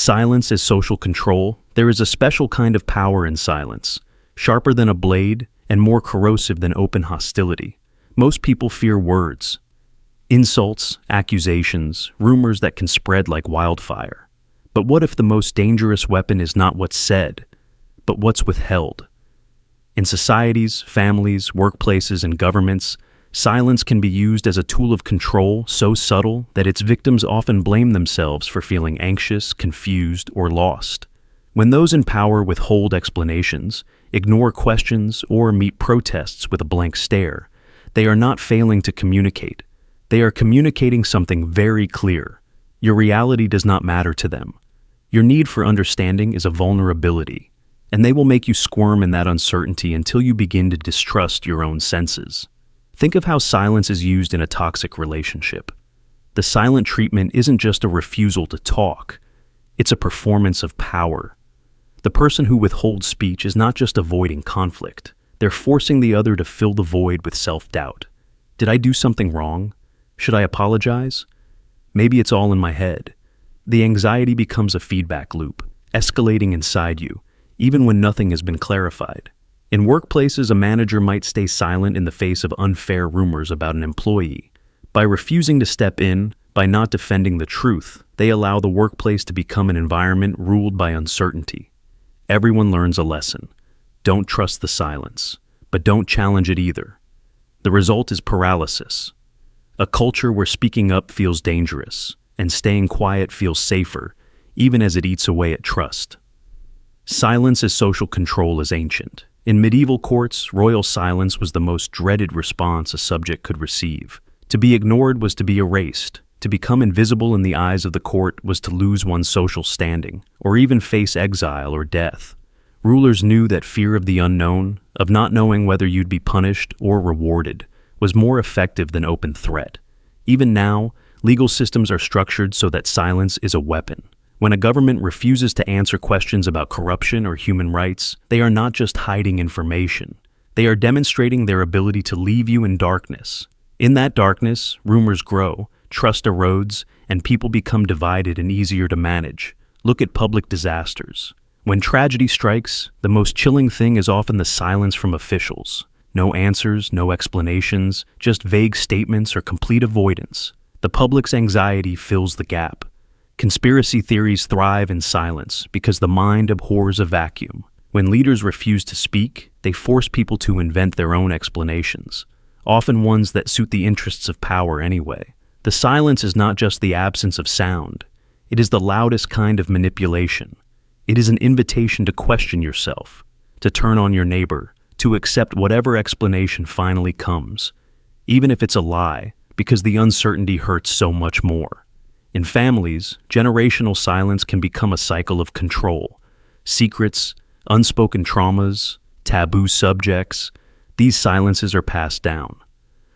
Silence is social control. There is a special kind of power in silence, sharper than a blade and more corrosive than open hostility. Most people fear words, insults, accusations, rumors that can spread like wildfire. But what if the most dangerous weapon is not what's said, but what's withheld? In societies, families, workplaces, and governments, silence can be used as a tool of control so subtle that its victims often blame themselves for feeling anxious, confused, or lost. When those in power withhold explanations, ignore questions, or meet protests with a blank stare, they are not failing to communicate. They are communicating something very clear. Your reality does not matter to them. Your need for understanding is a vulnerability, and they will make you squirm in that uncertainty until you begin to distrust your own senses. Think of how silence is used in a toxic relationship. The silent treatment isn't just a refusal to talk, it's a performance of power. The person who withholds speech is not just avoiding conflict, they're forcing the other to fill the void with self-doubt. Did I do something wrong? Should I apologize? Maybe it's all in my head. The anxiety becomes a feedback loop, escalating inside you, even when nothing has been clarified. In workplaces, a manager might stay silent in the face of unfair rumors about an employee. By refusing to step in, by not defending the truth, they allow the workplace to become an environment ruled by uncertainty. Everyone learns a lesson. Don't trust the silence, but don't challenge it either. The result is paralysis. A culture where speaking up feels dangerous, and staying quiet feels safer, even as it eats away at trust. Silence as social control is ancient. In medieval courts, royal silence was the most dreaded response a subject could receive. To be ignored was to be erased. To become invisible in the eyes of the court was to lose one's social standing, or even face exile or death. Rulers knew that fear of the unknown, of not knowing whether you'd be punished or rewarded, was more effective than open threat. Even now, legal systems are structured so that silence is a weapon. When a government refuses to answer questions about corruption or human rights, they are not just hiding information. They are demonstrating their ability to leave you in darkness. In that darkness, rumors grow, trust erodes, and people become divided and easier to manage. Look at public disasters. When tragedy strikes, the most chilling thing is often the silence from officials. No answers, no explanations, just vague statements or complete avoidance. The public's anxiety fills the gap. Conspiracy theories thrive in silence because the mind abhors a vacuum. When leaders refuse to speak, they force people to invent their own explanations, often ones that suit the interests of power anyway. The silence is not just the absence of sound. It is the loudest kind of manipulation. It is an invitation to question yourself, to turn on your neighbor, to accept whatever explanation finally comes, even if it's a lie, because the uncertainty hurts so much more. In families, generational silence can become a cycle of control. Secrets, unspoken traumas, taboo subjects, these silences are passed down.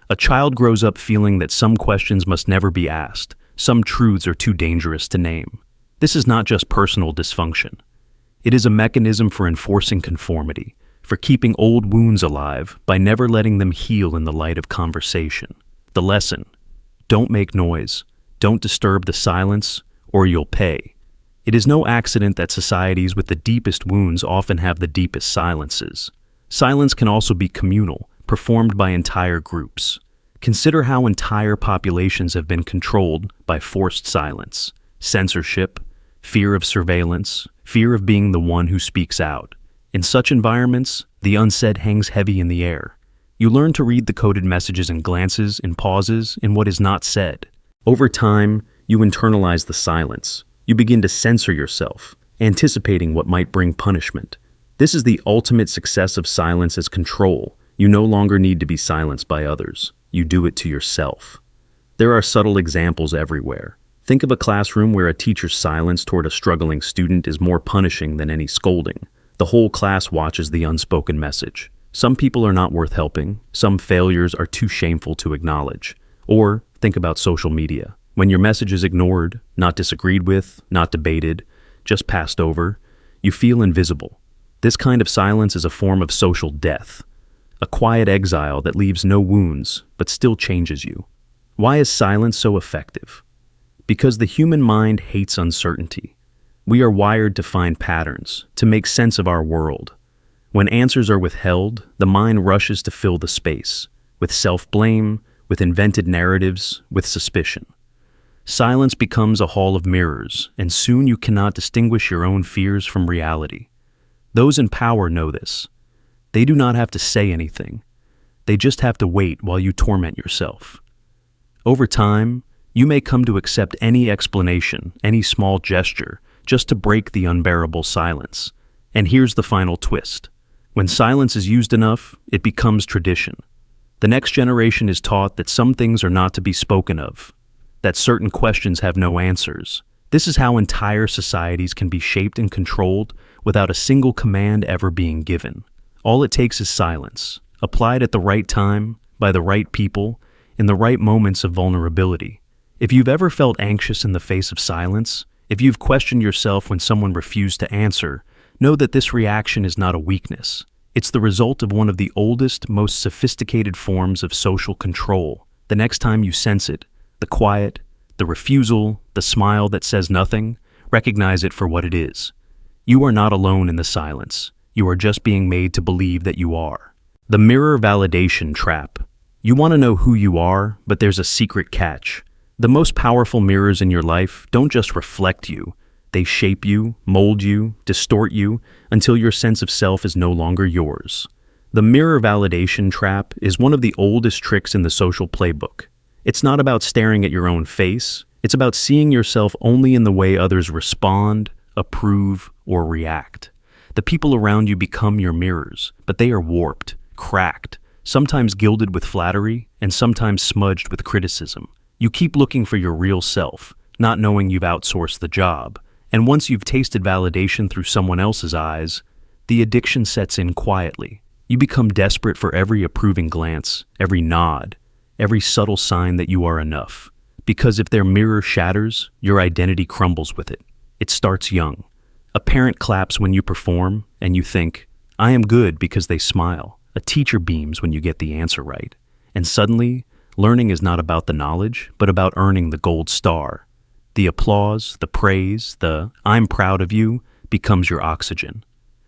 A child grows up feeling that some questions must never be asked, some truths are too dangerous to name. This is not just personal dysfunction. It is a mechanism for enforcing conformity, for keeping old wounds alive by never letting them heal in the light of conversation. The lesson: don't make noise, don't disturb the silence, or you'll pay. It is no accident that societies with the deepest wounds often have the deepest silences. Silence can also be communal, performed by entire groups. Consider how entire populations have been controlled by forced silence, censorship, fear of surveillance, fear of being the one who speaks out. In such environments, the unsaid hangs heavy in the air. You learn to read the coded messages in glances, in pauses, in what is not said. Over time, you internalize the silence. You begin to censor yourself, anticipating what might bring punishment. This is the ultimate success of silence as control. You no longer need to be silenced by others. You do it to yourself. There are subtle examples everywhere. Think of a classroom where a teacher's silence toward a struggling student is more punishing than any scolding. The whole class watches the unspoken message. Some people are not worth helping. Some failures are too shameful to acknowledge. Or think about social media. When your message is ignored, not disagreed with, not debated, just passed over, you feel invisible. This kind of silence is a form of social death, a quiet exile that leaves no wounds but still changes you. Why is silence so effective? Because the human mind hates uncertainty. We are wired to find patterns, to make sense of our world. When answers are withheld, the mind rushes to fill the space, with self-blame, with invented narratives, with suspicion. Silence becomes a hall of mirrors, and soon you cannot distinguish your own fears from reality. Those in power know this. They do not have to say anything. They just have to wait while you torment yourself. Over time, you may come to accept any explanation, any small gesture, just to break the unbearable silence. And here's the final twist. When silence is used enough, it becomes tradition. The next generation is taught that some things are not to be spoken of, that certain questions have no answers. This is how entire societies can be shaped and controlled without a single command ever being given. All it takes is silence, applied at the right time, by the right people, in the right moments of vulnerability. If you've ever felt anxious in the face of silence, if you've questioned yourself when someone refused to answer, know that this reaction is not a weakness. It's the result of one of the oldest, most sophisticated forms of social control. The next time you sense it, the quiet, the refusal, the smile that says nothing, recognize it for what it is. You are not alone in the silence. You are just being made to believe that you are. The mirror validation trap. You want to know who you are, but there's a secret catch. The most powerful mirrors in your life don't just reflect you. They shape you, mold you, distort you, until your sense of self is no longer yours. The mirror validation trap is one of the oldest tricks in the social playbook. It's not about staring at your own face. It's about seeing yourself only in the way others respond, approve, or react. The people around you become your mirrors, but they are warped, cracked, sometimes gilded with flattery, and sometimes smudged with criticism. You keep looking for your real self, not knowing you've outsourced the job. And once you've tasted validation through someone else's eyes, the addiction sets in quietly. You become desperate for every approving glance, every nod, every subtle sign that you are enough. Because if their mirror shatters, your identity crumbles with it. It starts young. A parent claps when you perform, and you think, I am good because they smile. A teacher beams when you get the answer right. And suddenly, learning is not about the knowledge, but about earning the gold star. The applause, the praise, the I'm proud of you becomes your oxygen.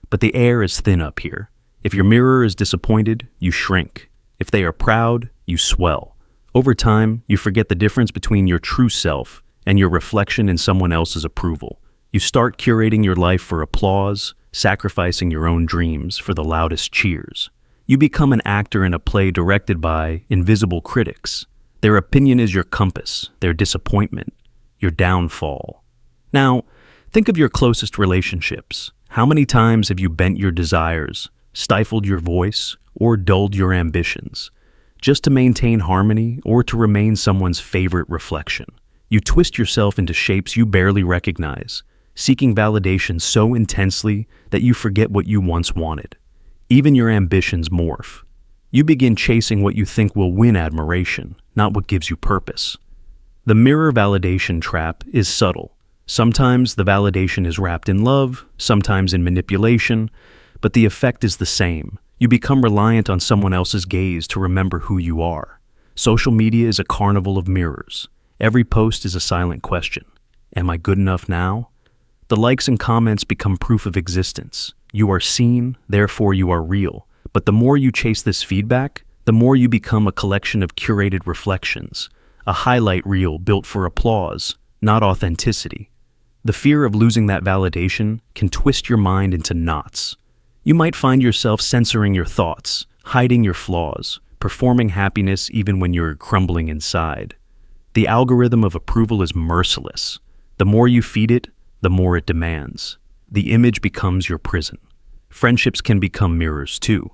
But the air is thin up here. If your mirror is disappointed, you shrink. If they are proud, you swell. Over time, you forget the difference between your true self and your reflection in someone else's approval. You start curating your life for applause, sacrificing your own dreams for the loudest cheers. You become an actor in a play directed by invisible critics. Their opinion is your compass, their disappointment, your downfall. Now, think of your closest relationships. How many times have you bent your desires, stifled your voice, or dulled your ambitions, just to maintain harmony or to remain someone's favorite reflection? You twist yourself into shapes you barely recognize, seeking validation so intensely that you forget what you once wanted. Even your ambitions morph. You begin chasing what you think will win admiration, not what gives you purpose. The mirror validation trap is subtle. Sometimes the validation is wrapped in love, sometimes in manipulation, but the effect is the same. You become reliant on someone else's gaze to remember who you are. Social media is a carnival of mirrors. Every post is a silent question. Am I good enough now? The likes and comments become proof of existence. You are seen, therefore you are real. But the more you chase this feedback, the more you become a collection of curated reflections, a highlight reel built for applause, not authenticity. The fear of losing that validation can twist your mind into knots. You might find yourself censoring your thoughts, hiding your flaws, performing happiness even when you're crumbling inside. The algorithm of approval is merciless. The more you feed it, the more it demands. The image becomes your prison. Friendships can become mirrors too.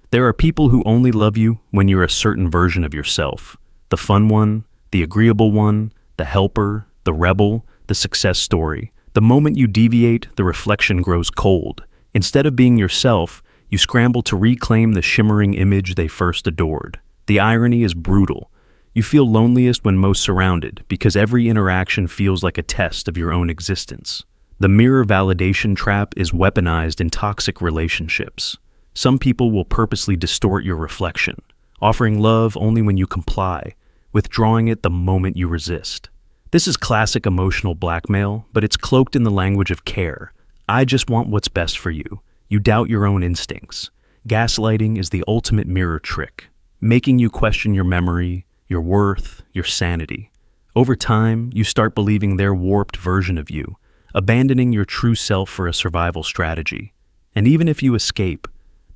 There are people who only love you when you're a certain version of yourself. The fun one, the agreeable one, the helper, the rebel, the success story. The moment you deviate, the reflection grows cold. Instead of being yourself, you scramble to reclaim the shimmering image they first adored. The irony is brutal. You feel loneliest when most surrounded, because every interaction feels like a test of your own existence. The mirror validation trap is weaponized in toxic relationships. Some people will purposely distort your reflection, offering love only when you comply, withdrawing it the moment you resist. This is classic emotional blackmail, but it's cloaked in the language of care. I just want what's best for you. You doubt your own instincts. Gaslighting is the ultimate mirror trick, making you question your memory, your worth, your sanity. Over time, you start believing their warped version of you, abandoning your true self for a survival strategy. And even if you escape,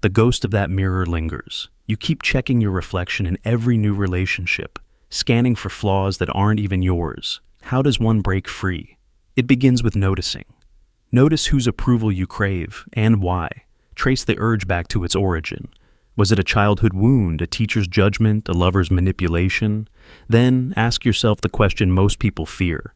the ghost of that mirror lingers. You keep checking your reflection in every new relationship, scanning for flaws that aren't even yours. How does one break free? It begins with noticing. Notice whose approval you crave and why. Trace the urge back to its origin. Was it a childhood wound, a teacher's judgment, a lover's manipulation? Then ask yourself the question most people fear.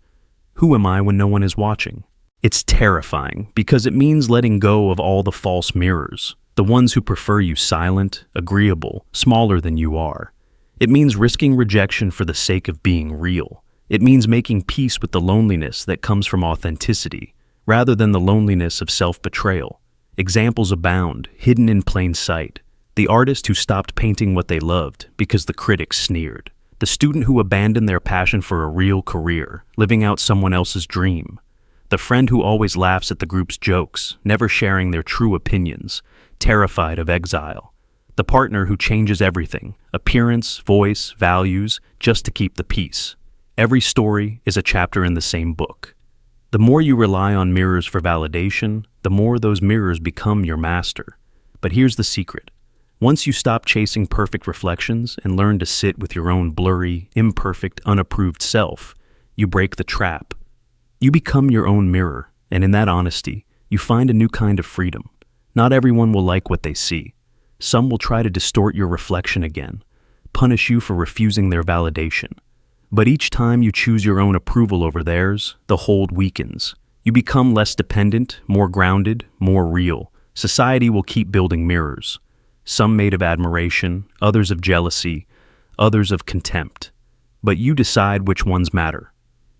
Who am I when no one is watching? It's terrifying because it means letting go of all the false mirrors, the ones who prefer you silent, agreeable, smaller than you are. It means risking rejection for the sake of being real. It means making peace with the loneliness that comes from authenticity, rather than the loneliness of self-betrayal. Examples abound, hidden in plain sight. The artist who stopped painting what they loved because the critics sneered. The student who abandoned their passion for a real career, living out someone else's dream. The friend who always laughs at the group's jokes, never sharing their true opinions, terrified of exile. The partner who changes everything, appearance, voice, values, just to keep the peace. Every story is a chapter in the same book. The more you rely on mirrors for validation, the more those mirrors become your master. But here's the secret. Once you stop chasing perfect reflections and learn to sit with your own blurry, imperfect, unapproved self, you break the trap. You become your own mirror, and in that honesty, you find a new kind of freedom. Not everyone will like what they see. Some will try to distort your reflection again, punish you for refusing their validation. But each time you choose your own approval over theirs, the hold weakens. You become less dependent, more grounded, more real. Society will keep building mirrors. Some made of admiration, others of jealousy, others of contempt. But you decide which ones matter.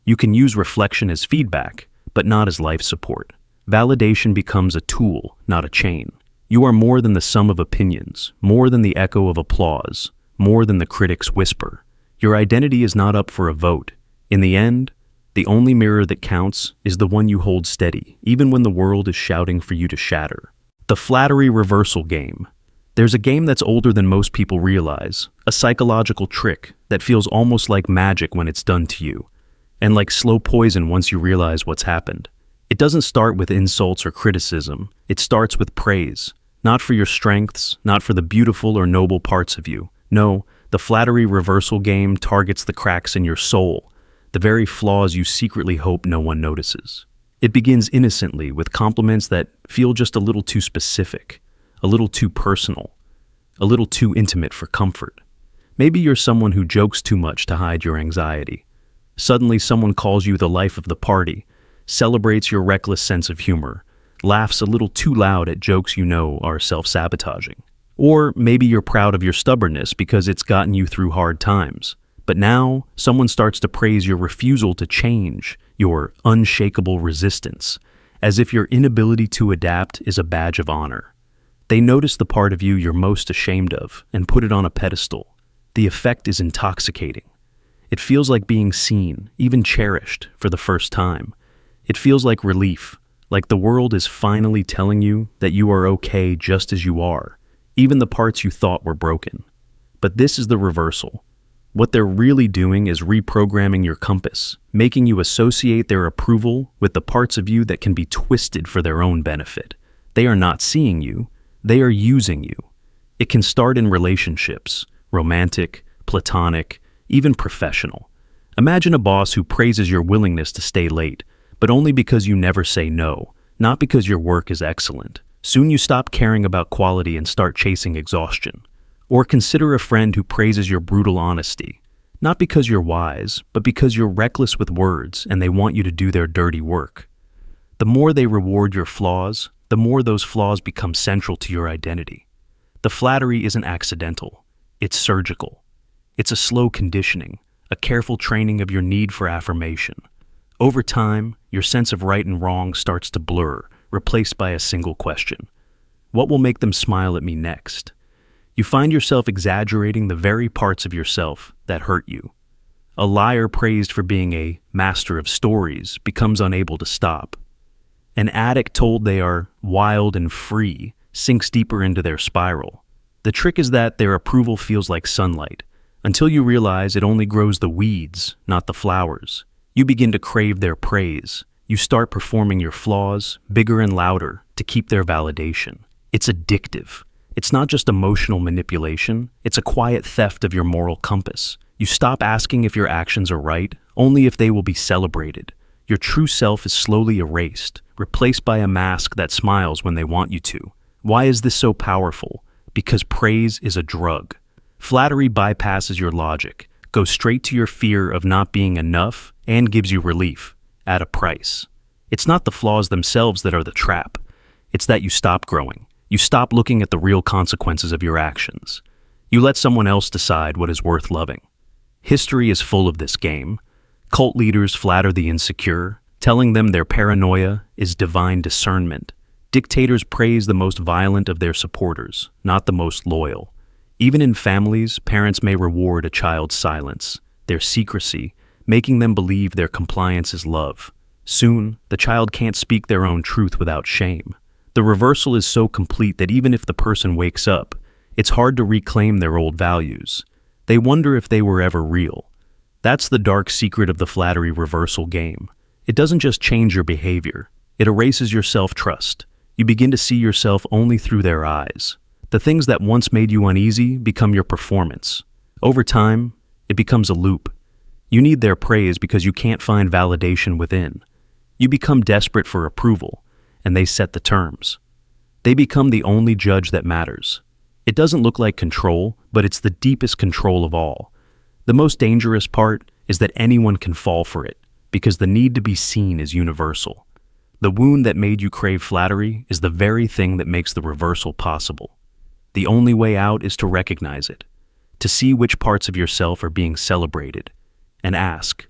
You can use reflection as feedback, but not as life support. Validation becomes a tool, not a chain. You are more than the sum of opinions, more than the echo of applause, more than the critic's whisper. Your identity is not up for a vote. In the end, the only mirror that counts is the one you hold steady, even when the world is shouting for you to shatter. The flattery reversal game. There's a game that's older than most people realize, a psychological trick that feels almost like magic when it's done to you, and like slow poison once you realize what's happened. It doesn't start with insults or criticism. It starts with praise, not for your strengths, not for the beautiful or noble parts of you. No, the flattery reversal game targets the cracks in your soul, the very flaws you secretly hope no one notices. It begins innocently with compliments that feel just a little too specific, a little too personal, a little too intimate for comfort. Maybe you're someone who jokes too much to hide your anxiety. Suddenly someone calls you the life of the party, celebrates your reckless sense of humor, laughs a little too loud at jokes you know are self-sabotaging. Or maybe you're proud of your stubbornness because it's gotten you through hard times. But now, someone starts to praise your refusal to change, your unshakable resistance, as if your inability to adapt is a badge of honor. They notice the part of you you're most ashamed of and put it on a pedestal. The effect is intoxicating. It feels like being seen, even cherished, for the first time. It feels like relief, like the world is finally telling you that you are okay just as you are, even the parts you thought were broken. But this is the reversal. What they're really doing is reprogramming your compass, making you associate their approval with the parts of you that can be twisted for their own benefit. They are not seeing you, they are using you. It can start in relationships, romantic, platonic, even professional. Imagine a boss who praises your willingness to stay late, but only because you never say no, not because your work is excellent. Soon you stop caring about quality and start chasing exhaustion. Or consider a friend who praises your brutal honesty, not because you're wise, but because you're reckless with words and they want you to do their dirty work. The more they reward your flaws, the more those flaws become central to your identity. The flattery isn't accidental, it's surgical. It's a slow conditioning, a careful training of your need for affirmation. Over time, your sense of right and wrong starts to blur, replaced by a single question. What will make them smile at me next? You find yourself exaggerating the very parts of yourself that hurt you. A liar praised for being a master of stories becomes unable to stop. An addict told they are wild and free sinks deeper into their spiral. The trick is that their approval feels like sunlight, until you realize it only grows the weeds, not the flowers. You begin to crave their praise. You start performing your flaws bigger and louder to keep their validation. It's addictive. It's not just emotional manipulation, it's a quiet theft of your moral compass. You stop asking if your actions are right, only if they will be celebrated. Your true self is slowly erased, replaced by a mask that smiles when they want you to. Why is this so powerful? Because praise is a drug. Flattery bypasses your logic, goes straight to your fear of not being enough, and gives you relief, at a price. It's not the flaws themselves that are the trap. It's that you stop growing. You stop looking at the real consequences of your actions. You let someone else decide what is worth loving. History is full of this game. Cult leaders flatter the insecure, telling them their paranoia is divine discernment. Dictators praise the most violent of their supporters, not the most loyal. Even in families, parents may reward a child's silence, their secrecy, making them believe their compliance is love. Soon, the child can't speak their own truth without shame. The reversal is so complete that even if the person wakes up, it's hard to reclaim their old values. They wonder if they were ever real. That's the dark secret of the flattery reversal game. It doesn't just change your behavior, it erases your self-trust. You begin to see yourself only through their eyes. The things that once made you uneasy become your performance. Over time, it becomes a loop. You need their praise because you can't find validation within. You become desperate for approval, and they set the terms. They become the only judge that matters. It doesn't look like control, but it's the deepest control of all. The most dangerous part is that anyone can fall for it, because the need to be seen is universal. The wound that made you crave flattery is the very thing that makes the reversal possible. The only way out is to recognize it, to see which parts of yourself are being celebrated, and ask,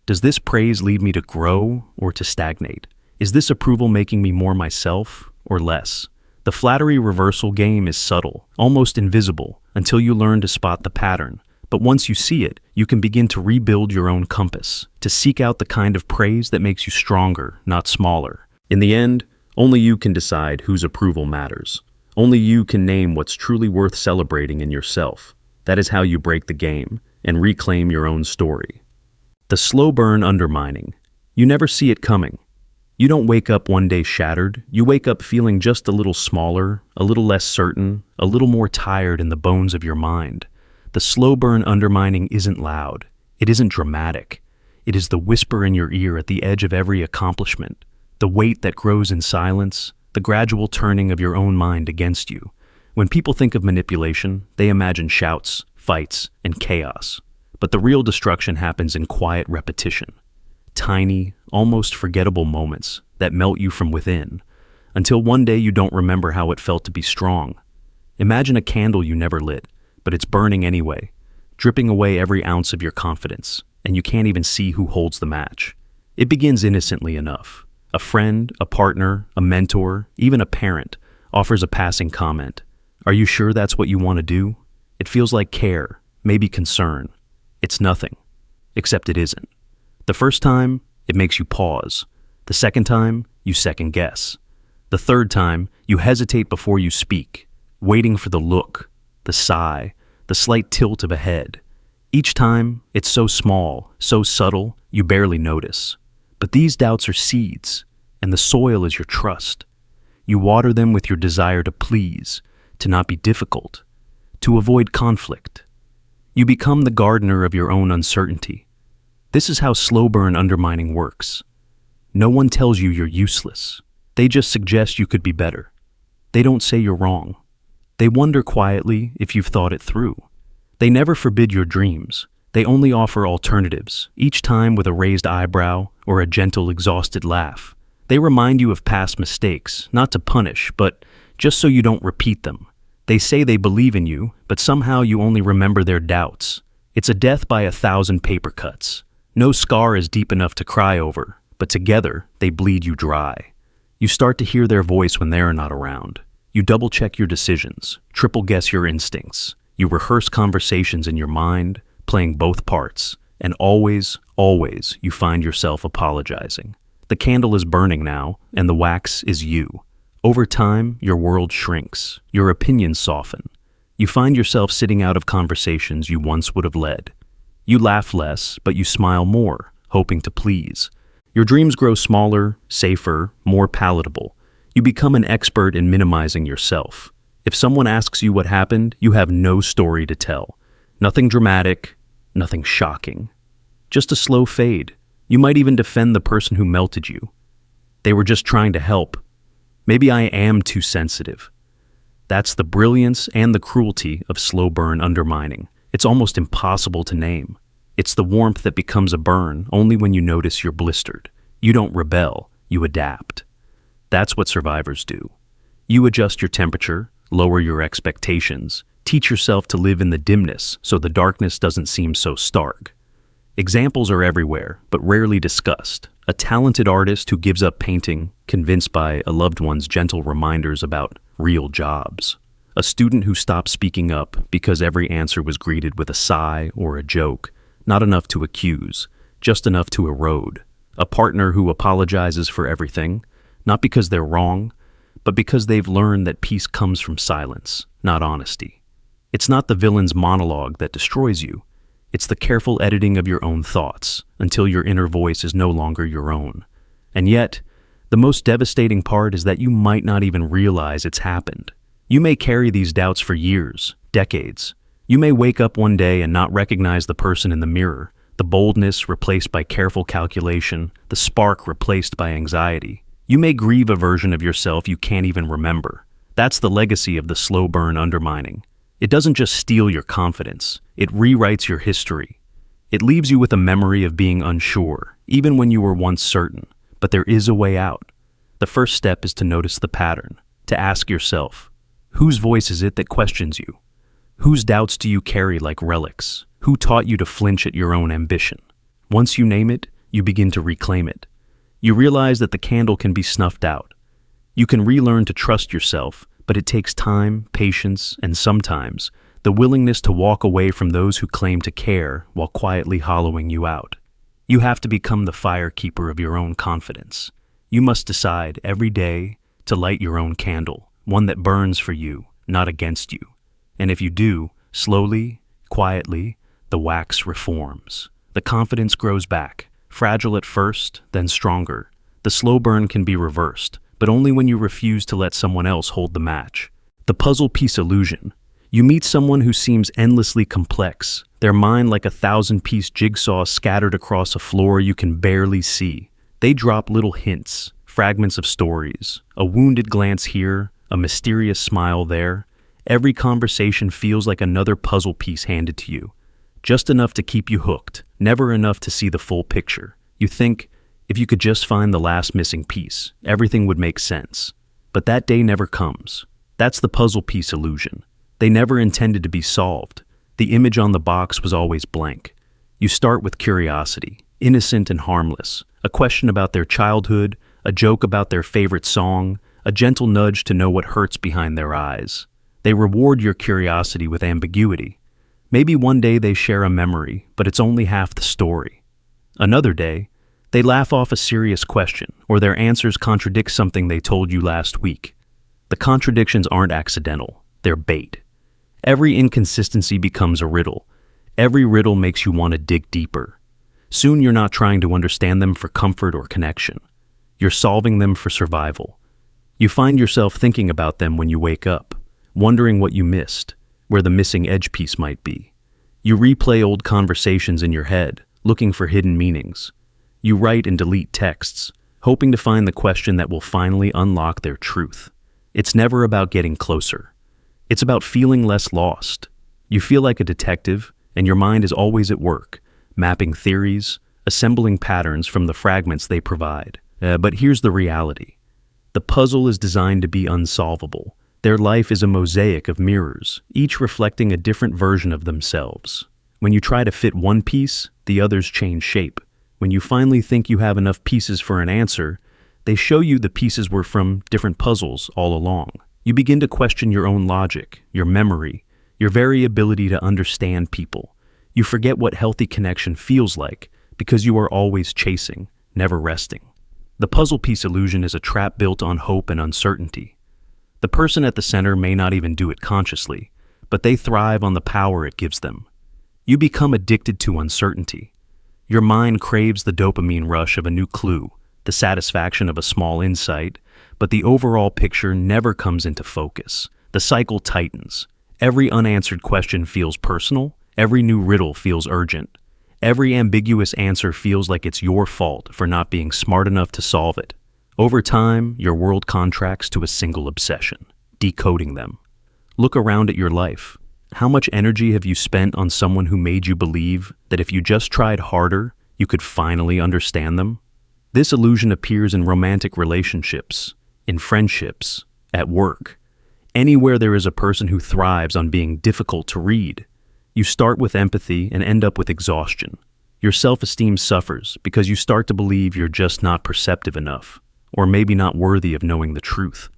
does this praise lead me to grow or to stagnate? Is this approval making me more myself or less? The flattery reversal game is subtle, almost invisible, until you learn to spot the pattern. But once you see it, you can begin to rebuild your own compass, to seek out the kind of praise that makes you stronger, not smaller. In the end, only you can decide whose approval matters. Only you can name what's truly worth celebrating in yourself. That is how you break the game and reclaim your own story. The slow burn undermining. You never see it coming. You don't wake up one day shattered. You wake up feeling just a little smaller, a little less certain, a little more tired in the bones of your mind. The slow burn undermining isn't loud. It isn't dramatic. It is the whisper in your ear at the edge of every accomplishment, the weight that grows in silence, the gradual turning of your own mind against you. When people think of manipulation, they imagine shouts, fights, and chaos. But the real destruction happens in quiet repetition. Tiny, almost forgettable moments that melt you from within, until one day you don't remember how it felt to be strong. Imagine a candle you never lit, but it's burning anyway, dripping away every ounce of your confidence, and you can't even see who holds the match. It begins innocently enough. A friend, a partner, a mentor, even a parent offers a passing comment. Are you sure that's what you want to do? It feels like care, maybe concern. It's nothing, except it isn't. The first time, it makes you pause. The second time, you second guess. The third time, you hesitate before you speak, waiting for the look, the sigh, the slight tilt of a head. Each time, it's so small, so subtle, you barely notice. But these doubts are seeds, and the soil is your trust. You water them with your desire to please, to not be difficult, to avoid conflict. You become the gardener of your own uncertainty. This is how slow burn undermining works. No one tells you you're useless. They just suggest you could be better. They don't say you're wrong. They wonder quietly if you've thought it through. They never forbid your dreams. They only offer alternatives, each time with a raised eyebrow or a gentle, exhausted laugh. They remind you of past mistakes, not to punish, but just so you don't repeat them. They say they believe in you, but somehow you only remember their doubts. It's a death by 1,000 paper cuts. No scar is deep enough to cry over, but together they bleed you dry. You start to hear their voice when they're not around. You double-check your decisions, triple-guess your instincts. You rehearse conversations in your mind, playing both parts, and always, always you find yourself apologizing. The candle is burning now, and the wax is you. Over time, your world shrinks, your opinions soften. You find yourself sitting out of conversations you once would have led. You laugh less, but you smile more, hoping to please. Your dreams grow smaller, safer, more palatable. You become an expert in minimizing yourself. If someone asks you what happened, you have no story to tell. Nothing dramatic, nothing shocking. Just a slow fade. You might even defend the person who melted you. They were just trying to help. Maybe I am too sensitive. That's the brilliance and the cruelty of slow burn undermining. It's almost impossible to name. It's the warmth that becomes a burn only when you notice you're blistered. You don't rebel, you adapt. That's what survivors do. You adjust your temperature, lower your expectations, teach yourself to live in the dimness so the darkness doesn't seem so stark. Examples are everywhere, but rarely discussed. A talented artist who gives up painting, convinced by a loved one's gentle reminders about real jobs. A student who stopped speaking up because every answer was greeted with a sigh or a joke, not enough to accuse, just enough to erode. A partner who apologizes for everything, not because they're wrong, but because they've learned that peace comes from silence, not honesty. It's not the villain's monologue that destroys you. It's the careful editing of your own thoughts until your inner voice is no longer your own. And yet, the most devastating part is that you might not even realize it's happened. You may carry these doubts for years, decades. You may wake up one day and not recognize the person in the mirror, the boldness replaced by careful calculation, the spark replaced by anxiety. You may grieve a version of yourself you can't even remember. That's the legacy of the slow burn undermining. It doesn't just steal your confidence, it rewrites your history. It leaves you with a memory of being unsure, even when you were once certain. But there is a way out. The first step is to notice the pattern, to ask yourself, whose voice is it that questions you? Whose doubts do you carry like relics? Who taught you to flinch at your own ambition? Once you name it, you begin to reclaim it. You realize that the candle can be snuffed out. You can relearn to trust yourself, but it takes time, patience, and sometimes the willingness to walk away from those who claim to care while quietly hollowing you out. You have to become the firekeeper of your own confidence. You must decide every day to light your own candle, one that burns for you, not against you. And if you do, slowly, quietly, the wax reforms. The confidence grows back, fragile at first, then stronger. The slow burn can be reversed, but only when you refuse to let someone else hold the match. The puzzle piece illusion. You meet someone who seems endlessly complex, their mind like a 1,000-piece jigsaw scattered across a floor you can barely see. They drop little hints, fragments of stories, a wounded glance here, a mysterious smile there. Every conversation feels like another puzzle piece handed to you. Just enough to keep you hooked, never enough to see the full picture. You think, if you could just find the last missing piece, everything would make sense. But that day never comes. That's the puzzle piece illusion. They never intended to be solved. The image on the box was always blank. You start with curiosity, innocent and harmless, a question about their childhood, a joke about their favorite song, a gentle nudge to know what hurts behind their eyes. They reward your curiosity with ambiguity. Maybe one day they share a memory, but it's only half the story. Another day, they laugh off a serious question, or their answers contradict something they told you last week. The contradictions aren't accidental, they're bait. Every inconsistency becomes a riddle. Every riddle makes you want to dig deeper. Soon you're not trying to understand them for comfort or connection. You're solving them for survival. You find yourself thinking about them when you wake up, wondering what you missed, where the missing edge piece might be. You replay old conversations in your head, looking for hidden meanings. You write and delete texts, hoping to find the question that will finally unlock their truth. It's never about getting closer. It's about feeling less lost. You feel like a detective, and your mind is always at work, mapping theories, assembling patterns from the fragments they provide. But here's the reality. The puzzle is designed to be unsolvable. Their life is a mosaic of mirrors, each reflecting a different version of themselves. When you try to fit one piece, the others change shape. When you finally think you have enough pieces for an answer, they show you the pieces were from different puzzles all along. You begin to question your own logic, your memory, your very ability to understand people. You forget what healthy connection feels like because you are always chasing, never resting. The puzzle piece illusion is a trap built on hope and uncertainty. The person at the center may not even do it consciously, but they thrive on the power it gives them. You become addicted to uncertainty. Your mind craves the dopamine rush of a new clue, the satisfaction of a small insight, but the overall picture never comes into focus. The cycle tightens. Every unanswered question feels personal. Every new riddle feels urgent. Every ambiguous answer feels like it's your fault for not being smart enough to solve it. Over time, your world contracts to a single obsession: decoding them. Look around at your life. How much energy have you spent on someone who made you believe that if you just tried harder, you could finally understand them? This illusion appears in romantic relationships, in friendships, at work. Anywhere there is a person who thrives on being difficult to read. You start with empathy and end up with exhaustion. Your self-esteem suffers because you start to believe you're just not perceptive enough, or maybe not worthy of knowing the truth.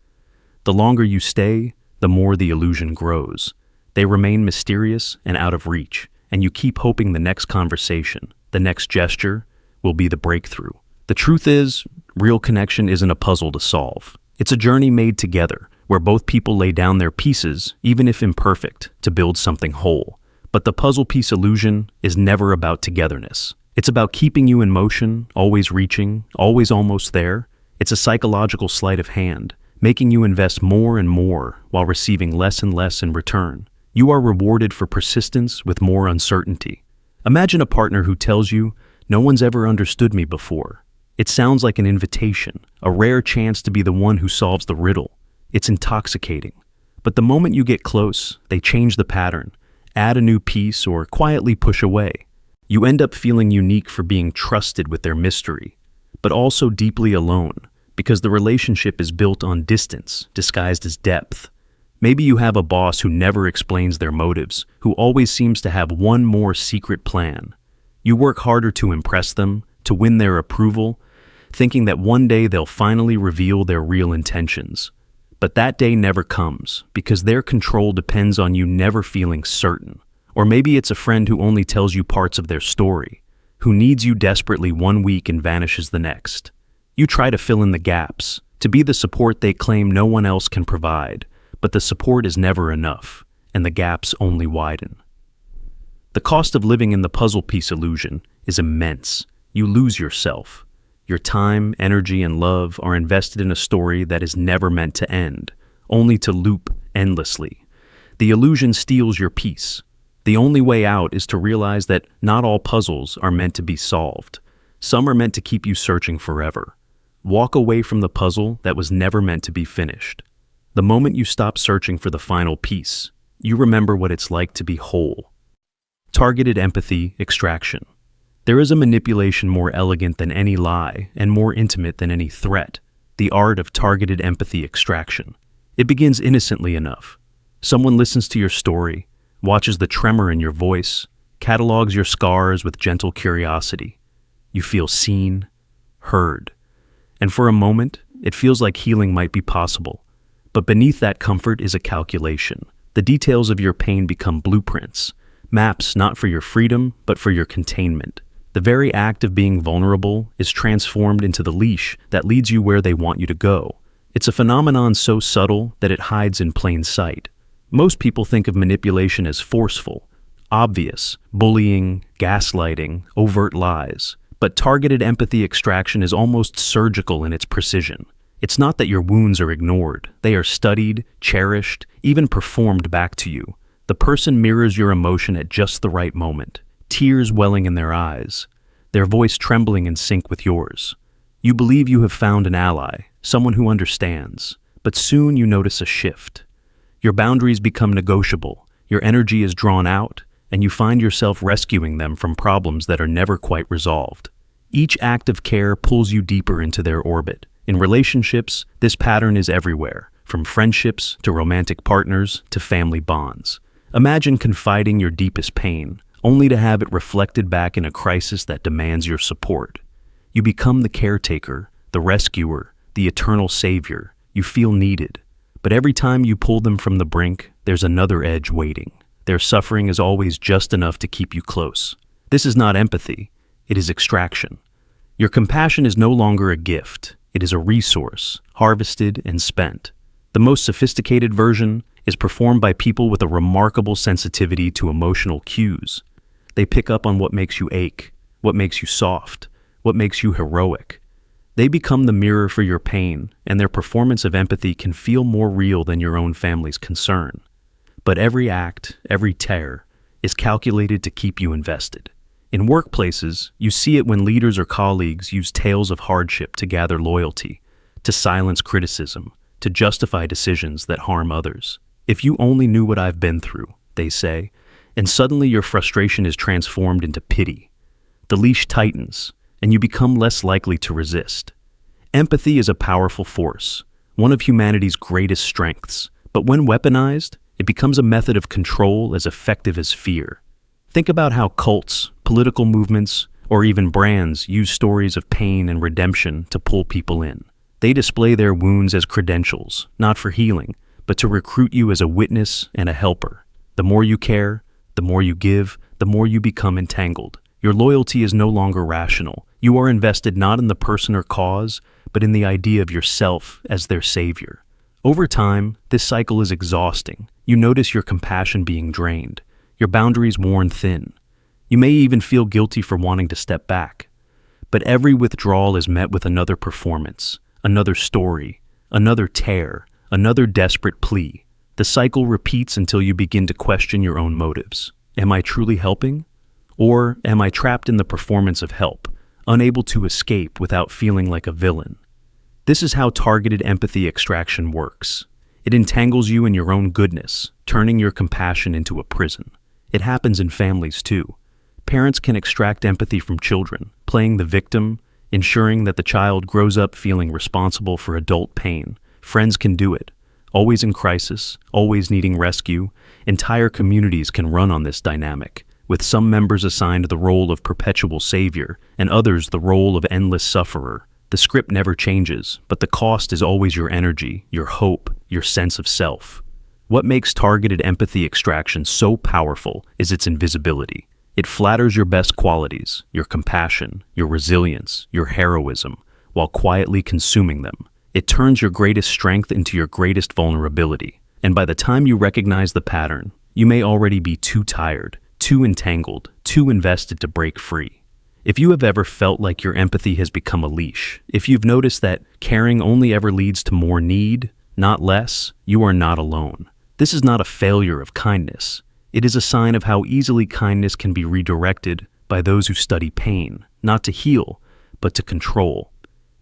The longer you stay, the more the illusion grows. They remain mysterious and out of reach, and you keep hoping the next conversation, the next gesture, will be the breakthrough. The truth is, real connection isn't a puzzle to solve. It's a journey made together, where both people lay down their pieces, even if imperfect, to build something whole. But the puzzle piece illusion is never about togetherness. It's about keeping you in motion, always reaching, always almost there. It's a psychological sleight of hand, making you invest more and more while receiving less and less in return. You are rewarded for persistence with more uncertainty. Imagine a partner who tells you, "No one's ever understood me before." It sounds like an invitation, a rare chance to be the one who solves the riddle. It's intoxicating. But the moment you get close, they change the pattern, add a new piece, or quietly push away. You end up feeling unique for being trusted with their mystery, but also deeply alone, because the relationship is built on distance, disguised as depth. Maybe you have a boss who never explains their motives, who always seems to have one more secret plan. You work harder to impress them, to win their approval, thinking that one day they'll finally reveal their real intentions. But that day never comes, because their control depends on you never feeling certain. Or maybe it's a friend who only tells you parts of their story, who needs you desperately one week and vanishes the next. You try to fill in the gaps, to be the support they claim no one else can provide, but the support is never enough, and the gaps only widen. The cost of living in the puzzle piece illusion is immense. You lose yourself. Your time, energy, and love are invested in a story that is never meant to end, only to loop endlessly. The illusion steals your peace. The only way out is to realize that not all puzzles are meant to be solved. Some are meant to keep you searching forever. Walk away from the puzzle that was never meant to be finished. The moment you stop searching for the final piece, you remember what it's like to be whole. Targeted empathy extraction. There is a manipulation more elegant than any lie and more intimate than any threat: the art of targeted empathy extraction. It begins innocently enough. Someone listens to your story, watches the tremor in your voice, catalogs your scars with gentle curiosity. You feel seen, heard, and for a moment, it feels like healing might be possible. But beneath that comfort is a calculation. The details of your pain become blueprints, maps not for your freedom, but for your containment. The very act of being vulnerable is transformed into the leash that leads you where they want you to go. It's a phenomenon so subtle that it hides in plain sight. Most people think of manipulation as forceful, obvious, bullying, gaslighting, overt lies. But targeted empathy extraction is almost surgical in its precision. It's not that your wounds are ignored. They are studied, cherished, even performed back to you. The person mirrors your emotion at just the right moment, tears welling in their eyes, their voice trembling in sync with yours. You believe you have found an ally, someone who understands, but soon you notice a shift. Your boundaries become negotiable, your energy is drawn out, and you find yourself rescuing them from problems that are never quite resolved. Each act of care pulls you deeper into their orbit. In relationships, this pattern is everywhere, from friendships to romantic partners to family bonds. Imagine confiding your deepest pain, only to have it reflected back in a crisis that demands your support. You become the caretaker, the rescuer, the eternal savior. You feel needed. But every time you pull them from the brink, there's another edge waiting. Their suffering is always just enough to keep you close. This is not empathy, it is extraction. Your compassion is no longer a gift, it is a resource, harvested and spent. The most sophisticated version is performed by people with a remarkable sensitivity to emotional cues. They pick up on what makes you ache, what makes you soft, what makes you heroic. They become the mirror for your pain, and their performance of empathy can feel more real than your own family's concern. But every act, every tear, is calculated to keep you invested. In workplaces, you see it when leaders or colleagues use tales of hardship to gather loyalty, to silence criticism, to justify decisions that harm others. If you only knew what I've been through, they say, and suddenly your frustration is transformed into pity. The leash tightens, and you become less likely to resist. Empathy is a powerful force, one of humanity's greatest strengths, but when weaponized, it becomes a method of control as effective as fear. Think about how cults, political movements, or even brands use stories of pain and redemption to pull people in. They display their wounds as credentials, not for healing, but to recruit you as a witness and a helper. The more you care, the more you give, the more you become entangled. Your loyalty is no longer rational. You are invested not in the person or cause, but in the idea of yourself as their savior. Over time, this cycle is exhausting. You notice your compassion being drained, your boundaries worn thin. You may even feel guilty for wanting to step back. But every withdrawal is met with another performance, another story, another tear, another desperate plea. The cycle repeats until you begin to question your own motives. Am I truly helping? Or am I trapped in the performance of help, unable to escape without feeling like a villain? This is how targeted empathy extraction works. It entangles you in your own goodness, turning your compassion into a prison. It happens in families too. Parents can extract empathy from children, playing the victim, ensuring that the child grows up feeling responsible for adult pain. Friends can do it. Always in crisis, always needing rescue, entire communities can run on this dynamic, with some members assigned the role of perpetual savior and others the role of endless sufferer. The script never changes, but the cost is always your energy, your hope, your sense of self. What makes targeted empathy extraction so powerful is its invisibility. It flatters your best qualities, your compassion, your resilience, your heroism, while quietly consuming them. It turns your greatest strength into your greatest vulnerability. And by the time you recognize the pattern, you may already be too tired, too entangled, too invested to break free. If you have ever felt like your empathy has become a leash, if you've noticed that caring only ever leads to more need, not less, you are not alone. This is not a failure of kindness. It is a sign of how easily kindness can be redirected by those who study pain, not to heal, but to control.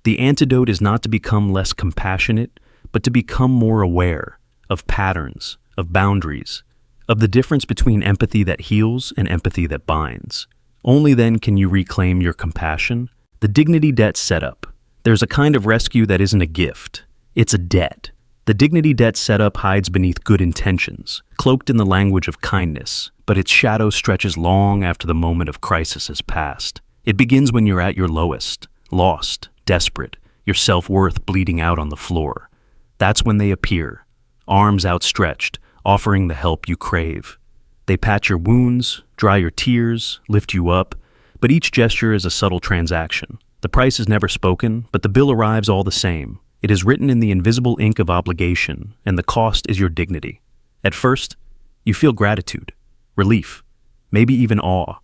The antidote is not to become less compassionate, but to become more aware of patterns, of boundaries, of the difference between empathy that heals and empathy that binds. Only then can you reclaim your compassion. The dignity debt setup. There's a kind of rescue that isn't a gift. It's a debt. The dignity debt setup hides beneath good intentions, cloaked in the language of kindness, but its shadow stretches long after the moment of crisis has passed. It begins when you're at your lowest, lost, desperate, your self-worth bleeding out on the floor. That's when they appear, arms outstretched, offering the help you crave. They patch your wounds, dry your tears, lift you up, but each gesture is a subtle transaction. The price is never spoken, but the bill arrives all the same. It is written in the invisible ink of obligation, and the cost is your dignity. At first, you feel gratitude, relief, maybe even awe.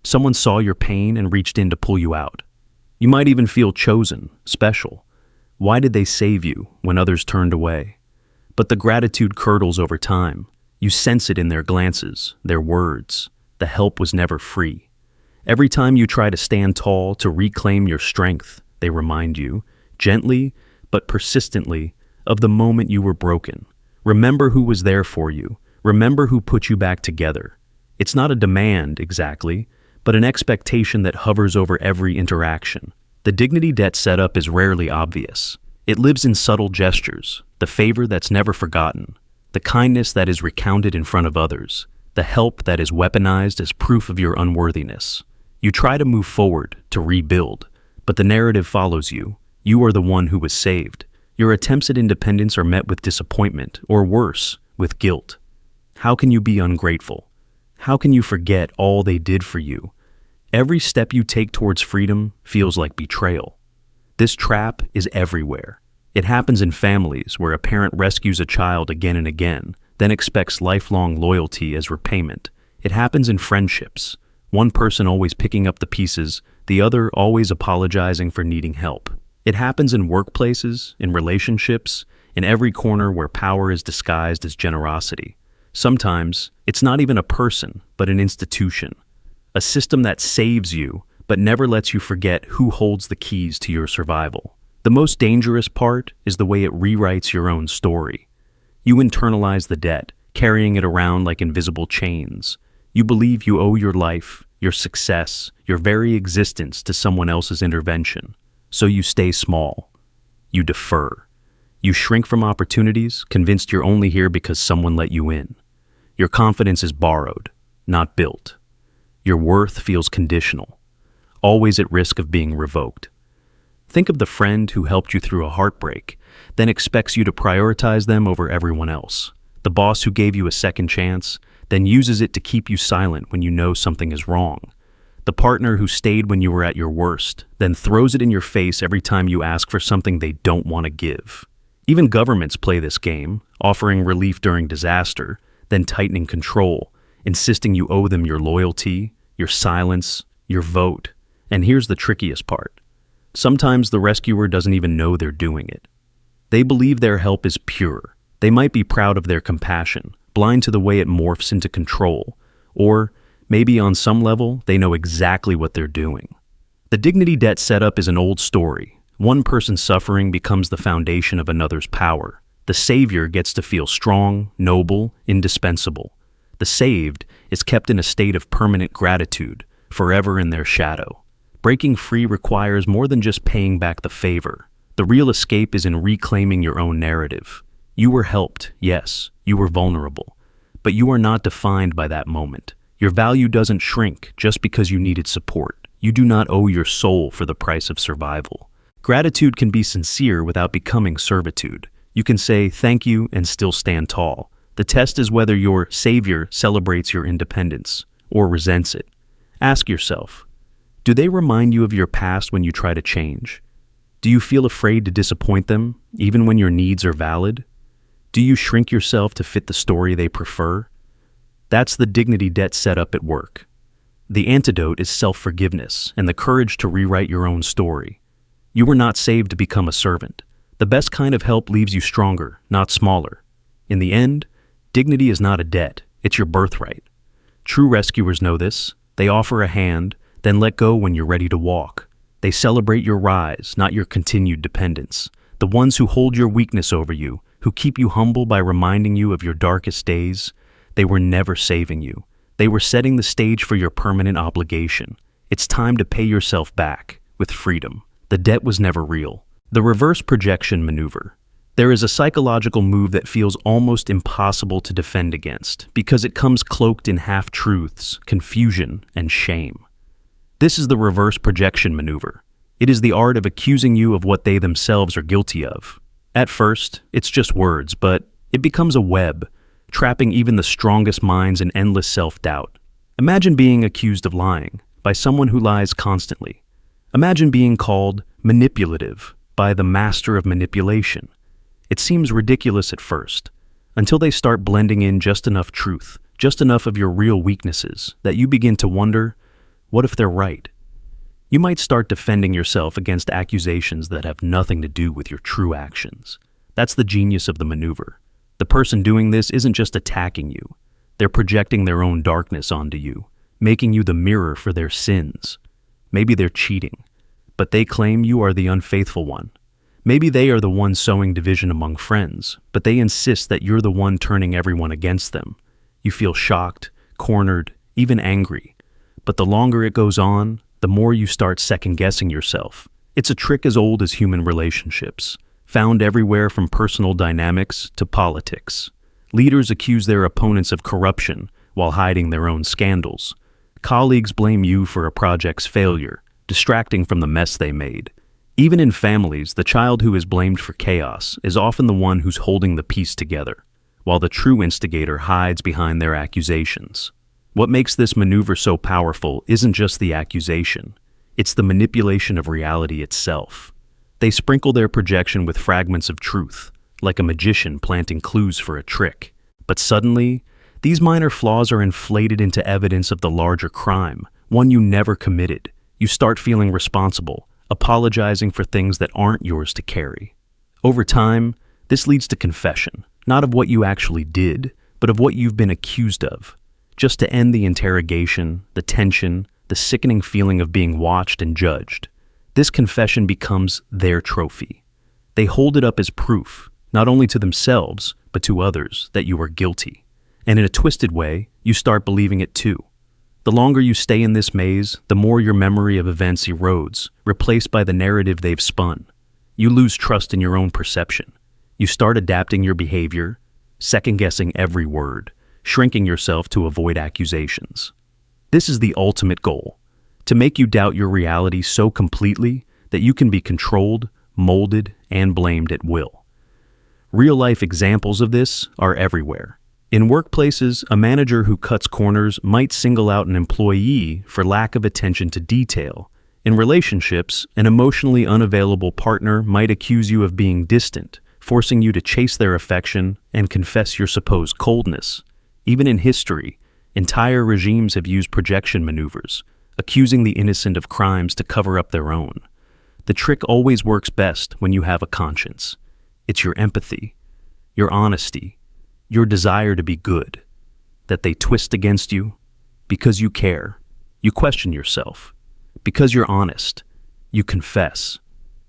Someone saw your pain and reached in to pull you out. You might even feel chosen, special. Why did they save you when others turned away? But the gratitude curdles over time. You sense it in their glances, their words. The help was never free. Every time you try to stand tall to reclaim your strength, they remind you, gently but persistently, of the moment you were broken. Remember who was there for you. Remember who put you back together. It's not a demand, exactly, but an expectation that hovers over every interaction. The dignity debt setup is rarely obvious. It lives in subtle gestures, the favor that's never forgotten, the kindness that is recounted in front of others, the help that is weaponized as proof of your unworthiness. You try to move forward, to rebuild, but the narrative follows you. You are the one who was saved. Your attempts at independence are met with disappointment, or worse, with guilt. How can you be ungrateful? how can you forget all they did for you? Every step you take towards freedom feels like betrayal. This trap is everywhere. It happens in families where a parent rescues a child again and again, then expects lifelong loyalty as repayment. It happens in friendships, one person always picking up the pieces, the other always apologizing for needing help. It happens in workplaces, in relationships, in every corner where power is disguised as generosity. Sometimes, it's not even a person, but an institution. A system that saves you, but never lets you forget who holds the keys to your survival. The most dangerous part is the way it rewrites your own story. You internalize the debt, carrying it around like invisible chains. You believe you owe your life, your success, your very existence to someone else's intervention. So you stay small. You defer. You shrink from opportunities, convinced you're only here because someone let you in. Your confidence is borrowed, not built. Your worth feels conditional, always at risk of being revoked. Think of the friend who helped you through a heartbreak, then expects you to prioritize them over everyone else. The boss who gave you a second chance, then uses it to keep you silent when you know something is wrong. The partner who stayed when you were at your worst, then throws it in your face every time you ask for something they don't want to give. Even governments play this game, offering relief during disaster, then tightening control, insisting you owe them your loyalty, your silence, your vote. And here's the trickiest part. Sometimes the rescuer doesn't even know they're doing it. They believe their help is pure. They might be proud of their compassion, blind to the way it morphs into control, or maybe on some level, they know exactly what they're doing. The dignity debt setup is an old story. One person's suffering becomes the foundation of another's power. The savior gets to feel strong, noble, indispensable. The saved is kept in a state of permanent gratitude, forever in their shadow. Breaking free requires more than just paying back the favor. The real escape is in reclaiming your own narrative. You were helped, yes, you were vulnerable, but you are not defined by that moment. Your value doesn't shrink just because you needed support. You do not owe your soul for the price of survival. Gratitude can be sincere without becoming servitude. You can say thank you and still stand tall. The test is whether your savior celebrates your independence or resents it. Ask yourself, do they remind you of your past when you try to change? Do you feel afraid to disappoint them, even when your needs are valid? Do you shrink yourself to fit the story they prefer? That's the dignity debt setup at work. The antidote is self-forgiveness and the courage to rewrite your own story. You were not saved to become a servant. The best kind of help leaves you stronger, not smaller. In the end, dignity is not a debt, it's your birthright. True rescuers know this. They offer a hand, then let go when you're ready to walk. They celebrate your rise, not your continued dependence. The ones who hold your weakness over you, who keep you humble by reminding you of your darkest days, they were never saving you. They were setting the stage for your permanent obligation. It's time to pay yourself back with freedom. The debt was never real. The reverse projection maneuver. There is a psychological move that feels almost impossible to defend against because it comes cloaked in half-truths, confusion, and shame. This is the reverse projection maneuver. It is the art of accusing you of what they themselves are guilty of. At first, it's just words, but it becomes a web, trapping even the strongest minds in endless self-doubt. Imagine being accused of lying by someone who lies constantly. Imagine being called manipulative by the master of manipulation. It seems ridiculous at first, until they start blending in just enough truth, just enough of your real weaknesses, that you begin to wonder, what if they're right? You might start defending yourself against accusations that have nothing to do with your true actions. That's the genius of the maneuver. The person doing this isn't just attacking you. They're projecting their own darkness onto you, making you the mirror for their sins. Maybe they're cheating, but they claim you are the unfaithful one. Maybe they are the one sowing division among friends, but they insist that you're the one turning everyone against them. You feel shocked, cornered, even angry. But the longer it goes on, the more you start second-guessing yourself. It's a trick as old as human relationships, found everywhere from personal dynamics to politics. Leaders accuse their opponents of corruption while hiding their own scandals. Colleagues blame you for a project's failure, distracting from the mess they made. Even in families, the child who is blamed for chaos is often the one who's holding the piece together, while the true instigator hides behind their accusations. What makes this maneuver so powerful isn't just the accusation, it's the manipulation of reality itself. They sprinkle their projection with fragments of truth, like a magician planting clues for a trick. But suddenly, these minor flaws are inflated into evidence of the larger crime, one you never committed. You start feeling responsible, apologizing for things that aren't yours to carry. Over time, this leads to confession, not of what you actually did, but of what you've been accused of. Just to end the interrogation, the tension, the sickening feeling of being watched and judged. This confession becomes their trophy. They hold it up as proof, not only to themselves, but to others, that you are guilty. And in a twisted way, you start believing it too. The longer you stay in this maze, the more your memory of events erodes, replaced by the narrative they've spun. You lose trust in your own perception. You start adapting your behavior, second-guessing every word, shrinking yourself to avoid accusations. This is the ultimate goal, to make you doubt your reality so completely that you can be controlled, molded, and blamed at will. Real-life examples of this are everywhere. In workplaces, a manager who cuts corners might single out an employee for lack of attention to detail. In relationships, an emotionally unavailable partner might accuse you of being distant, forcing you to chase their affection and confess your supposed coldness. Even in history, entire regimes have used projection maneuvers, accusing the innocent of crimes to cover up their own. The trick always works best when you have a conscience. It's your empathy, your honesty, your desire to be good, that they twist against you because you care. You question yourself. Because you're honest, you confess,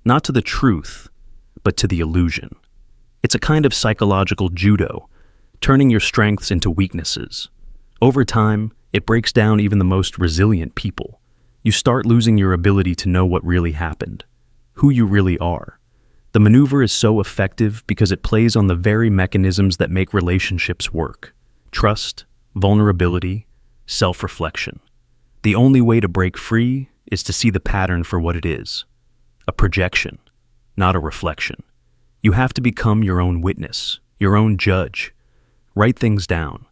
not to the truth, but to the illusion. It's a kind of psychological judo, turning your strengths into weaknesses. Over time, it breaks down even the most resilient people. You start losing your ability to know what really happened, who you really are. The maneuver is so effective because it plays on the very mechanisms that make relationships work: trust, vulnerability, self-reflection. The only way to break free is to see the pattern for what it is: a projection, not a reflection. You have to become your own witness, your own judge. Write things down.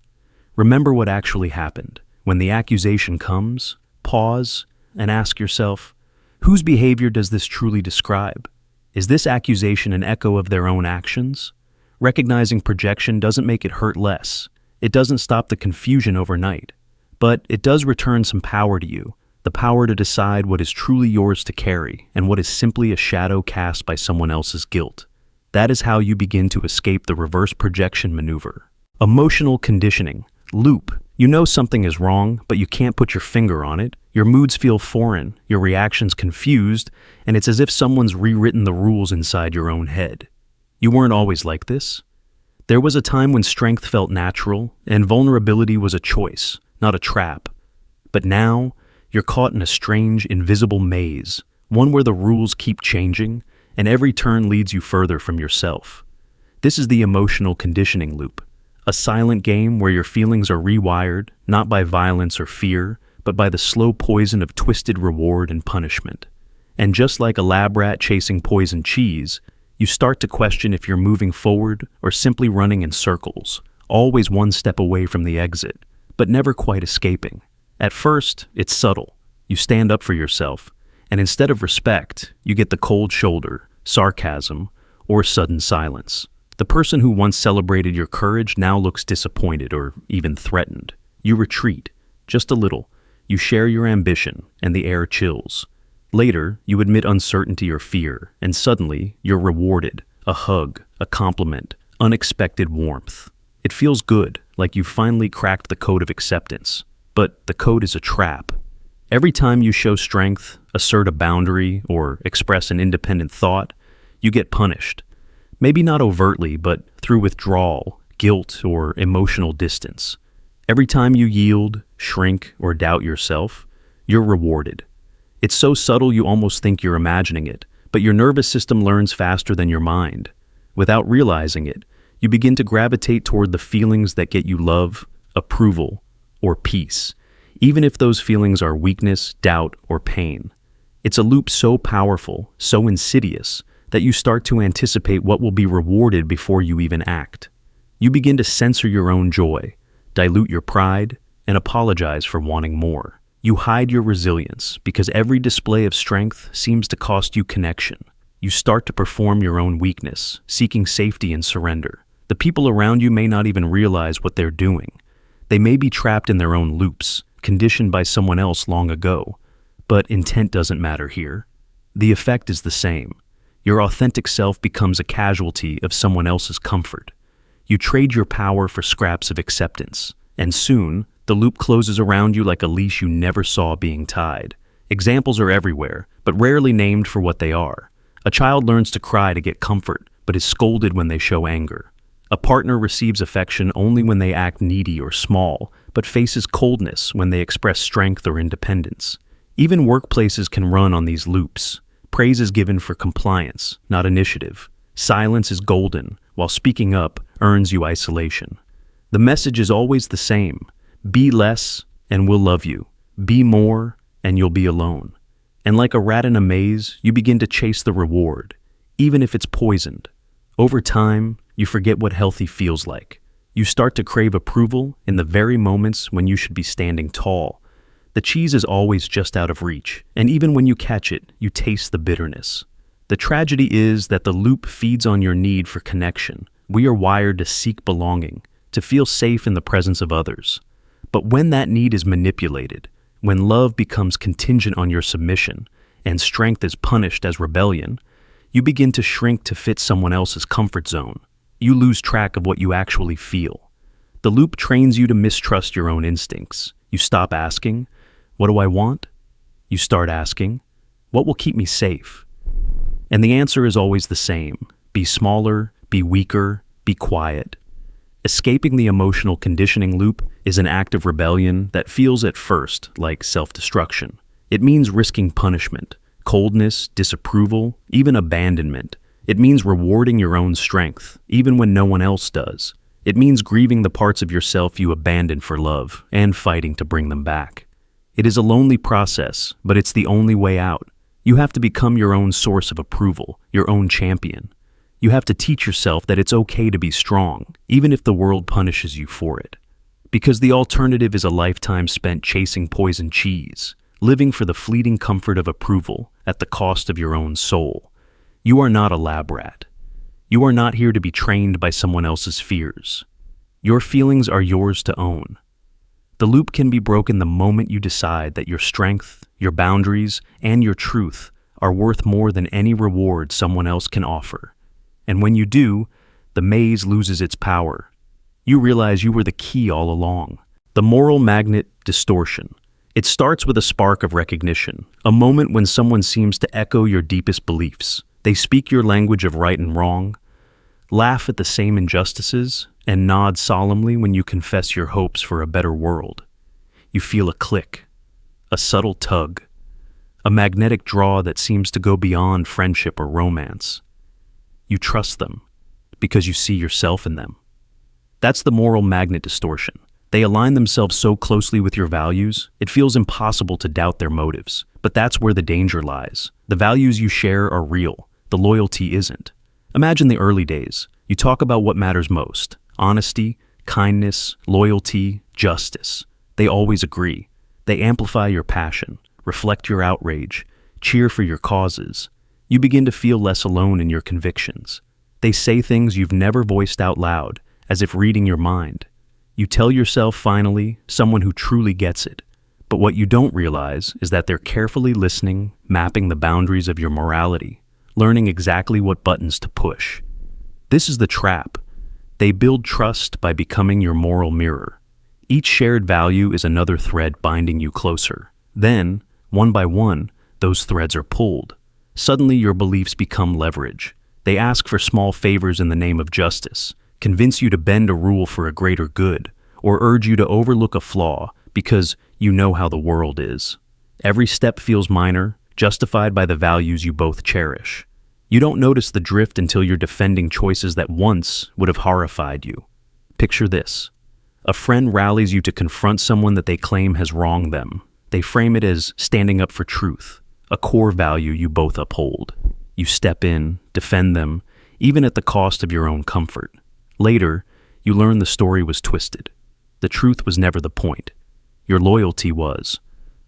Remember what actually happened. When the accusation comes, pause and ask yourself, whose behavior does this truly describe? Is this accusation an echo of their own actions? Recognizing projection doesn't make it hurt less. It doesn't stop the confusion overnight. But it does return some power to you, the power to decide what is truly yours to carry and what is simply a shadow cast by someone else's guilt. That is how you begin to escape the reverse projection maneuver. Emotional conditioning. Loop. You know something is wrong, but you can't put your finger on it. Your moods feel foreign, your reactions confused, and it's as if someone's rewritten the rules inside your own head. You weren't always like this. There was a time when strength felt natural, and vulnerability was a choice, not a trap. But now, you're caught in a strange, invisible maze, one where the rules keep changing, and every turn leads you further from yourself. This is the emotional conditioning loop. A silent game where your feelings are rewired, not by violence or fear, but by the slow poison of twisted reward and punishment. And just like a lab rat chasing poison cheese, you start to question if you're moving forward or simply running in circles, always one step away from the exit, but never quite escaping. At first, it's subtle. You stand up for yourself, and instead of respect, you get the cold shoulder, sarcasm, or sudden silence. The person who once celebrated your courage now looks disappointed or even threatened. You retreat, just a little. You share your ambition, and the air chills. Later, you admit uncertainty or fear, and suddenly, you're rewarded. A hug, a compliment, unexpected warmth. It feels good, like you've finally cracked the code of acceptance. But the code is a trap. Every time you show strength, assert a boundary, or express an independent thought, you get punished. Maybe not overtly, but through withdrawal, guilt, or emotional distance. Every time you yield, shrink, or doubt yourself, you're rewarded. It's so subtle you almost think you're imagining it, but your nervous system learns faster than your mind. Without realizing it, you begin to gravitate toward the feelings that get you love, approval, or peace, even if those feelings are weakness, doubt, or pain. It's a loop so powerful, so insidious, that you start to anticipate what will be rewarded before you even act. You begin to censor your own joy, dilute your pride, and apologize for wanting more. You hide your resilience because every display of strength seems to cost you connection. You start to perform your own weakness, seeking safety and surrender. The people around you may not even realize what they're doing. They may be trapped in their own loops, conditioned by someone else long ago. But intent doesn't matter here. The effect is the same. Your authentic self becomes a casualty of someone else's comfort. You trade your power for scraps of acceptance, and soon, the loop closes around you like a leash you never saw being tied. Examples are everywhere, but rarely named for what they are. A child learns to cry to get comfort, but is scolded when they show anger. A partner receives affection only when they act needy or small, but faces coldness when they express strength or independence. Even workplaces can run on these loops. Praise is given for compliance, not initiative. Silence is golden, while speaking up earns you isolation. The message is always the same. Be less, and we'll love you. Be more, and you'll be alone. And like a rat in a maze, you begin to chase the reward, even if it's poisoned. Over time, you forget what healthy feels like. You start to crave approval in the very moments when you should be standing tall. The cheese is always just out of reach, and even when you catch it, you taste the bitterness. The tragedy is that the loop feeds on your need for connection. We are wired to seek belonging, to feel safe in the presence of others. But when that need is manipulated, when love becomes contingent on your submission, and strength is punished as rebellion, you begin to shrink to fit someone else's comfort zone. You lose track of what you actually feel. The loop trains you to mistrust your own instincts. You stop asking, "What do I want?" You start asking, "What will keep me safe?" And the answer is always the same. Be smaller, be weaker, be quiet. Escaping the emotional conditioning loop is an act of rebellion that feels at first like self-destruction. It means risking punishment, coldness, disapproval, even abandonment. It means rewarding your own strength, even when no one else does. It means grieving the parts of yourself you abandoned for love and fighting to bring them back. It is a lonely process, but it's the only way out. You have to become your own source of approval, your own champion. You have to teach yourself that it's okay to be strong, even if the world punishes you for it. Because the alternative is a lifetime spent chasing poison cheese, living for the fleeting comfort of approval at the cost of your own soul. You are not a lab rat. You are not here to be trained by someone else's fears. Your feelings are yours to own. The loop can be broken the moment you decide that your strength, your boundaries, and your truth are worth more than any reward someone else can offer. And when you do, the maze loses its power. You realize you were the key all along. The moral magnet distortion. It starts with a spark of recognition, a moment when someone seems to echo your deepest beliefs. They speak your language of right and wrong, laugh at the same injustices, and nod solemnly when you confess your hopes for a better world. You feel a click, a subtle tug, a magnetic draw that seems to go beyond friendship or romance. You trust them because you see yourself in them. That's the moral magnet distortion. They align themselves so closely with your values, it feels impossible to doubt their motives. But that's where the danger lies. The values you share are real. The loyalty isn't. Imagine the early days. You talk about what matters most: honesty, kindness, loyalty, justice. They always agree. They amplify your passion, reflect your outrage, cheer for your causes. You begin to feel less alone in your convictions. They say things you've never voiced out loud, as if reading your mind. You tell yourself, finally, someone who truly gets it. But what you don't realize is that they're carefully listening, mapping the boundaries of your morality, learning exactly what buttons to push. This is the trap. They build trust by becoming your moral mirror. Each shared value is another thread binding you closer. Then, one by one, those threads are pulled. Suddenly your beliefs become leverage. They ask for small favors in the name of justice, convince you to bend a rule for a greater good, or urge you to overlook a flaw because you know how the world is. Every step feels minor, justified by the values you both cherish. You don't notice the drift until you're defending choices that once would have horrified you. Picture this. A friend rallies you to confront someone that they claim has wronged them. They frame it as standing up for truth, a core value you both uphold. You step in, defend them, even at the cost of your own comfort. Later, you learn the story was twisted. The truth was never the point. your loyalty was.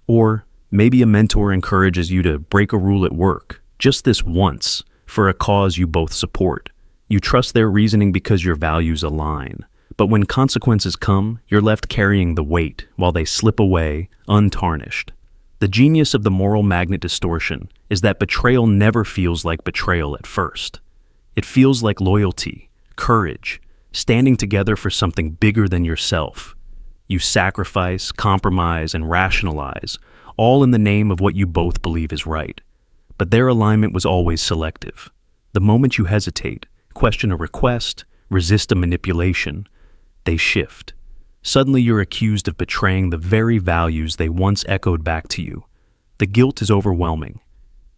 Or maybe a mentor encourages you to break a rule at work, just this once, for a cause you both support. You trust their reasoning because your values align. But when consequences come, you're left carrying the weight while they slip away, untarnished. The genius of the moral magnet distortion is that betrayal never feels like betrayal at first. It feels like loyalty, courage, standing together for something bigger than yourself. You sacrifice, compromise, and rationalize, all in the name of what you both believe is right. But their alignment was always selective. The moment you hesitate, question a request, resist a manipulation, they shift. Suddenly you're accused of betraying the very values they once echoed back to you. The guilt is overwhelming.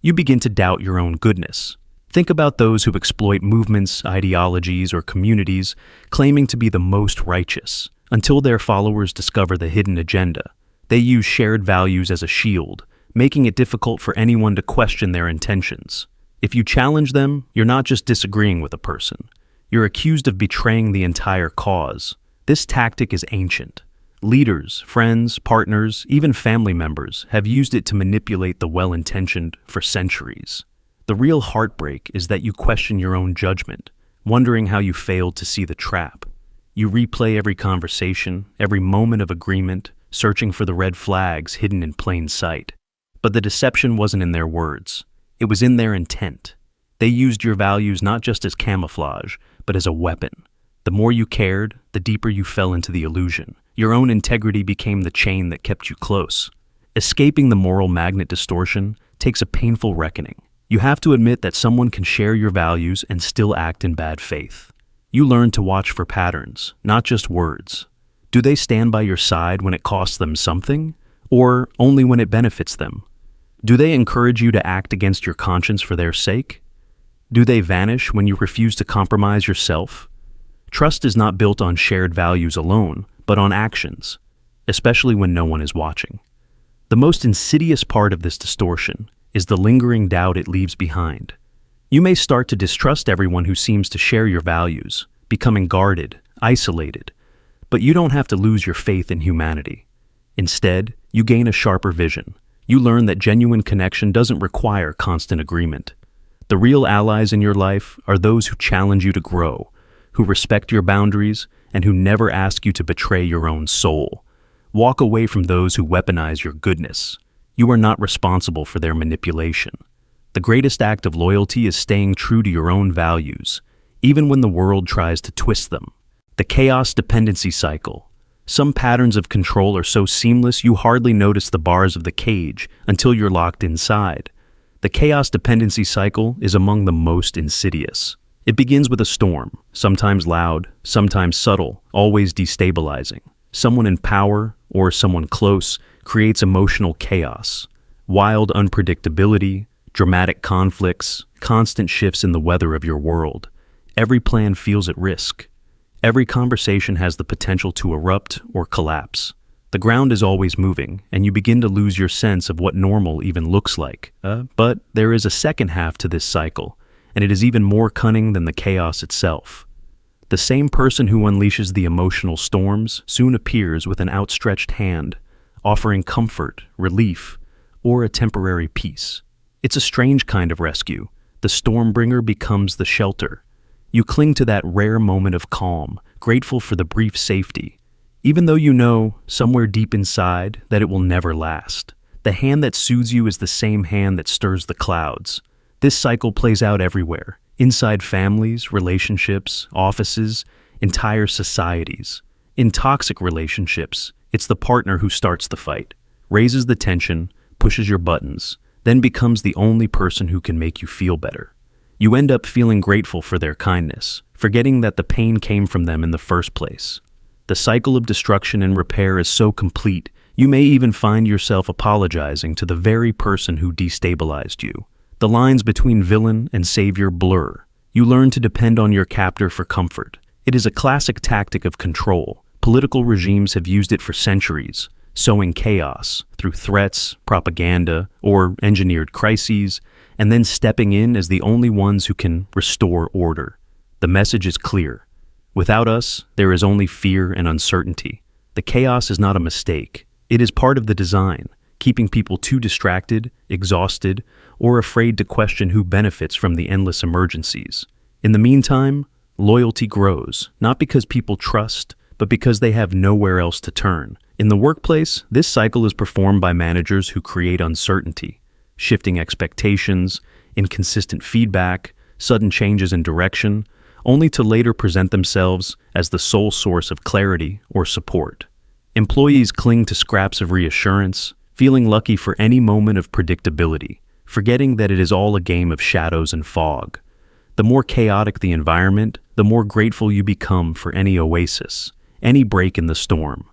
You begin to doubt your own goodness. Think about those who exploit movements, ideologies, or communities, claiming to be the most righteous, until their followers discover the hidden agenda. They use shared values as a shield, making it difficult for anyone to question their intentions. If you challenge them, you're not just disagreeing with a person. You're accused of betraying the entire cause. This tactic is ancient. Leaders, friends, partners, even family members have used it to manipulate the well-intentioned for centuries. The real heartbreak is that you question your own judgment, wondering how you failed to see the trap. You replay every conversation, every moment of agreement, searching for the red flags hidden in plain sight. But the deception wasn't in their words. It was in their intent. They used your values not just as camouflage, but as a weapon. The more you cared, the deeper you fell into the illusion. Your own integrity became the chain that kept you close. Escaping the moral magnet distortion takes a painful reckoning. You have to admit that someone can share your values and still act in bad faith. You learn to watch for patterns, not just words. Do they stand by your side when it costs them something, or only when it benefits them? Do they encourage you to act against your conscience for their sake? Do they vanish when you refuse to compromise yourself? Trust is not built on shared values alone, but on actions, especially when no one is watching. The most insidious part of this distortion is the lingering doubt it leaves behind. You may start to distrust everyone who seems to share your values, becoming guarded, isolated, but you don't have to lose your faith in humanity. Instead, you gain a sharper vision. You learn that genuine connection doesn't require constant agreement. The real allies in your life are those who challenge you to grow, who respect your boundaries, and who never ask you to betray your own soul. Walk away from those who weaponize your goodness. You are not responsible for their manipulation. The greatest act of loyalty is staying true to your own values, even when the world tries to twist them. The chaos dependency cycle. Some patterns of control are so seamless you hardly notice the bars of the cage until you're locked inside. The chaos dependency cycle is among the most insidious. It begins with a storm, sometimes loud, sometimes subtle, always destabilizing. Someone in power, or someone close, creates emotional chaos. Wild unpredictability, dramatic conflicts, constant shifts in the weather of your world. Every plan feels at risk. Every conversation has the potential to erupt or collapse. The ground is always moving, and you begin to lose your sense of what normal even looks like. But there is a second half to this cycle, and it is even more cunning than the chaos itself. The same person who unleashes the emotional storms soon appears with an outstretched hand, offering comfort, relief, or a temporary peace. It's a strange kind of rescue. The stormbringer becomes the shelter. You cling to that rare moment of calm, grateful for the brief safety, even though you know, somewhere deep inside, that it will never last. The hand that soothes you is the same hand that stirs the clouds. This cycle plays out everywhere, inside families, relationships, offices, entire societies. In toxic relationships, it's the partner who starts the fight, raises the tension, pushes your buttons, then becomes the only person who can make you feel better. You end up feeling grateful for their kindness, forgetting that the pain came from them in the first place. The cycle of destruction and repair is so complete, you may even find yourself apologizing to the very person who destabilized you. The lines between villain and savior blur. You learn to depend on your captor for comfort. It is a classic tactic of control. Political regimes have used it for centuries, sowing chaos through threats, propaganda, or engineered crises, and then stepping in as the only ones who can restore order. The message is clear. Without us, there is only fear and uncertainty. The chaos is not a mistake. It is part of the design, keeping people too distracted, exhausted, or afraid to question who benefits from the endless emergencies. In the meantime, loyalty grows, not because people trust, but because they have nowhere else to turn. In the workplace, this cycle is performed by managers who create uncertainty, shifting expectations, inconsistent feedback, sudden changes in direction, only to later present themselves as the sole source of clarity or support. Employees cling to scraps of reassurance, feeling lucky for any moment of predictability, forgetting that it is all a game of shadows and fog. The more chaotic the environment, the more grateful you become for any oasis, any break in the storm.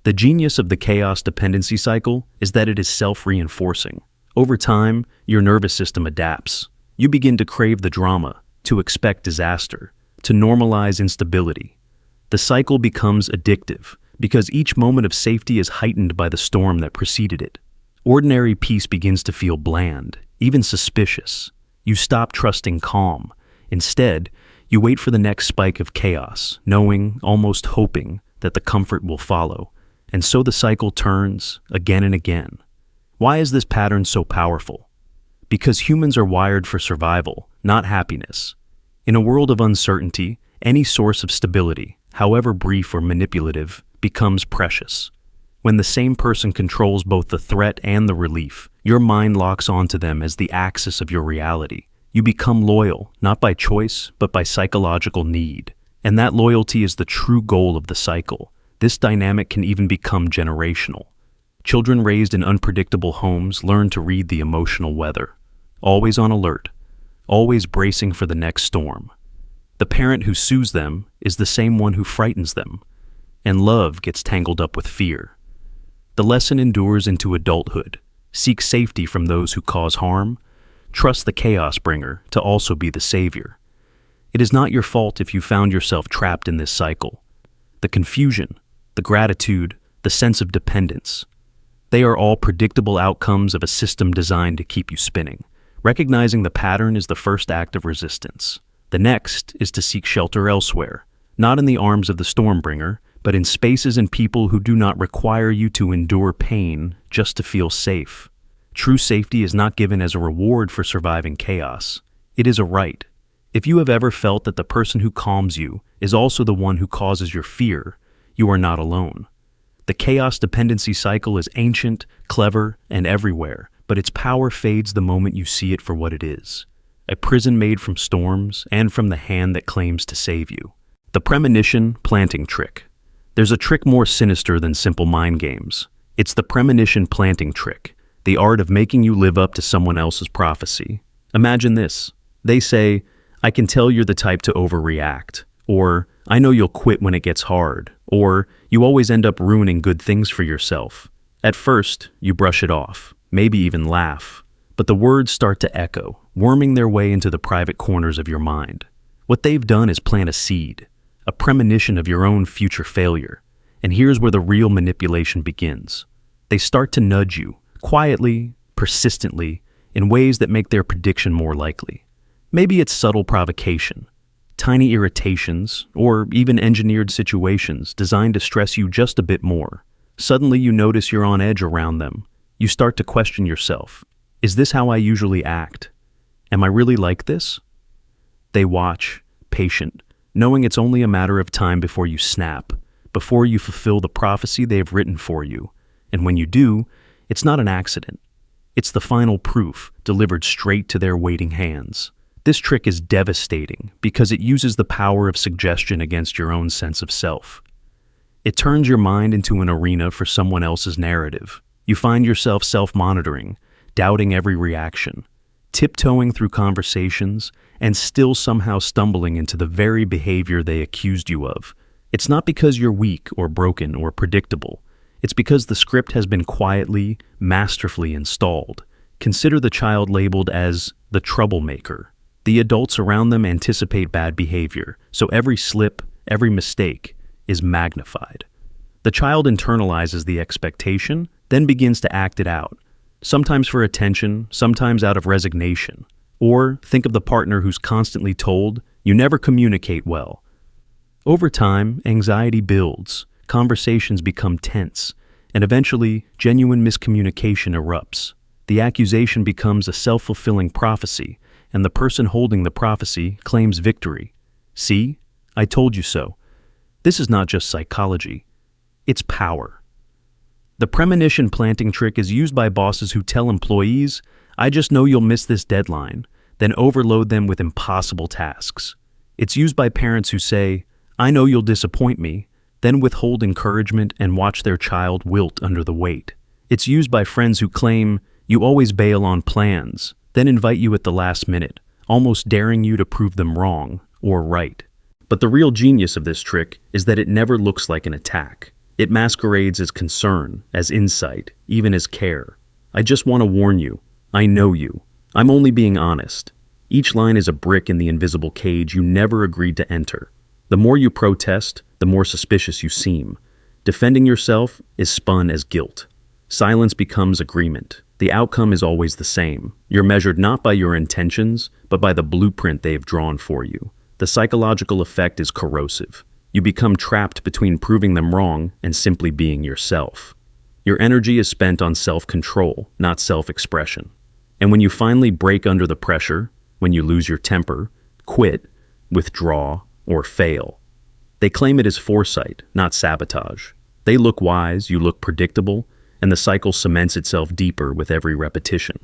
The genius of the chaos dependency cycle is that it is self-reinforcing. Over time, your nervous system adapts. You begin to crave the drama, to expect disaster, to normalize instability. The cycle becomes addictive because each moment of safety is heightened by the storm that preceded it. Ordinary peace begins to feel bland, even suspicious. You stop trusting calm. Instead, you wait for the next spike of chaos, knowing, almost hoping, that the comfort will follow. And so the cycle turns again and again. Why is this pattern so powerful? Because humans are wired for survival, not happiness. In a world of uncertainty, any source of stability, however brief or manipulative, becomes precious. When the same person controls both the threat and the relief, your mind locks onto them as the axis of your reality. You become loyal, not by choice, but by psychological need. And that loyalty is the true goal of the cycle. This dynamic can even become generational. Children raised in unpredictable homes learn to read the emotional weather, always on alert, always bracing for the next storm. The parent who soothes them is the same one who frightens them, and love gets tangled up with fear. The lesson endures into adulthood. Seek safety from those who cause harm. Trust the chaos bringer to also be the savior. It is not your fault if you found yourself trapped in this cycle. The confusion, the gratitude, the sense of dependence, they are all predictable outcomes of a system designed to keep you spinning. Recognizing the pattern is the first act of resistance. The next is to seek shelter elsewhere, not in the arms of the stormbringer, but in spaces and people who do not require you to endure pain just to feel safe. True safety is not given as a reward for surviving chaos. It is a right. If you have ever felt that the person who calms you is also the one who causes your fear, you are not alone. The chaos dependency cycle is ancient, clever, and everywhere, but its power fades the moment you see it for what it is. A prison made from storms and from the hand that claims to save you. The premonition planting trick. There's a trick more sinister than simple mind games. It's the premonition planting trick, the art of making you live up to someone else's prophecy. Imagine this. They say, "I can tell you're the type to overreact," or "I know you'll quit when it gets hard," or "You always end up ruining good things for yourself." At first, you brush it off, maybe even laugh, but the words start to echo, worming their way into the private corners of your mind. What they've done is plant a seed, a premonition of your own future failure. And here's where the real manipulation begins. They start to nudge you, quietly, persistently, in ways that make their prediction more likely. Maybe it's subtle provocation, tiny irritations, or even engineered situations designed to stress you just a bit more. Suddenly you notice you're on edge around them. You start to question yourself. Is this how I usually act? Am I really like this? They watch, patient, knowing it's only a matter of time before you snap, before you fulfill the prophecy they have written for you. And when you do, it's not an accident. It's the final proof, delivered straight to their waiting hands. This trick is devastating because it uses the power of suggestion against your own sense of self. It turns your mind into an arena for someone else's narrative. You find yourself self-monitoring, doubting every reaction, tiptoeing through conversations, and still somehow stumbling into the very behavior they accused you of. It's not because you're weak or broken or predictable. It's because the script has been quietly, masterfully installed. Consider the child labeled as the troublemaker. The adults around them anticipate bad behavior, so every slip, every mistake, is magnified. The child internalizes the expectation, then begins to act it out, sometimes for attention, sometimes out of resignation. Or think of the partner who's constantly told, "You never communicate well." Over time, anxiety builds, conversations become tense, and eventually, genuine miscommunication erupts. The accusation becomes a self-fulfilling prophecy, and the person holding the prophecy claims victory. See? I told you so. This is not just psychology. It's power. The premonition planting trick is used by bosses who tell employees, "I just know you'll miss this deadline," then overload them with impossible tasks. It's used by parents who say, "I know you'll disappoint me," then withhold encouragement and watch their child wilt under the weight. It's used by friends who claim, "You always bail on plans," then invite you at the last minute, almost daring you to prove them wrong or right. But the real genius of this trick is that it never looks like an attack. It masquerades as concern, as insight, even as care. "I just want to warn you. I know you. I'm only being honest." Each line is a brick in the invisible cage you never agreed to enter. The more you protest, the more suspicious you seem. Defending yourself is spun as guilt. Silence becomes agreement. The outcome is always the same. You're measured not by your intentions, but by the blueprint they've drawn for you. The psychological effect is corrosive. You become trapped between proving them wrong and simply being yourself. Your energy is spent on self-control, not self-expression. And when you finally break under the pressure, when you lose your temper, quit, withdraw, or fail, they claim it as foresight, not sabotage. They look wise, you look predictable, and the cycle cements itself deeper with every repetition.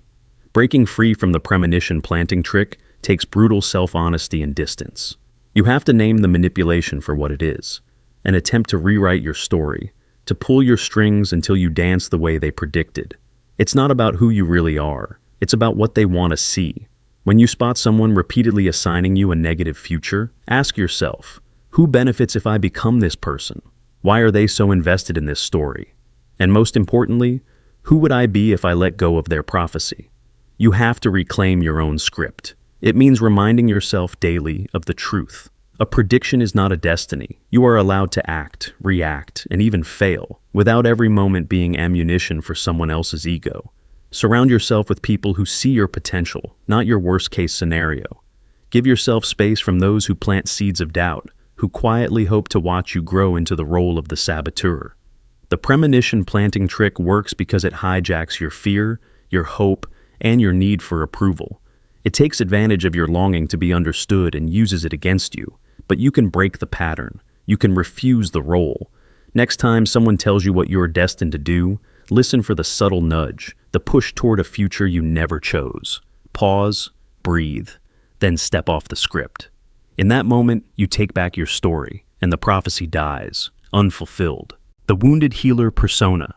Breaking free from the premonition planting trick takes brutal self-honesty and distance. You have to name the manipulation for what it is, an attempt to rewrite your story, to pull your strings until you dance the way they predicted. It's not about who you really are, it's about what they want to see. When you spot someone repeatedly assigning you a negative future, ask yourself, who benefits if I become this person? Why are they so invested in this story? And most importantly, who would I be if I let go of their prophecy? You have to reclaim your own script. It means reminding yourself daily of the truth. A prediction is not a destiny. You are allowed to act, react, and even fail, without every moment being ammunition for someone else's ego. Surround yourself with people who see your potential, not your worst-case scenario. Give yourself space from those who plant seeds of doubt, who quietly hope to watch you grow into the role of the saboteur. The premonition planting trick works because it hijacks your fear, your hope, and your need for approval. It takes advantage of your longing to be understood and uses it against you. But you can break the pattern. You can refuse the role. Next time someone tells you what you're destined to do, listen for the subtle nudge, the push toward a future you never chose. Pause, breathe, then step off the script. In that moment, you take back your story, and the prophecy dies, unfulfilled. The wounded healer persona.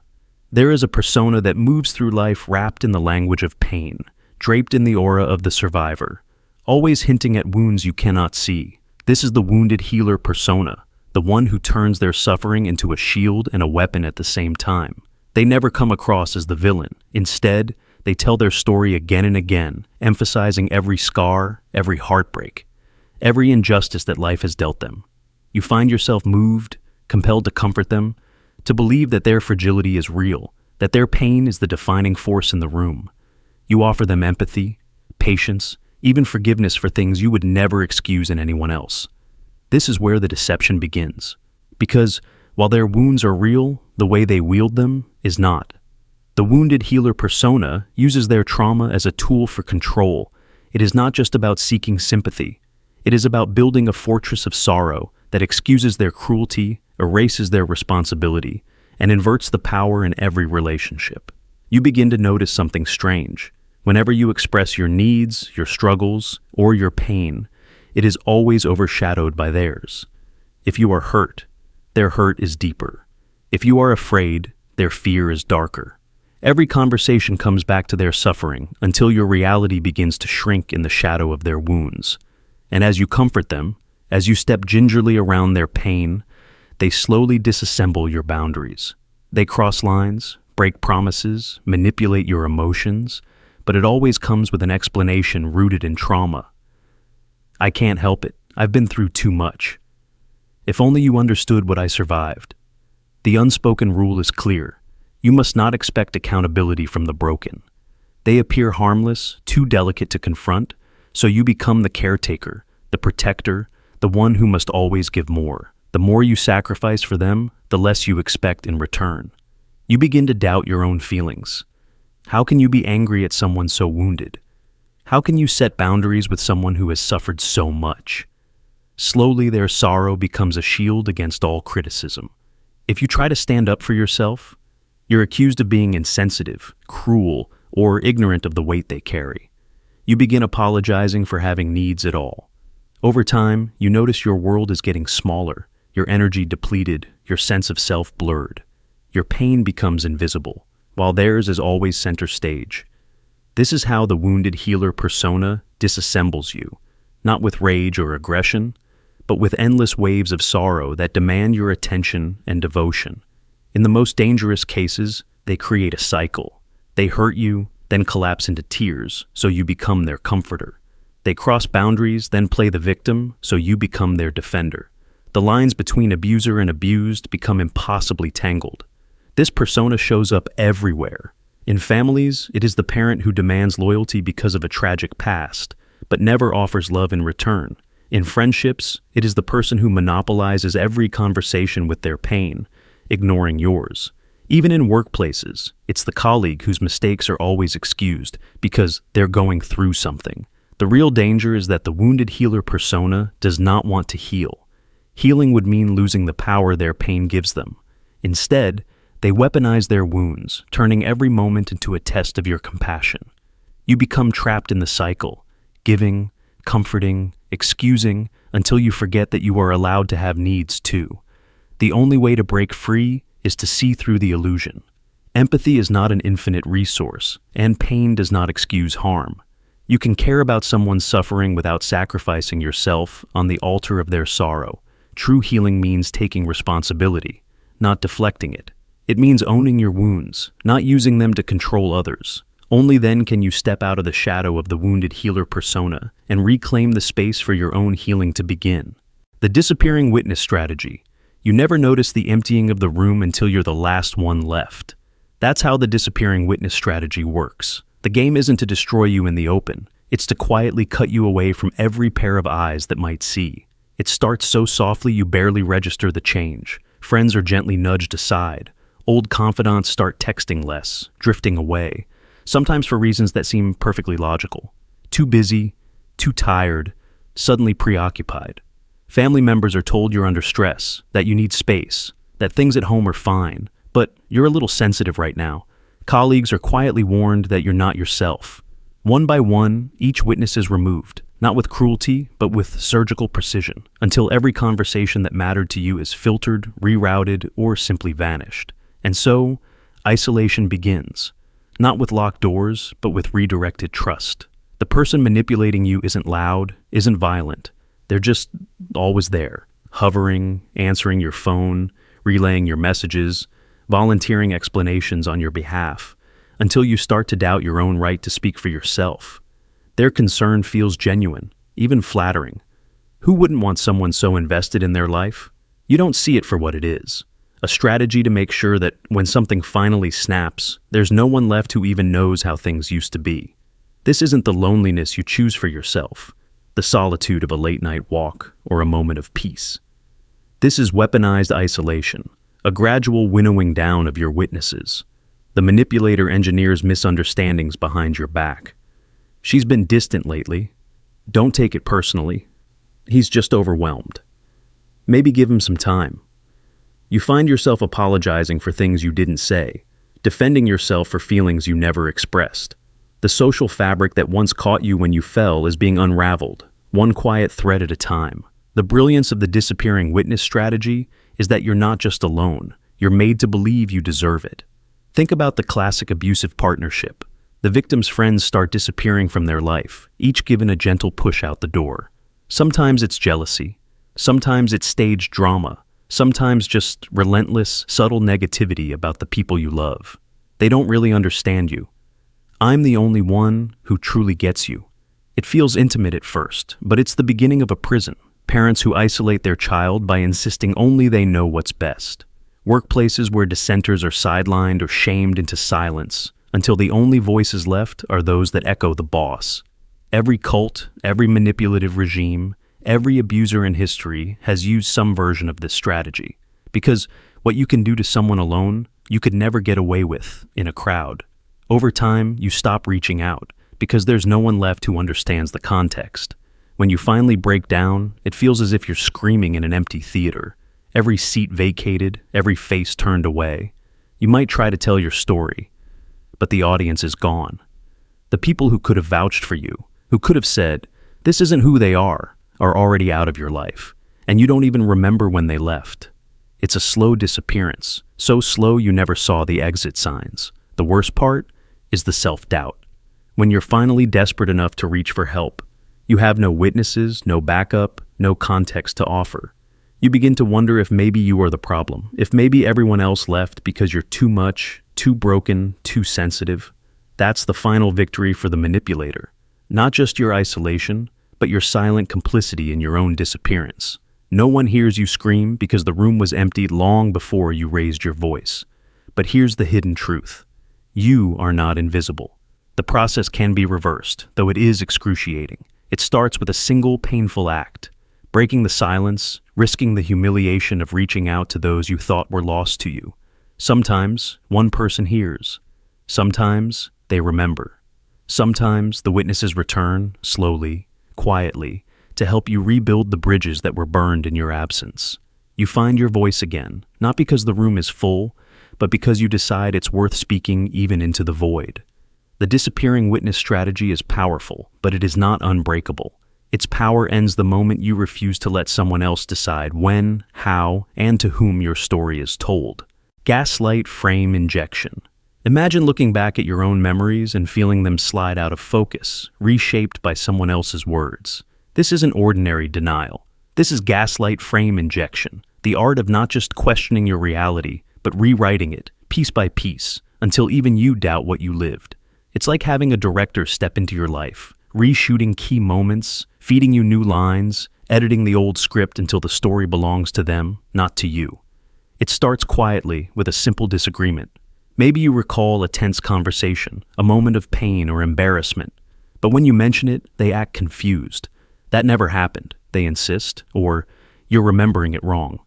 There is a persona that moves through life wrapped in the language of pain, draped in the aura of the survivor, always hinting at wounds you cannot see. This is the wounded healer persona, the one who turns their suffering into a shield and a weapon at the same time. They never come across as the villain. Instead, they tell their story again and again, emphasizing every scar, every heartbreak, every injustice that life has dealt them. You find yourself moved, compelled to comfort them, to believe that their fragility is real, that their pain is the defining force in the room. You offer them empathy, patience, even forgiveness for things you would never excuse in anyone else. This is where the deception begins. Because while their wounds are real, the way they wield them is not. The wounded healer persona uses their trauma as a tool for control. It is not just about seeking sympathy. It is about building a fortress of sorrow that excuses their cruelty, erases their responsibility, and inverts the power in every relationship. You begin to notice something strange. Whenever you express your needs, your struggles, or your pain, it is always overshadowed by theirs. If you are hurt, their hurt is deeper. If you are afraid, their fear is darker. Every conversation comes back to their suffering until your reality begins to shrink in the shadow of their wounds. And as you comfort them, as you step gingerly around their pain, they slowly disassemble your boundaries. They cross lines, break promises, manipulate your emotions, but it always comes with an explanation rooted in trauma. I can't help it. I've been through too much. If only you understood what I survived. The unspoken rule is clear. You must not expect accountability from the broken. They appear harmless, too delicate to confront, so you become the caretaker, the protector, the one who must always give more. The more you sacrifice for them, the less you expect in return. You begin to doubt your own feelings. How can you be angry at someone so wounded? How can you set boundaries with someone who has suffered so much? Slowly, their sorrow becomes a shield against all criticism. If you try to stand up for yourself, you're accused of being insensitive, cruel, or ignorant of the weight they carry. You begin apologizing for having needs at all. Over time, you notice your world is getting smaller, your energy depleted, your sense of self blurred. Your pain becomes invisible, while theirs is always center stage. This is how the wounded healer persona disassembles you, not with rage or aggression, but with endless waves of sorrow that demand your attention and devotion. In the most dangerous cases, they create a cycle. They hurt you, then collapse into tears, so you become their comforter. They cross boundaries, then play the victim, so you become their defender. The lines between abuser and abused become impossibly tangled. This persona shows up everywhere. In families, it is the parent who demands loyalty because of a tragic past, but never offers love in return. In friendships, it is the person who monopolizes every conversation with their pain, ignoring yours. Even in workplaces, it's the colleague whose mistakes are always excused because they're going through something. The real danger is that the wounded healer persona does not want to heal. Healing would mean losing the power their pain gives them. Instead, they weaponize their wounds, turning every moment into a test of your compassion. You become trapped in the cycle, giving, comforting, excusing, until you forget that you are allowed to have needs too. The only way to break free is to see through the illusion. Empathy is not an infinite resource, and pain does not excuse harm. You can care about someone's suffering without sacrificing yourself on the altar of their sorrow. True healing means taking responsibility, not deflecting it. It means owning your wounds, not using them to control others. Only then can you step out of the shadow of the wounded healer persona and reclaim the space for your own healing to begin. The disappearing witness strategy. You never notice the emptying of the room until you're the last one left. That's how the disappearing witness strategy works. The game isn't to destroy you in the open. It's to quietly cut you away from every pair of eyes that might see. It starts so softly you barely register the change. Friends are gently nudged aside. Old confidants start texting less, drifting away, sometimes for reasons that seem perfectly logical. Too busy, too tired, suddenly preoccupied. Family members are told you're under stress, that you need space, that things at home are fine, but you're a little sensitive right now. Colleagues are quietly warned that you're not yourself. One by one, each witness is removed, not with cruelty, but with surgical precision, until every conversation that mattered to you is filtered, rerouted, or simply vanished. And so, isolation begins, not with locked doors, but with redirected trust. The person manipulating you isn't loud, isn't violent. They're just always there, hovering, answering your phone, relaying your messages, volunteering explanations on your behalf, until you start to doubt your own right to speak for yourself. Their concern feels genuine, even flattering. Who wouldn't want someone so invested in their life? You don't see it for what it is. A strategy to make sure that when something finally snaps, there's no one left who even knows how things used to be. This isn't the loneliness you choose for yourself, the solitude of a late-night walk or a moment of peace. This is weaponized isolation, a gradual winnowing down of your witnesses. The manipulator engineers misunderstandings behind your back. She's been distant lately. Don't take it personally. He's just overwhelmed. Maybe give him some time. You find yourself apologizing for things you didn't say, defending yourself for feelings you never expressed. The social fabric that once caught you when you fell is being unraveled, one quiet thread at a time. The brilliance of the disappearing witness strategy is that you're not just alone, you're made to believe you deserve it. Think about the classic abusive partnership. The victim's friends start disappearing from their life, each given a gentle push out the door. Sometimes it's jealousy, sometimes it's staged drama, sometimes just relentless, subtle negativity about the people you love. They don't really understand you. I'm the only one who truly gets you. It feels intimate at first, but it's the beginning of a prison. Parents who isolate their child by insisting only they know what's best. Workplaces where dissenters are sidelined or shamed into silence, until the only voices left are those that echo the boss. Every cult, every manipulative regime, every abuser in history has used some version of this strategy. Because what you can do to someone alone you could never get away with in a crowd. Over time, you stop reaching out because there's no one left who understands the context. When you finally break down, it feels as if you're screaming in an empty theater. Every seat vacated, every face turned away. You might try to tell your story, but the audience is gone. The people who could have vouched for you, who could have said, "This isn't who they are already out of your life, and you don't even remember when they left." It's a slow disappearance, so slow you never saw the exit signs. The worst part is the self-doubt. When you're finally desperate enough to reach for help, you have no witnesses, no backup, no context to offer. You begin to wonder if maybe you are the problem, if maybe everyone else left because you're too much, too broken, too sensitive. That's the final victory for the manipulator. Not just your isolation, but your silent complicity in your own disappearance. No one hears you scream because the room was empty long before you raised your voice. But here's the hidden truth. You are not invisible. The process can be reversed, though it is excruciating. It starts with a single painful act, breaking the silence, risking the humiliation of reaching out to those you thought were lost to you. Sometimes one person hears. Sometimes they remember. Sometimes the witnesses return, slowly, quietly, to help you rebuild the bridges that were burned in your absence. You find your voice again, not because the room is full, but because you decide it's worth speaking even into the void. The disappearing witness strategy is powerful, but it is not unbreakable. Its power ends the moment you refuse to let someone else decide when, how, and to whom your story is told. Gaslight frame injection. Imagine looking back at your own memories and feeling them slide out of focus, reshaped by someone else's words. This isn't ordinary denial. This is gaslight frame injection, the art of not just questioning your reality, but rewriting it, piece by piece, until even you doubt what you lived. It's like having a director step into your life, reshooting key moments, feeding you new lines, editing the old script until the story belongs to them, not to you. It starts quietly with a simple disagreement. Maybe you recall a tense conversation, a moment of pain or embarrassment, but when you mention it, they act confused. That never happened, they insist, or you're remembering it wrong.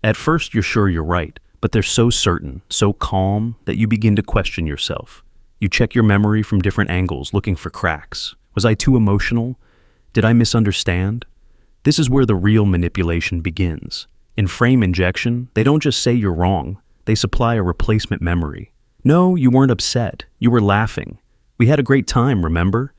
At first, you're sure you're right, but they're so certain, so calm, that you begin to question yourself. You check your memory from different angles, looking for cracks. Was I too emotional? Did I misunderstand? This is where the real manipulation begins. In frame injection, they don't just say you're wrong. They supply a replacement memory. No, you weren't upset. You were laughing. We had a great time, remember?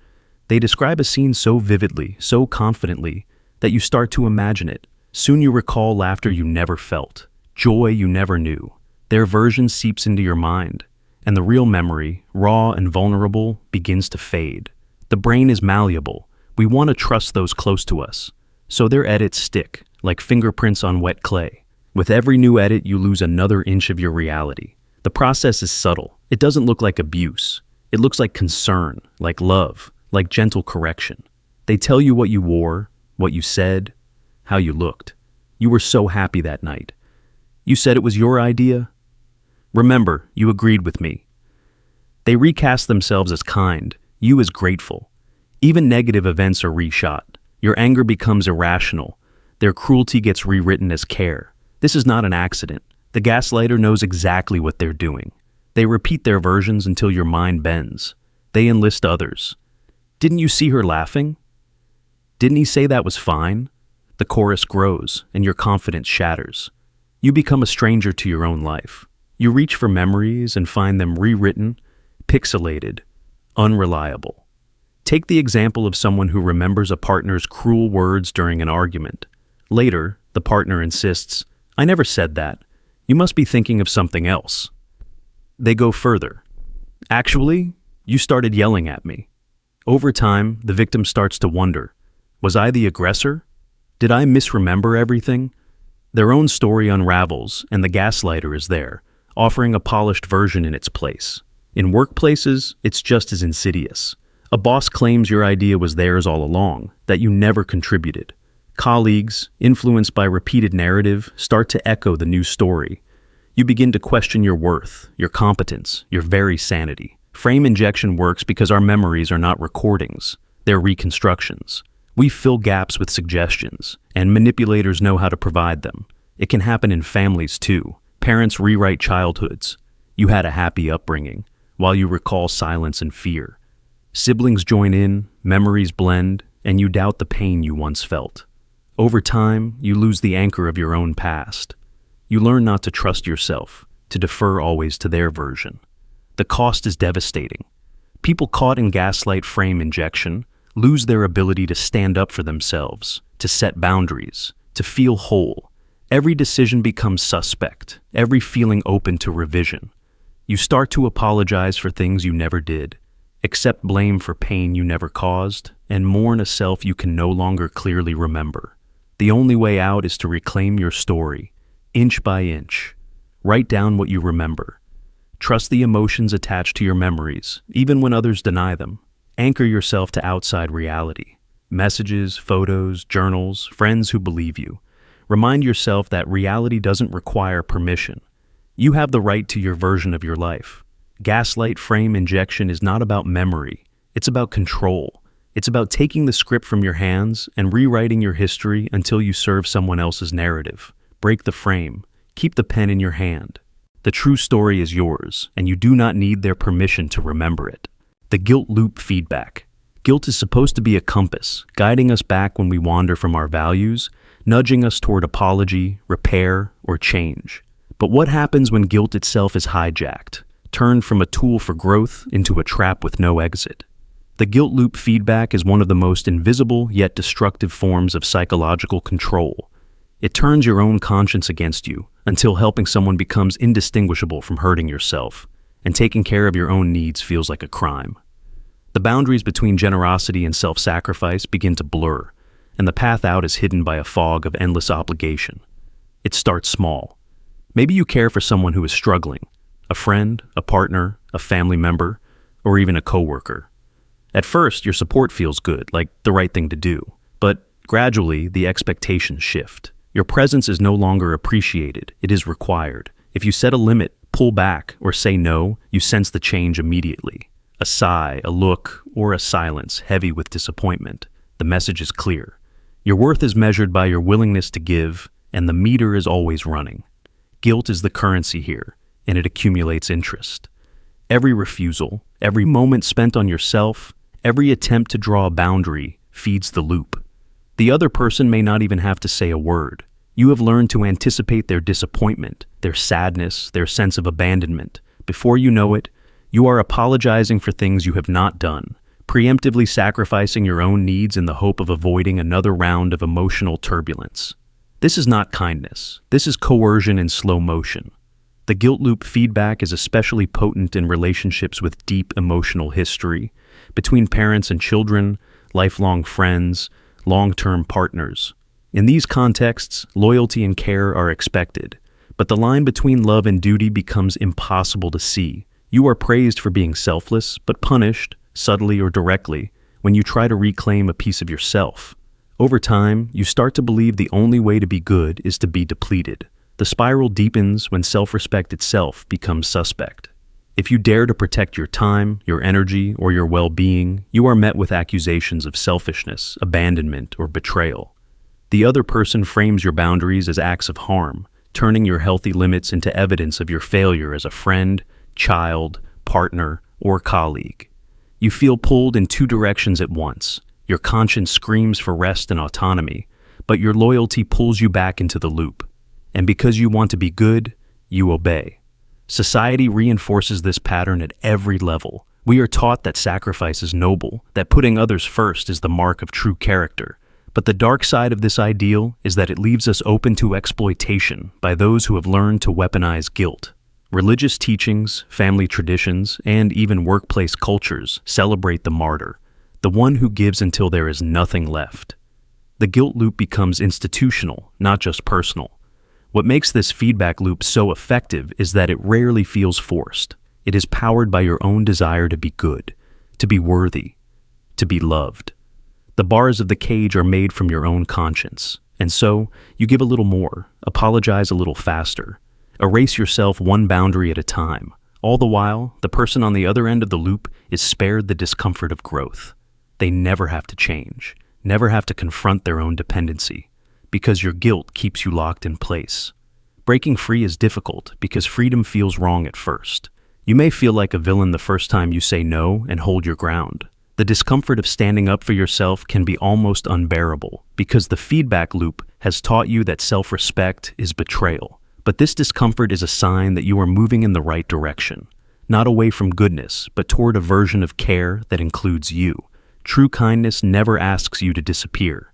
They describe a scene so vividly, so confidently, that you start to imagine it. Soon you recall laughter you never felt, joy you never knew. Their version seeps into your mind, and the real memory, raw and vulnerable, begins to fade. The brain is malleable. We want to trust those close to us. So their edits stick, like fingerprints on wet clay. With every new edit, you lose another inch of your reality. The process is subtle. It doesn't look like abuse. It looks like concern, like love, like gentle correction. They tell you what you wore, what you said, how you looked. You were so happy that night. You said it was your idea. Remember, you agreed with me. They recast themselves as kind, you as grateful. Even negative events are reshot. Your anger becomes irrational. Their cruelty gets rewritten as care. This is not an accident. The gaslighter knows exactly what they're doing. They repeat their versions until your mind bends. They enlist others. Didn't you see her laughing? Didn't he say that was fine? The chorus grows, and your confidence shatters. You become a stranger to your own life. You reach for memories and find them rewritten, pixelated, unreliable. Take the example of someone who remembers a partner's cruel words during an argument. Later, the partner insists, "I never said that. You must be thinking of something else." They go further. "Actually, you started yelling at me." Over time, the victim starts to wonder, was I the aggressor? Did I misremember everything? Their own story unravels, and the gaslighter is there, offering a polished version in its place. In workplaces, it's just as insidious. A boss claims your idea was theirs all along, that you never contributed. Colleagues, influenced by repeated narrative, start to echo the new story. You begin to question your worth, your competence, your very sanity. Frame injection works because our memories are not recordings, they're reconstructions. We fill gaps with suggestions, and manipulators know how to provide them. It can happen in families too. Parents rewrite childhoods. You had a happy upbringing, while you recall silence and fear. Siblings join in, memories blend, and you doubt the pain you once felt. Over time, you lose the anchor of your own past. You learn not to trust yourself, to defer always to their version. The cost is devastating. People caught in gaslight frame injection lose their ability to stand up for themselves, to set boundaries, to feel whole. Every decision becomes suspect, every feeling open to revision. You start to apologize for things you never did, accept blame for pain you never caused, and mourn a self you can no longer clearly remember. The only way out is to reclaim your story, inch by inch. Write down what you remember. Trust the emotions attached to your memories, even when others deny them. Anchor yourself to outside reality. Messages, photos, journals, friends who believe you. Remind yourself that reality doesn't require permission. You have the right to your version of your life. Gaslight frame injection is not about memory. It's about control. It's about taking the script from your hands and rewriting your history until you serve someone else's narrative. Break the frame. Keep the pen in your hand. The true story is yours, and you do not need their permission to remember it. The guilt loop feedback. Guilt is supposed to be a compass, guiding us back when we wander from our values, nudging us toward apology, repair, or change. But what happens when guilt itself is hijacked, turned from a tool for growth into a trap with no exit? The guilt loop feedback is one of the most invisible yet destructive forms of psychological control. It turns your own conscience against you until helping someone becomes indistinguishable from hurting yourself, and taking care of your own needs feels like a crime. The boundaries between generosity and self-sacrifice begin to blur, and the path out is hidden by a fog of endless obligation. It starts small. Maybe you care for someone who is struggling, a friend, a partner, a family member, or even a coworker. At first, your support feels good, like the right thing to do, but gradually the expectations shift. Your presence is no longer appreciated, it is required. If you set a limit, pull back, or say no, you sense the change immediately. A sigh, a look, or a silence heavy with disappointment. The message is clear. Your worth is measured by your willingness to give, and the meter is always running. Guilt is the currency here, and it accumulates interest. Every refusal, every moment spent on yourself, every attempt to draw a boundary feeds the loop. The other person may not even have to say a word. You have learned to anticipate their disappointment, their sadness, their sense of abandonment. Before you know it, you are apologizing for things you have not done, preemptively sacrificing your own needs in the hope of avoiding another round of emotional turbulence. This is not kindness. This is coercion in slow motion. The guilt loop feedback is especially potent in relationships with deep emotional history, between parents and children, lifelong friends, long-term partners. In these contexts, loyalty and care are expected, but the line between love and duty becomes impossible to see. You are praised for being selfless, but punished, subtly or directly, when you try to reclaim a piece of yourself. Over time, you start to believe the only way to be good is to be depleted. The spiral deepens when self-respect itself becomes suspect. If you dare to protect your time, your energy, or your well-being, you are met with accusations of selfishness, abandonment, or betrayal. The other person frames your boundaries as acts of harm, turning your healthy limits into evidence of your failure as a friend, child, partner, or colleague. You feel pulled in two directions at once. Your conscience screams for rest and autonomy, but your loyalty pulls you back into the loop. And because you want to be good, you obey. Society reinforces this pattern at every level. We are taught that sacrifice is noble, that putting others first is the mark of true character. But the dark side of this ideal is that it leaves us open to exploitation by those who have learned to weaponize guilt. Religious teachings, family traditions, and even workplace cultures celebrate the martyr, the one who gives until there is nothing left. The guilt loop becomes institutional, not just personal. What makes this feedback loop so effective is that it rarely feels forced. It is powered by your own desire to be good, to be worthy, to be loved. The bars of the cage are made from your own conscience, and so you give a little more, apologize a little faster, erase yourself one boundary at a time. All the while, the person on the other end of the loop is spared the discomfort of growth. They never have to change, never have to confront their own dependency, because your guilt keeps you locked in place. Breaking free is difficult because freedom feels wrong at first. You may feel like a villain the first time you say no and hold your ground. The discomfort of standing up for yourself can be almost unbearable because the feedback loop has taught you that self-respect is betrayal. But this discomfort is a sign that you are moving in the right direction, not away from goodness, but toward a version of care that includes you. True kindness never asks you to disappear.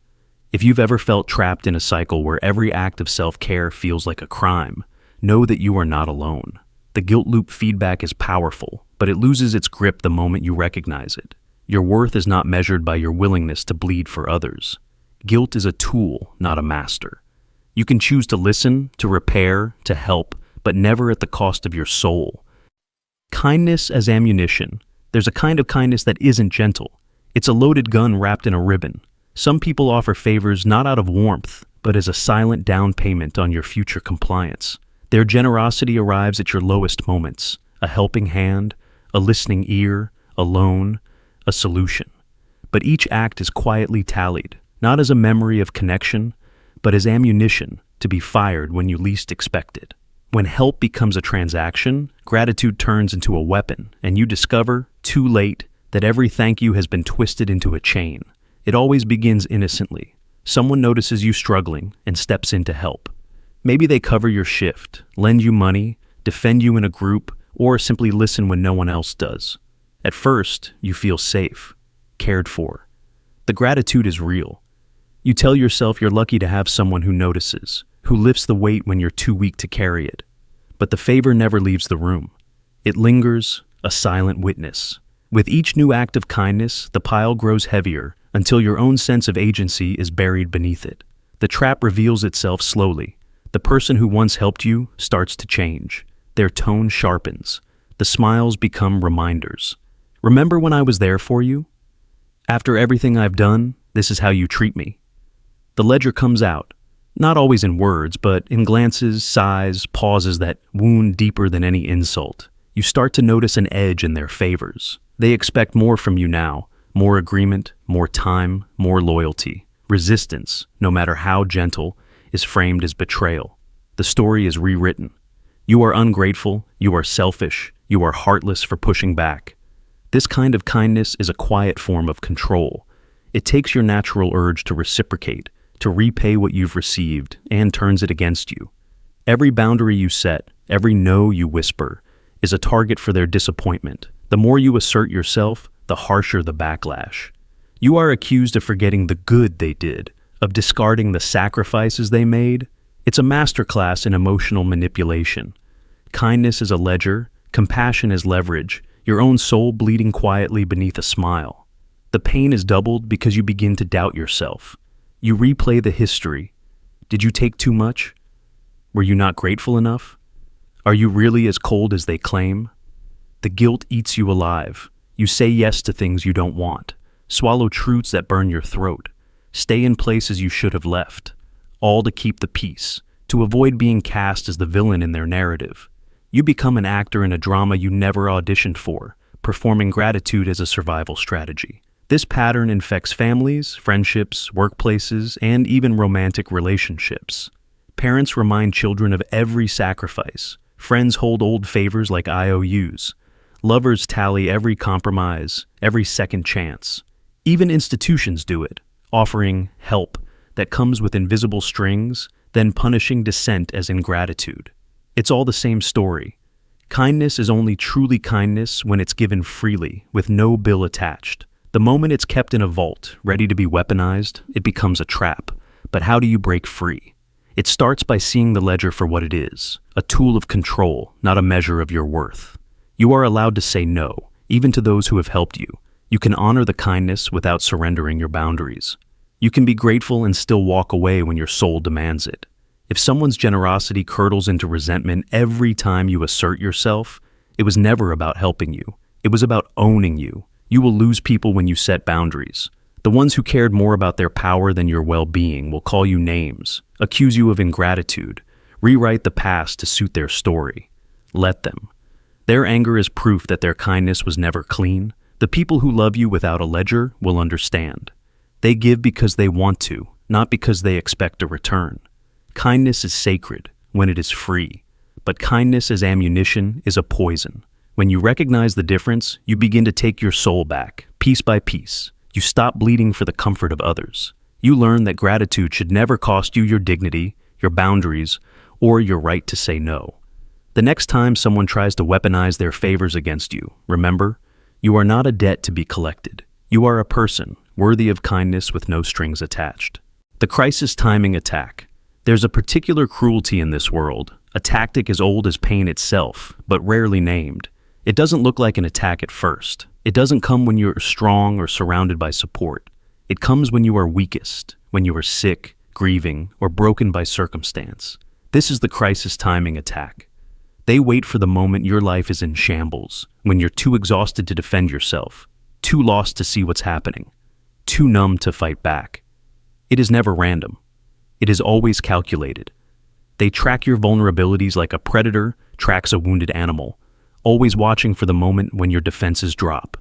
If you've ever felt trapped in a cycle where every act of self-care feels like a crime, know that you are not alone. The guilt loop feedback is powerful, but it loses its grip the moment you recognize it. Your worth is not measured by your willingness to bleed for others. Guilt is a tool, not a master. You can choose to listen, to repair, to help, but never at the cost of your soul. Kindness as ammunition. There's a kind of kindness that isn't gentle. It's a loaded gun wrapped in a ribbon. Some people offer favors not out of warmth, but as a silent down payment on your future compliance. Their generosity arrives at your lowest moments, a helping hand, a listening ear, a loan, a solution. But each act is quietly tallied, not as a memory of connection, but as ammunition to be fired when you least expect it. When help becomes a transaction, gratitude turns into a weapon, and you discover, too late, that every thank you has been twisted into a chain. It always begins innocently. Someone notices you struggling and steps in to help. Maybe they cover your shift, lend you money, defend you in a group, or simply listen when no one else does. At first, you feel safe, cared for. The gratitude is real. You tell yourself you're lucky to have someone who notices, who lifts the weight when you're too weak to carry it. But the favor never leaves the room. It lingers, a silent witness. With each new act of kindness, the pile grows heavier until your own sense of agency is buried beneath it. The trap reveals itself slowly. The person who once helped you starts to change. Their tone sharpens. The smiles become reminders. Remember when I was there for you? After everything I've done, this is how you treat me. The ledger comes out, not always in words, but in glances, sighs, pauses that wound deeper than any insult. You start to notice an edge in their favors. They expect more from you now, more agreement, more time, more loyalty. Resistance, no matter how gentle, is framed as betrayal. The story is rewritten. You are ungrateful, you are selfish, you are heartless for pushing back. This kind of kindness is a quiet form of control. It takes your natural urge to reciprocate, to repay what you've received, and turns it against you. Every boundary you set, every no you whisper, is a target for their disappointment. The more you assert yourself, the harsher the backlash. You are accused of forgetting the good they did, of discarding the sacrifices they made. It's a masterclass in emotional manipulation. Kindness is a ledger, compassion is leverage, your own soul bleeding quietly beneath a smile. The pain is doubled because you begin to doubt yourself. You replay the history. Did you take too much? Were you not grateful enough? Are you really as cold as they claim? The guilt eats you alive. You say yes to things you don't want. Swallow truths that burn your throat. Stay in places you should have left. All to keep the peace, to avoid being cast as the villain in their narrative. You become an actor in a drama you never auditioned for, performing gratitude as a survival strategy. This pattern infects families, friendships, workplaces, and even romantic relationships. Parents remind children of every sacrifice. Friends hold old favors like IOUs. Lovers tally every compromise, every second chance. Even institutions do it, offering help that comes with invisible strings, then punishing dissent as ingratitude. It's all the same story. Kindness is only truly kindness when it's given freely, with no bill attached. The moment it's kept in a vault, ready to be weaponized, it becomes a trap. But how do you break free? It starts by seeing the ledger for what it is, a tool of control, not a measure of your worth. You are allowed to say no, even to those who have helped you. You can honor the kindness without surrendering your boundaries. You can be grateful and still walk away when your soul demands it. If someone's generosity curdles into resentment every time you assert yourself, it was never about helping you. It was about owning you. You will lose people when you set boundaries. The ones who cared more about their power than your well-being will call you names, accuse you of ingratitude, rewrite the past to suit their story. Let them. Their anger is proof that their kindness was never clean. The people who love you without a ledger will understand. They give because they want to, not because they expect a return. Kindness is sacred, when it is free. But kindness as ammunition is a poison. When you recognize the difference, you begin to take your soul back, piece by piece. You stop bleeding for the comfort of others. You learn that gratitude should never cost you your dignity, your boundaries, or your right to say no. The next time someone tries to weaponize their favors against you, remember, you are not a debt to be collected. You are a person, worthy of kindness with no strings attached. The crisis timing attack. There's a particular cruelty in this world, a tactic as old as pain itself, but rarely named. It doesn't look like an attack at first. It doesn't come when you're strong or surrounded by support. It comes when you are weakest, when you are sick, grieving, or broken by circumstance. This is the crisis timing attack. They wait for the moment your life is in shambles, when you're too exhausted to defend yourself, too lost to see what's happening, too numb to fight back. It is never random. It is always calculated. They track your vulnerabilities like a predator tracks a wounded animal, always watching for the moment when your defenses drop.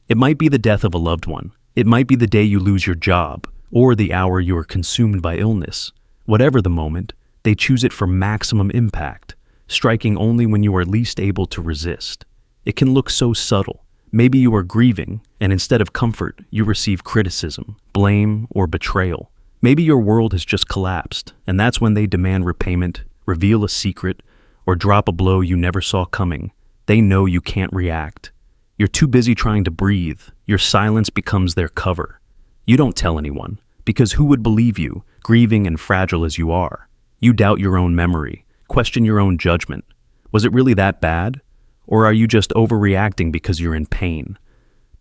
It might be the death of a loved one. It might be the day you lose your job, or the hour you are consumed by illness. Whatever the moment, they choose it for maximum impact, striking only when you are least able to resist. It can look so subtle. Maybe you are grieving, and instead of comfort, you receive criticism, blame, or betrayal. Maybe your world has just collapsed, and that's when they demand repayment, reveal a secret, or drop a blow you never saw coming. They know you can't react. You're too busy trying to breathe. Your silence becomes their cover. You don't tell anyone, because who would believe you, grieving and fragile as you are? You doubt your own memory, question your own judgment. Was it really that bad? Or are you just overreacting because you're in pain?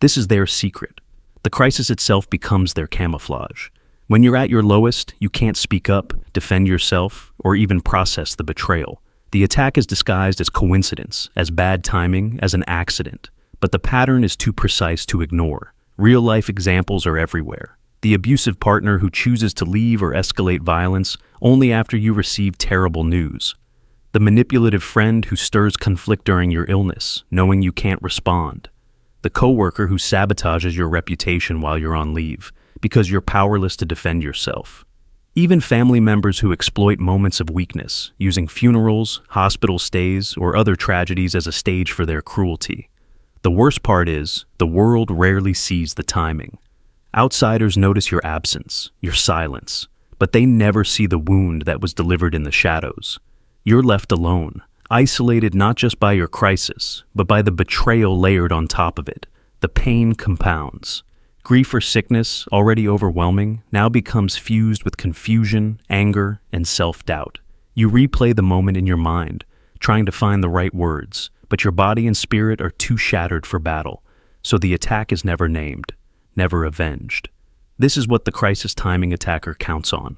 This is their secret. The crisis itself becomes their camouflage. When you're at your lowest, you can't speak up, defend yourself, or even process the betrayal. The attack is disguised as coincidence, as bad timing, as an accident. But the pattern is too precise to ignore. Real-life examples are everywhere. The abusive partner who chooses to leave or escalate violence only after you receive terrible news. The manipulative friend who stirs conflict during your illness, knowing you can't respond. The coworker who sabotages your reputation while you're on leave, because you're powerless to defend yourself. Even family members who exploit moments of weakness, using funerals, hospital stays, or other tragedies as a stage for their cruelty. The worst part is, the world rarely sees the timing. Outsiders notice your absence, your silence, but they never see the wound that was delivered in the shadows. You're left alone, isolated not just by your crisis, but by the betrayal layered on top of it. The pain compounds. Grief or sickness, already overwhelming, now becomes fused with confusion, anger, and self-doubt. You replay the moment in your mind, trying to find the right words, but your body and spirit are too shattered for battle, so the attack is never named, never avenged. This is what the crisis timing attacker counts on.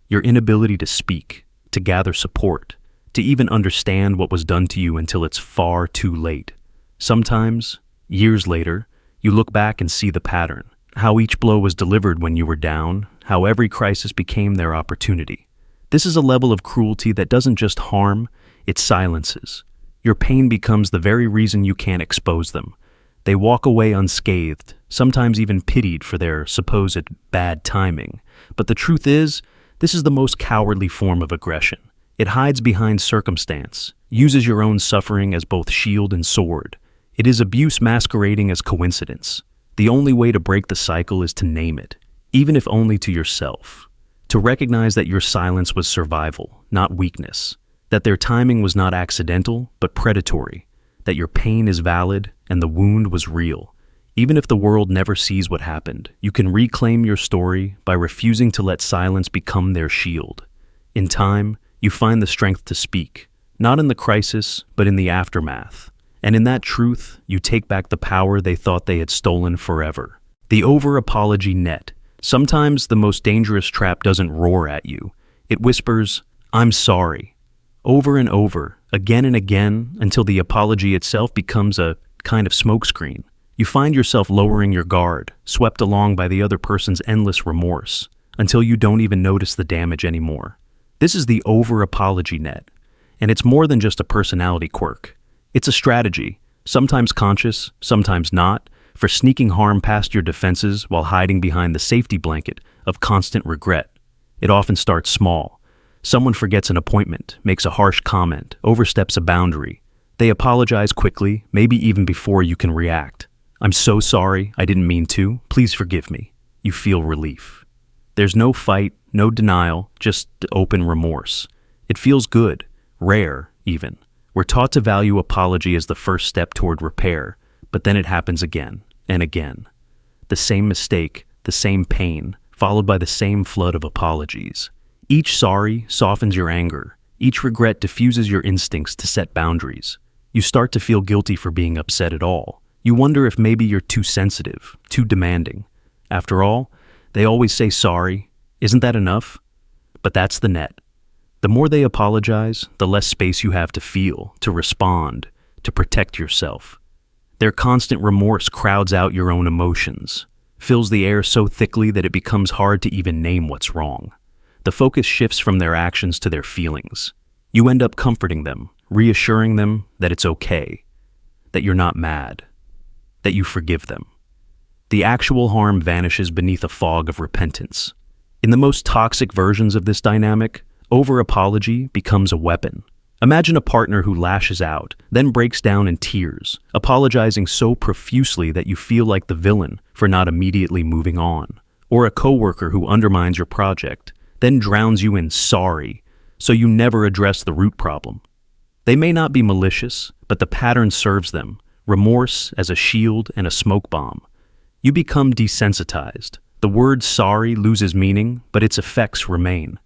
Your inability to speak, to gather support, to even understand what was done to you until it's far too late. Sometimes, years later, you look back and see the pattern, how each blow was delivered when you were down, how every crisis became their opportunity. This is a level of cruelty that doesn't just harm, it silences. Your pain becomes the very reason you can't expose them. They walk away unscathed, sometimes even pitied for their supposed bad timing. But the truth is, this is the most cowardly form of aggression. It hides behind circumstance, uses your own suffering as both shield and sword. It is abuse masquerading as coincidence. The only way to break the cycle is to name it, even if only to yourself. To recognize that your silence was survival, not weakness. That their timing was not accidental, but predatory. That your pain is valid and the wound was real. Even if the world never sees what happened, you can reclaim your story by refusing to let silence become their shield. In time, you find the strength to speak, not in the crisis, but in the aftermath. And in that truth, you take back the power they thought they had stolen forever. The over-apology net. Sometimes the most dangerous trap doesn't roar at you. It whispers, "I'm sorry," over and over, again and again, until the apology itself becomes a kind of smokescreen. You find yourself lowering your guard, swept along by the other person's endless remorse, until you don't even notice the damage anymore. This is the over-apology net, and it's more than just a personality quirk. It's a strategy, sometimes conscious, sometimes not, for sneaking harm past your defenses while hiding behind the safety blanket of constant regret. It often starts small. Someone forgets an appointment, makes a harsh comment, oversteps a boundary. They apologize quickly, maybe even before you can react. "I'm so sorry, I didn't mean to. Please forgive me." You feel relief. There's no fight, no denial, just open remorse. It feels good, rare even. We're taught to value apology as the first step toward repair, but then it happens again and again. The same mistake, the same pain, followed by the same flood of apologies. Each sorry softens your anger. Each regret diffuses your instincts to set boundaries. You start to feel guilty for being upset at all. You wonder if maybe you're too sensitive, too demanding. After all, they always say sorry. Isn't that enough? But that's the net. The more they apologize, the less space you have to feel, to respond, to protect yourself. Their constant remorse crowds out your own emotions, fills the air so thickly that it becomes hard to even name what's wrong. The focus shifts from their actions to their feelings. You end up comforting them, reassuring them that it's okay, that you're not mad, that you forgive them. The actual harm vanishes beneath a fog of repentance. In the most toxic versions of this dynamic, over-apology becomes a weapon. Imagine a partner who lashes out, then breaks down in tears, apologizing so profusely that you feel like the villain for not immediately moving on. Or a coworker who undermines your project, then drowns you in sorry, so you never address the root problem. They may not be malicious, but the pattern serves them, remorse as a shield and a smoke bomb. You become desensitized. The word sorry loses meaning, but its effects remain.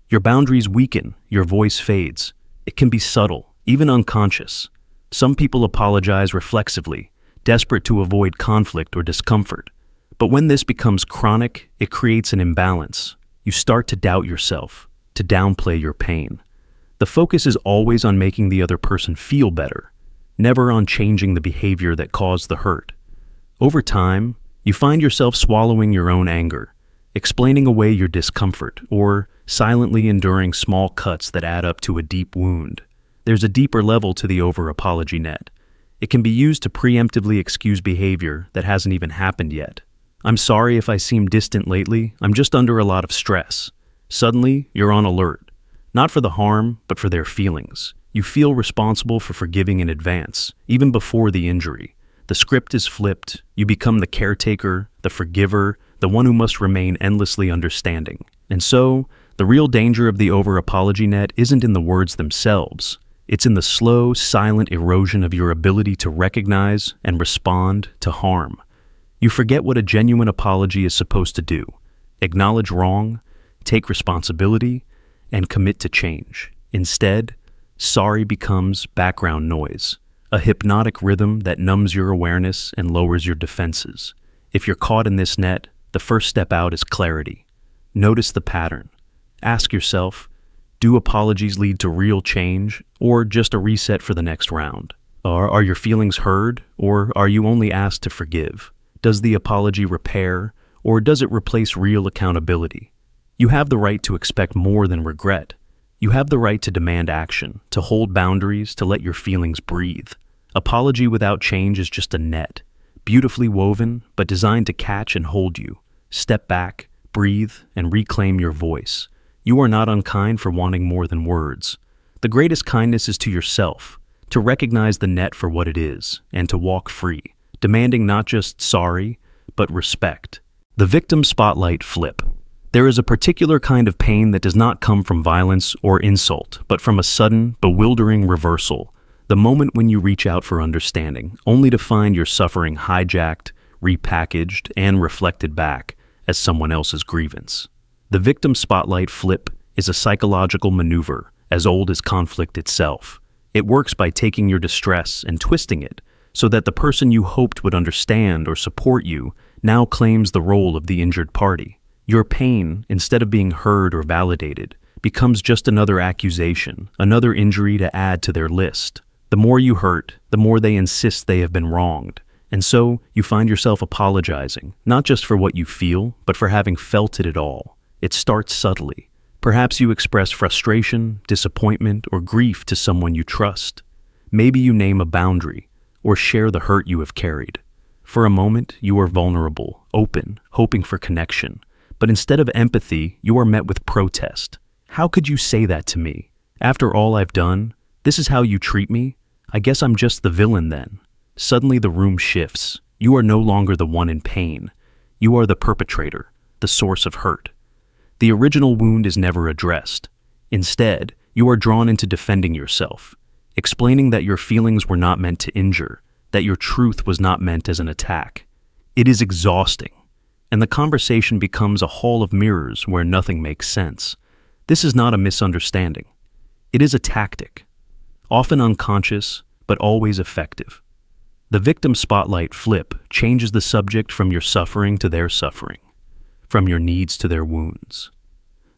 Your boundaries weaken, your voice fades. It can be subtle, even unconscious. Some people apologize reflexively, desperate to avoid conflict or discomfort. But when this becomes chronic, it creates an imbalance. You start to doubt yourself, to downplay your pain. The focus is always on making the other person feel better, never on changing the behavior that caused the hurt. Over time, you find yourself swallowing your own anger, explaining away your discomfort, or silently enduring small cuts that add up to a deep wound. There's a deeper level to the over-apology net. It can be used to preemptively excuse behavior that hasn't even happened yet. "I'm sorry if I seem distant lately, I'm just under a lot of stress." Suddenly, you're on alert. Not for the harm, but for their feelings. You feel responsible for forgiving in advance, even before the injury. The script is flipped. You become the caretaker, the forgiver, the one who must remain endlessly understanding. And so, the real danger of the over-apology net isn't in the words themselves. It's in the slow, silent erosion of your ability to recognize and respond to harm. You forget what a genuine apology is supposed to do: acknowledge wrong, take responsibility, and commit to change. Instead, sorry becomes background noise, a hypnotic rhythm that numbs your awareness and lowers your defenses. If you're caught in this net, the first step out is clarity. Notice the pattern. Ask yourself, do apologies lead to real change, or just a reset for the next round? Are your feelings heard, or are you only asked to forgive? Does the apology repair, or does it replace real accountability? You have the right to expect more than regret. You have the right to demand action, to hold boundaries, to let your feelings breathe. Apology without change is just a net, beautifully woven, but designed to catch and hold you. Step back, breathe, and reclaim your voice. You are not unkind for wanting more than words. The greatest kindness is to yourself, to recognize the net for what it is, and to walk free, demanding not just sorry, but respect. The victim spotlight flip. There is a particular kind of pain that does not come from violence or insult, but from a sudden, bewildering reversal. The moment when you reach out for understanding, only to find your suffering hijacked, repackaged, and reflected back as someone else's grievance. The victim spotlight flip is a psychological maneuver as old as conflict itself. It works by taking your distress and twisting it so that the person you hoped would understand or support you now claims the role of the injured party. Your pain, instead of being heard or validated, becomes just another accusation, another injury to add to their list. The more you hurt, the more they insist they have been wronged. And so, you find yourself apologizing, not just for what you feel, but for having felt it at all. It starts subtly. Perhaps you express frustration, disappointment, or grief to someone you trust. Maybe you name a boundary, or share the hurt you have carried. For a moment, you are vulnerable, open, hoping for connection. But instead of empathy, you are met with protest. How could you say that to me? After all I've done, this is how you treat me? I guess I'm just the villain then. Suddenly the room shifts. You are no longer the one in pain. You are the perpetrator, the source of hurt. The original wound is never addressed. Instead, you are drawn into defending yourself, explaining that your feelings were not meant to injure, that your truth was not meant as an attack. It is exhausting, and the conversation becomes a hall of mirrors where nothing makes sense. This is not a misunderstanding. It is a tactic, often unconscious, but always effective. The victim spotlight flip changes the subject from your suffering to their suffering, from your needs to their wounds.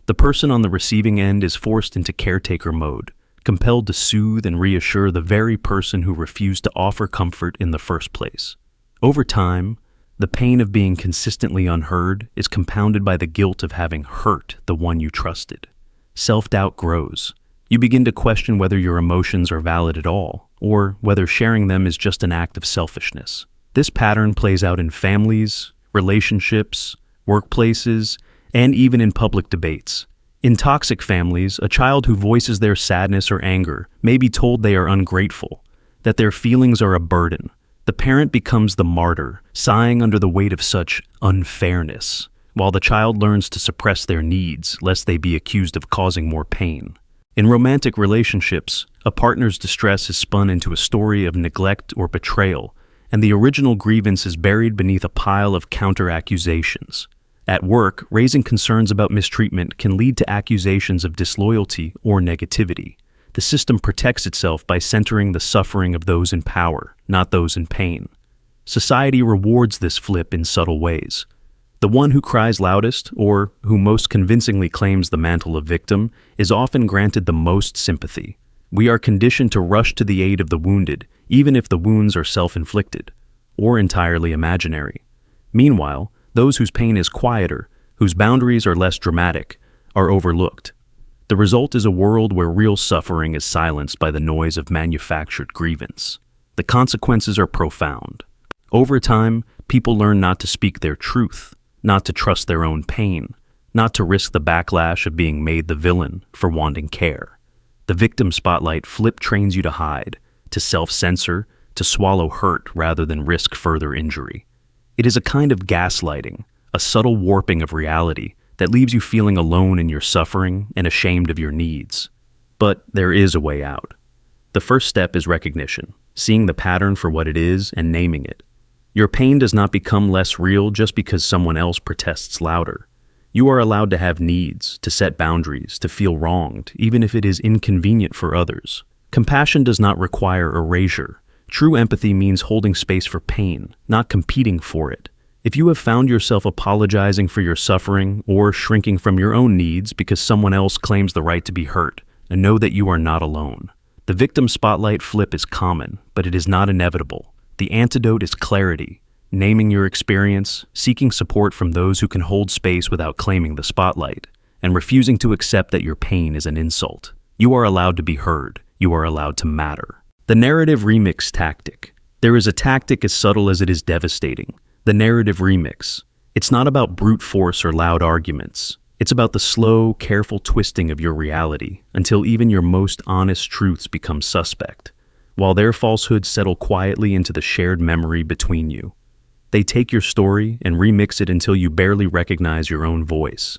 The person on the receiving end is forced into caretaker mode, compelled to soothe and reassure the very person who refused to offer comfort in the first place. Over time, the pain of being consistently unheard is compounded by the guilt of having hurt the one you trusted. Self-doubt grows. You begin to question whether your emotions are valid at all, or whether sharing them is just an act of selfishness. This pattern plays out in families, relationships, workplaces, and even in public debates. In toxic families, a child who voices their sadness or anger may be told they are ungrateful, that their feelings are a burden. The parent becomes the martyr, sighing under the weight of such unfairness, while the child learns to suppress their needs lest they be accused of causing more pain. In romantic relationships, a partner's distress is spun into a story of neglect or betrayal, and the original grievance is buried beneath a pile of counter-accusations. At work, raising concerns about mistreatment can lead to accusations of disloyalty or negativity. The system protects itself by centering the suffering of those in power, not those in pain. Society rewards this flip in subtle ways. The one who cries loudest, or who most convincingly claims the mantle of victim, is often granted the most sympathy. We are conditioned to rush to the aid of the wounded, even if the wounds are self-inflicted, or entirely imaginary. Meanwhile, those whose pain is quieter, whose boundaries are less dramatic, are overlooked. The result is a world where real suffering is silenced by the noise of manufactured grievance. The consequences are profound. Over time, people learn not to speak their truth, not to trust their own pain, not to risk the backlash of being made the villain for wanting care. The victim spotlight flip trains you to hide, to self-censor, to swallow hurt rather than risk further injury. It is a kind of gaslighting, a subtle warping of reality that leaves you feeling alone in your suffering and ashamed of your needs. But there is a way out. The first step is recognition, seeing the pattern for what it is and naming it. Your pain does not become less real just because someone else protests louder. You are allowed to have needs, to set boundaries, to feel wronged, even if it is inconvenient for others. Compassion does not require erasure. True empathy means holding space for pain, not competing for it. If you have found yourself apologizing for your suffering or shrinking from your own needs because someone else claims the right to be hurt, know that you are not alone. The victim spotlight flip is common, but it is not inevitable. The antidote is clarity, naming your experience, seeking support from those who can hold space without claiming the spotlight, and refusing to accept that your pain is an insult. You are allowed to be heard. You are allowed to matter. The narrative remix tactic. There is a tactic as subtle as it is devastating. The narrative remix. It's not about brute force or loud arguments. It's about the slow, careful twisting of your reality until even your most honest truths become suspect, while their falsehoods settle quietly into the shared memory between you. They take your story and remix it until you barely recognize your own voice.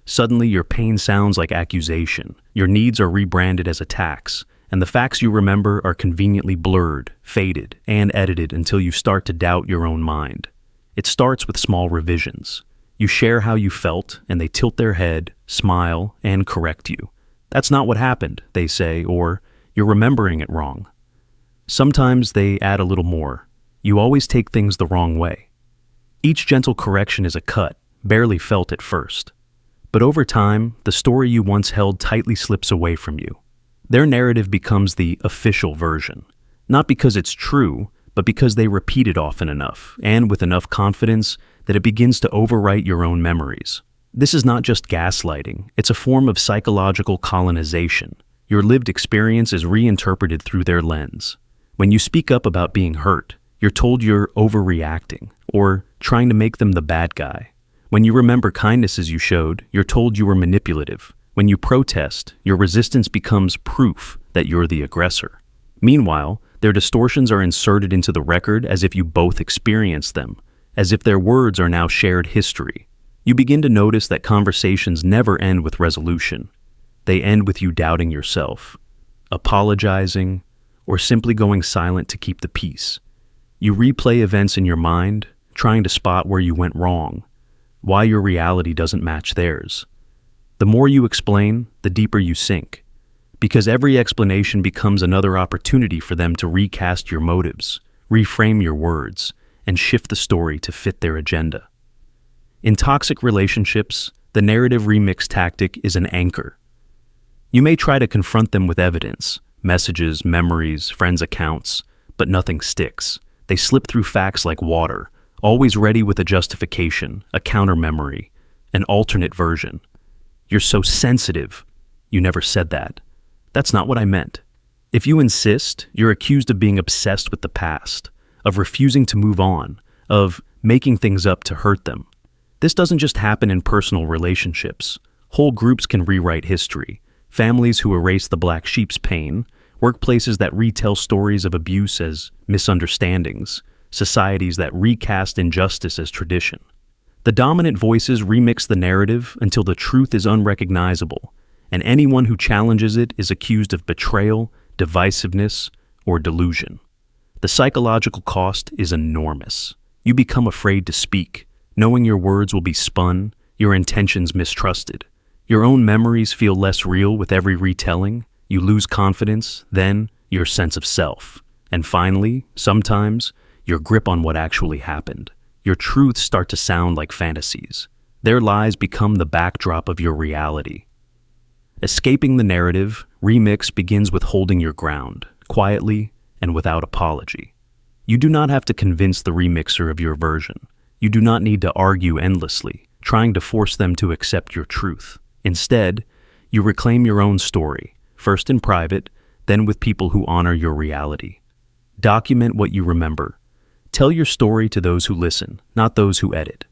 Suddenly, your pain sounds like accusation, your needs are rebranded as attacks, and the facts you remember are conveniently blurred, faded, and edited until you start to doubt your own mind. It starts with small revisions. You share how you felt, and they tilt their head, smile, and correct you. That's not what happened, they say, or you're remembering it wrong. Sometimes they add a little more. You always take things the wrong way. Each gentle correction is a cut, barely felt at first. But over time, the story you once held tightly slips away from you. Their narrative becomes the official version, not because it's true, but because they repeat it often enough, and with enough confidence, that it begins to overwrite your own memories. This is not just gaslighting, it's a form of psychological colonization. Your lived experience is reinterpreted through their lens. When you speak up about being hurt, you're told you're overreacting, or trying to make them the bad guy. When you remember kindnesses you showed, you're told you were manipulative. When you protest, your resistance becomes proof that you're the aggressor. Meanwhile, their distortions are inserted into the record as if you both experienced them, as if their words are now shared history. You begin to notice that conversations never end with resolution. They end with you doubting yourself, apologizing, or simply going silent to keep the peace. You replay events in your mind, trying to spot where you went wrong, why your reality doesn't match theirs. The more you explain, the deeper you sink, because every explanation becomes another opportunity for them to recast your motives, reframe your words, and shift the story to fit their agenda. In toxic relationships, the narrative remix tactic is an anchor. You may try to confront them with evidence, messages, memories, friends' accounts, but nothing sticks. They slip through facts like water, always ready with a justification, a counter-memory, an alternate version. You're so sensitive. You never said that. That's not what I meant. If you insist, you're accused of being obsessed with the past, of refusing to move on, of making things up to hurt them. This doesn't just happen in personal relationships. Whole groups can rewrite history. Families who erase the black sheep's pain, workplaces that retell stories of abuse as misunderstandings, societies that recast injustice as tradition. The dominant voices remix the narrative until the truth is unrecognizable, and anyone who challenges it is accused of betrayal, divisiveness, or delusion. The psychological cost is enormous. You become afraid to speak, knowing your words will be spun, your intentions mistrusted. Your own memories feel less real with every retelling. You lose confidence, then your sense of self. And finally, sometimes, your grip on what actually happened. Your truths start to sound like fantasies. Their lies become the backdrop of your reality. Escaping the narrative, remix begins with holding your ground, quietly and without apology. You do not have to convince the remixer of your version. You do not need to argue endlessly, trying to force them to accept your truth. Instead, you reclaim your own story, first in private, then with people who honor your reality. Document what you remember. Tell your story to those who listen, not those who edit.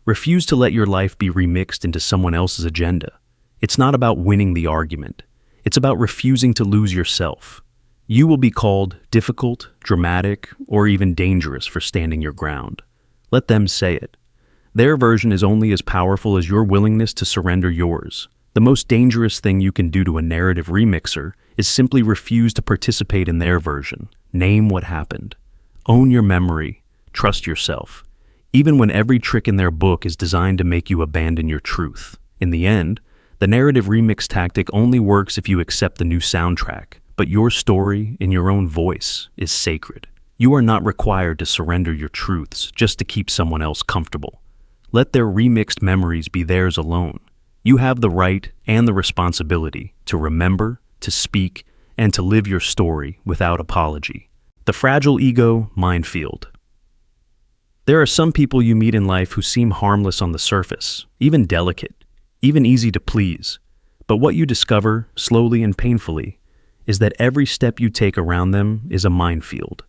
Refuse to let your life be remixed into someone else's agenda. It's not about winning the argument. It's about refusing to lose yourself. You will be called difficult, dramatic, or even dangerous for standing your ground. Let them say it. Their version is only as powerful as your willingness to surrender yours. The most dangerous thing you can do to a narrative remixer is simply refuse to participate in their version. Name what happened. Own your memory. Trust yourself. Even when every trick in their book is designed to make you abandon your truth. In the end, the narrative remix tactic only works if you accept the new soundtrack, but your story, in your own voice, is sacred. You are not required to surrender your truths just to keep someone else comfortable. Let their remixed memories be theirs alone. You have the right and the responsibility to remember, to speak, and to live your story without apology. The fragile ego minefield. There are some people you meet in life who seem harmless on the surface, even delicate, even easy to please. But what you discover, slowly and painfully, is that every step you take around them is a minefield.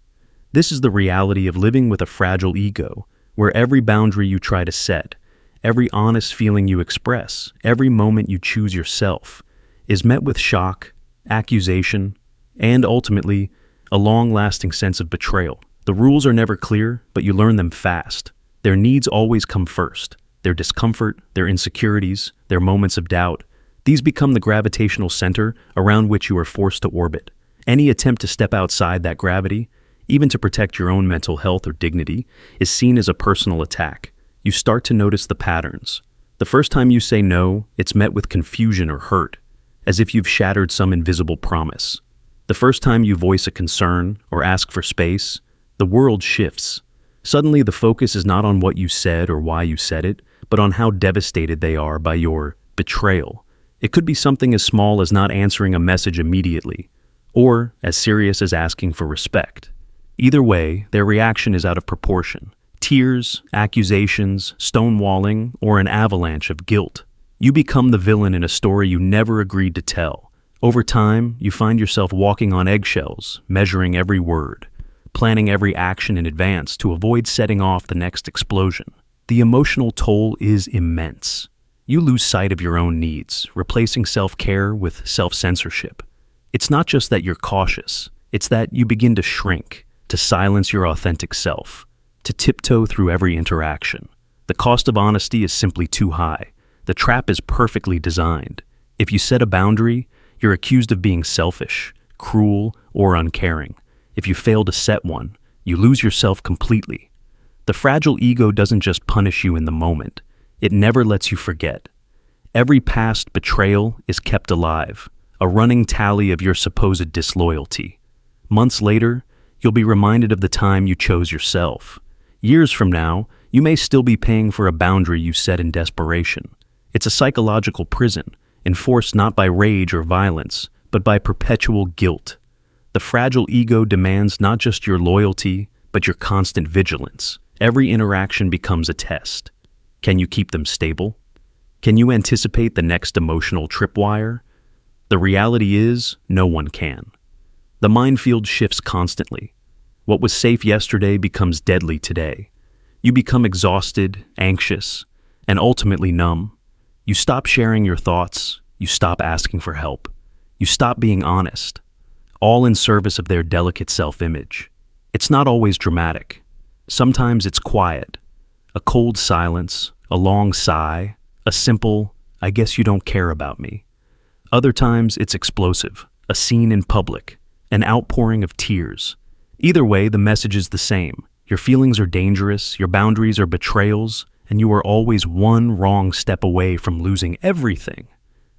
This is the reality of living with a fragile ego, where every boundary you try to set, every honest feeling you express, every moment you choose yourself, is met with shock, accusation, and ultimately, a long-lasting sense of betrayal. The rules are never clear, but you learn them fast. Their needs always come first. Their discomfort, their insecurities, their moments of doubt. These become the gravitational center around which you are forced to orbit. Any attempt to step outside that gravity, even to protect your own mental health or dignity, is seen as a personal attack. You start to notice the patterns. The first time you say no, it's met with confusion or hurt, as if you've shattered some invisible promise. The first time you voice a concern or ask for space, the world shifts. Suddenly the focus is not on what you said or why you said it, but on how devastated they are by your betrayal. It could be something as small as not answering a message immediately, or as serious as asking for respect. Either way, their reaction is out of proportion. Tears, accusations, stonewalling, or an avalanche of guilt. You become the villain in a story you never agreed to tell. Over time, you find yourself walking on eggshells, measuring every word, planning every action in advance to avoid setting off the next explosion. The emotional toll is immense. you lose sight of your own needs, replacing self-care with self-censorship. It's not just that you're cautious, it's that you begin to shrink, to silence your authentic self, to tiptoe through every interaction. The cost of honesty is simply too high. The trap is perfectly designed. If you set a boundary, you're accused of being selfish, cruel, or uncaring. If you fail to set one, you lose yourself completely. The fragile ego doesn't just punish you in the moment. It never lets you forget. Every past betrayal is kept alive, a running tally of your supposed disloyalty. Months later, you'll be reminded of the time you chose yourself. Years from now, you may still be paying for a boundary you set in desperation. It's a psychological prison, enforced not by rage or violence, but by perpetual guilt. The fragile ego demands not just your loyalty, but your constant vigilance. Every interaction becomes a test. Can you keep them stable? Can you anticipate the next emotional tripwire? The reality is, no one can. The minefield shifts constantly. What was safe yesterday becomes deadly today. You become exhausted, anxious, and ultimately numb. You stop sharing your thoughts. You stop asking for help. You stop being honest, all in service of their delicate self-image. It's not always dramatic. Sometimes it's quiet. A cold silence, a long sigh, a simple, "I guess you don't care about me." Other times it's explosive, a scene in public, an outpouring of tears. Either way, the message is the same. Your feelings are dangerous, your boundaries are betrayals, and you are always one wrong step away from losing everything.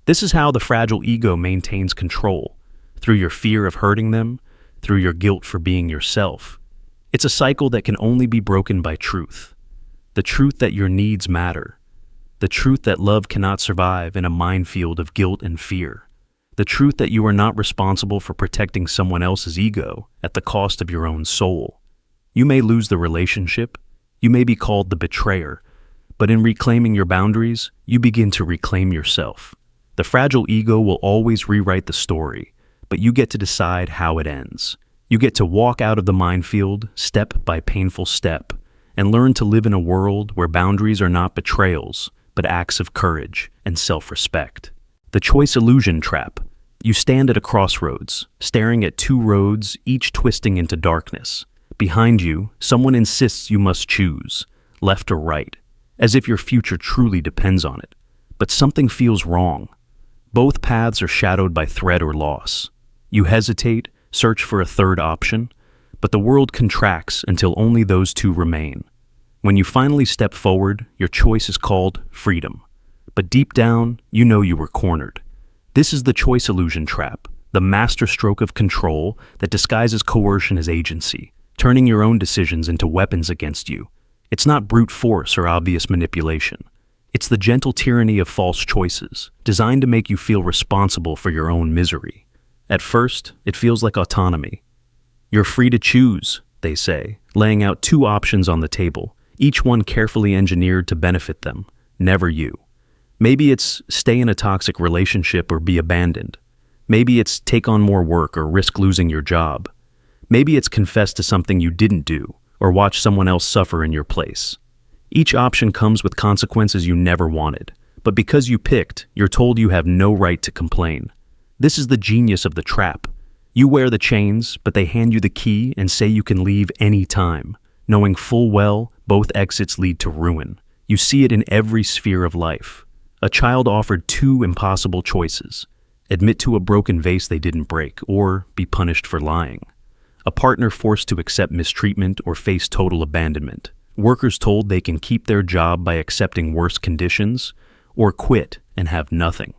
This is how the fragile ego maintains control, through your fear of hurting them, through your guilt for being yourself. It's a cycle that can only be broken by truth. The truth that your needs matter. The truth that love cannot survive in a minefield of guilt and fear. The truth that you are not responsible for protecting someone else's ego at the cost of your own soul. You may lose the relationship, you may be called the betrayer, but in reclaiming your boundaries, you begin to reclaim yourself. The fragile ego will always rewrite the story, but you get to decide how it ends. You get to walk out of the minefield, step by painful step, and learn to live in a world where boundaries are not betrayals, but acts of courage and self-respect. The choice illusion trap. You stand at a crossroads, staring at two roads, each twisting into darkness. Behind you, someone insists you must choose, left or right, as if your future truly depends on it. But something feels wrong. Both paths are shadowed by threat or loss. You hesitate, search for a third option, but the world contracts until only those two remain. When you finally step forward, your choice is called freedom. But deep down, you know you were cornered. This is the choice illusion trap, the masterstroke of control that disguises coercion as agency, turning your own decisions into weapons against you. It's not brute force or obvious manipulation. It's the gentle tyranny of false choices, designed to make you feel responsible for your own misery. At first, it feels like autonomy. You're free to choose, they say, laying out two options on the table, each one carefully engineered to benefit them, never you. Maybe it's stay in a toxic relationship or be abandoned. Maybe it's take on more work or risk losing your job. Maybe it's confess to something you didn't do or watch someone else suffer in your place. Each option comes with consequences you never wanted, but because you picked, you're told you have no right to complain. This is the genius of the trap. You wear the chains, but they hand you the key and say you can leave any time, knowing full well both exits lead to ruin. You see it in every sphere of life. A child offered two impossible choices: admit to a broken vase they didn't break, or be punished for lying. A partner forced to accept mistreatment or face total abandonment. Workers told they can keep their job by accepting worse conditions, or quit and have nothing.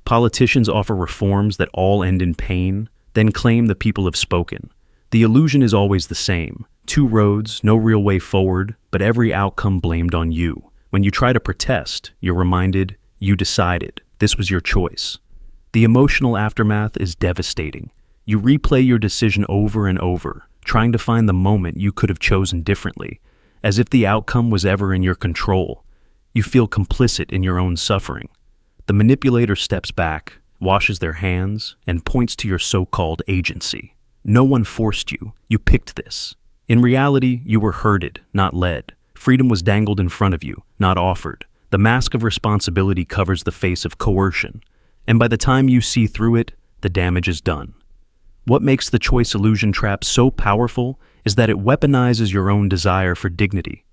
Politicians offer reforms that all end in pain, then claim the people have spoken. The illusion is always the same. Two roads, no real way forward, but every outcome blamed on you. When you try to protest, you're reminded, you decided. This was your choice. The emotional aftermath is devastating. You replay your decision over and over, trying to find the moment you could have chosen differently, as if the outcome was ever in your control. You feel complicit in your own suffering. The manipulator steps back, washes their hands, and points to your so-called agency. No one forced you. You picked this. In reality, you were herded, not led. Freedom was dangled in front of you, not offered. The mask of responsibility covers the face of coercion, and by the time you see through it, the damage is done. What makes the choice illusion trap so powerful is that it weaponizes your own desire for dignity.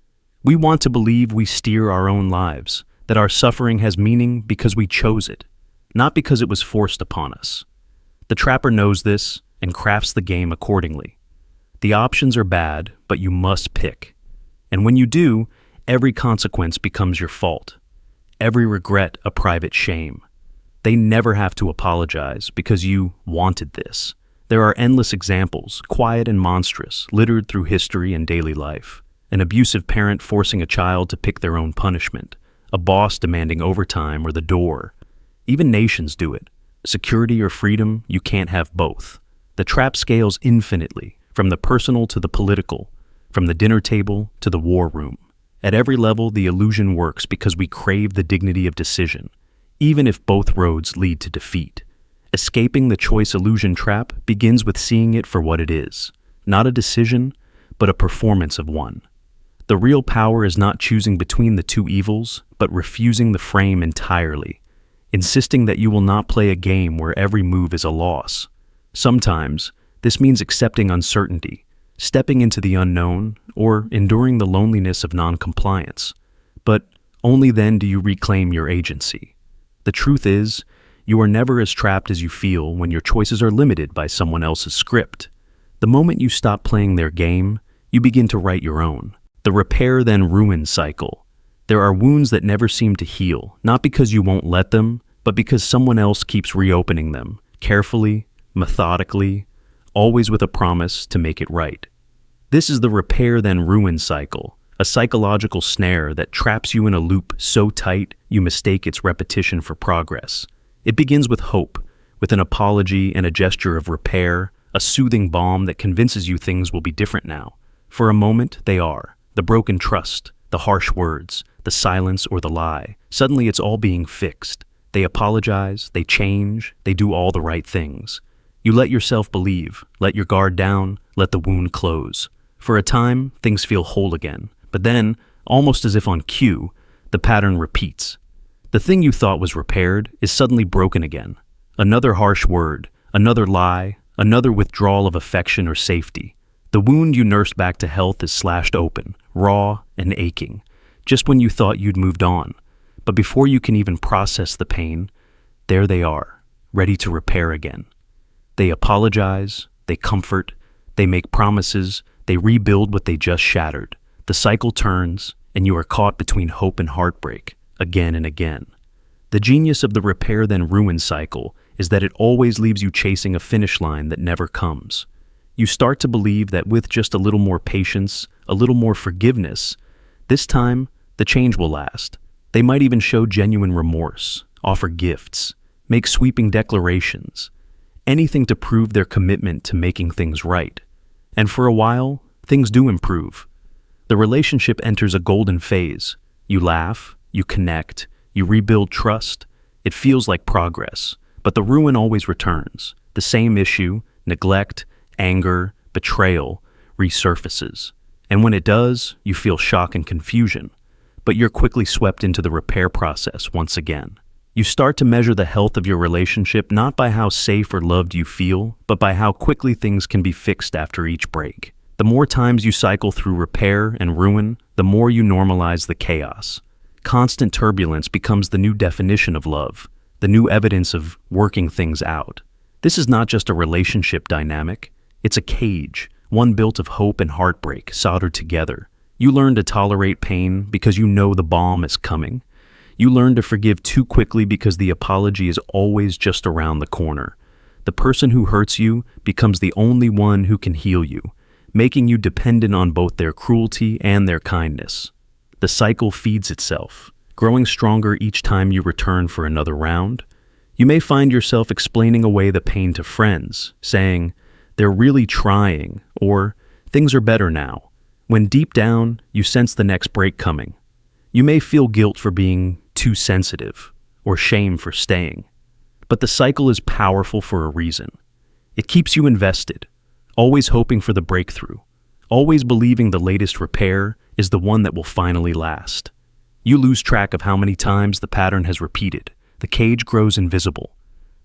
We want to believe we steer our own lives, that our suffering has meaning because we chose it, not because it was forced upon us. The trapper knows this and crafts the game accordingly. The options are bad, but you must pick. And when you do, every consequence becomes your fault. Every regret a private shame. They never have to apologize because you wanted this. There are endless examples, quiet and monstrous, littered through history and daily life. An abusive parent forcing a child to pick their own punishment. A boss demanding overtime or the door. Even nations do it. Security or freedom, you can't have both. The trap scales infinitely, from the personal to the political, from the dinner table to the war room. At every level, the illusion works because we crave the dignity of decision, even if both roads lead to defeat. Escaping the choice illusion trap begins with seeing it for what it is, not a decision, but a performance of one. The real power is not choosing between the two evils, but refusing the frame entirely, insisting that you will not play a game where every move is a loss. Sometimes, this means accepting uncertainty, stepping into the unknown, or enduring the loneliness of non-compliance. But only then do you reclaim your agency. The truth is, you are never as trapped as you feel when your choices are limited by someone else's script. The moment you stop playing their game, you begin to write your own. The repair then ruin cycle. There are wounds that never seem to heal, not because you won't let them, but because someone else keeps reopening them, carefully, methodically, always with a promise to make it right. This is the repair then ruin cycle, a psychological snare that traps you in a loop so tight you mistake its repetition for progress. It begins with hope, with an apology and a gesture of repair, a soothing balm that convinces you things will be different now. For a moment, they are. The broken trust, the harsh words, the silence or the lie. Suddenly it's all being fixed. They apologize, they change, they do all the right things. You let yourself believe, let your guard down, let the wound close. For a time, things feel whole again. But then, almost as if on cue, the pattern repeats. The thing you thought was repaired is suddenly broken again. Another harsh word, another lie, another withdrawal of affection or safety. The wound you nursed back to health is slashed open, raw and aching, just when you thought you'd moved on. But before you can even process the pain, there they are, ready to repair again. They apologize, they comfort, they make promises, they rebuild what they just shattered. The cycle turns, and you are caught between hope and heartbreak, again and again. The genius of the repair then ruin cycle is that it always leaves you chasing a finish line that never comes. You start to believe that with just a little more patience, a little more forgiveness, this time, the change will last. They might even show genuine remorse, offer gifts, make sweeping declarations, anything to prove their commitment to making things right. And for a while, things do improve. The relationship enters a golden phase. You laugh, you connect, you rebuild trust. It feels like progress, but the ruin always returns. The same issue, neglect, anger, betrayal, resurfaces. And when it does, you feel shock and confusion. But you're quickly swept into the repair process once again. You start to measure the health of your relationship not by how safe or loved you feel, but by how quickly things can be fixed after each break. The more times you cycle through repair and ruin, the more you normalize the chaos. Constant turbulence becomes the new definition of love, the new evidence of working things out. This is not just a relationship dynamic. It's a cage, one built of hope and heartbreak soldered together. You learn to tolerate pain because you know the balm is coming. You learn to forgive too quickly because the apology is always just around the corner. The person who hurts you becomes the only one who can heal you, making you dependent on both their cruelty and their kindness. The cycle feeds itself, growing stronger each time you return for another round. You may find yourself explaining away the pain to friends, saying, "They're really trying," or "Things are better now," when deep down, you sense the next break coming. You may feel guilt for being too sensitive, or shame for staying. But the cycle is powerful for a reason. It keeps you invested, always hoping for the breakthrough, always believing the latest repair is the one that will finally last. You lose track of how many times the pattern has repeated. The cage grows invisible.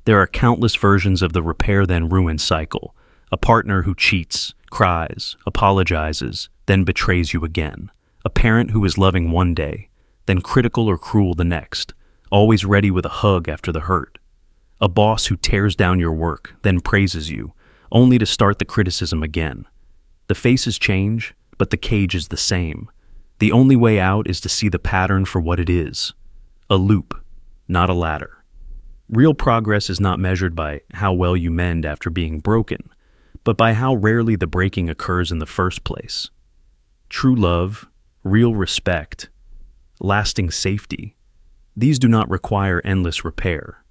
There are countless versions of the repair then ruin cycle. A partner who cheats, cries, apologizes, then betrays you again. A parent who is loving one day, then critical or cruel the next, always ready with a hug after the hurt. A boss who tears down your work, then praises you, only to start the criticism again. The faces change, but the cage is the same. The only way out is to see the pattern for what it is. A loop, not a ladder. Real progress is not measured by how well you mend after being broken, but by how rarely the breaking occurs in the first place. True love, real respect, lasting safety, these do not require endless repair.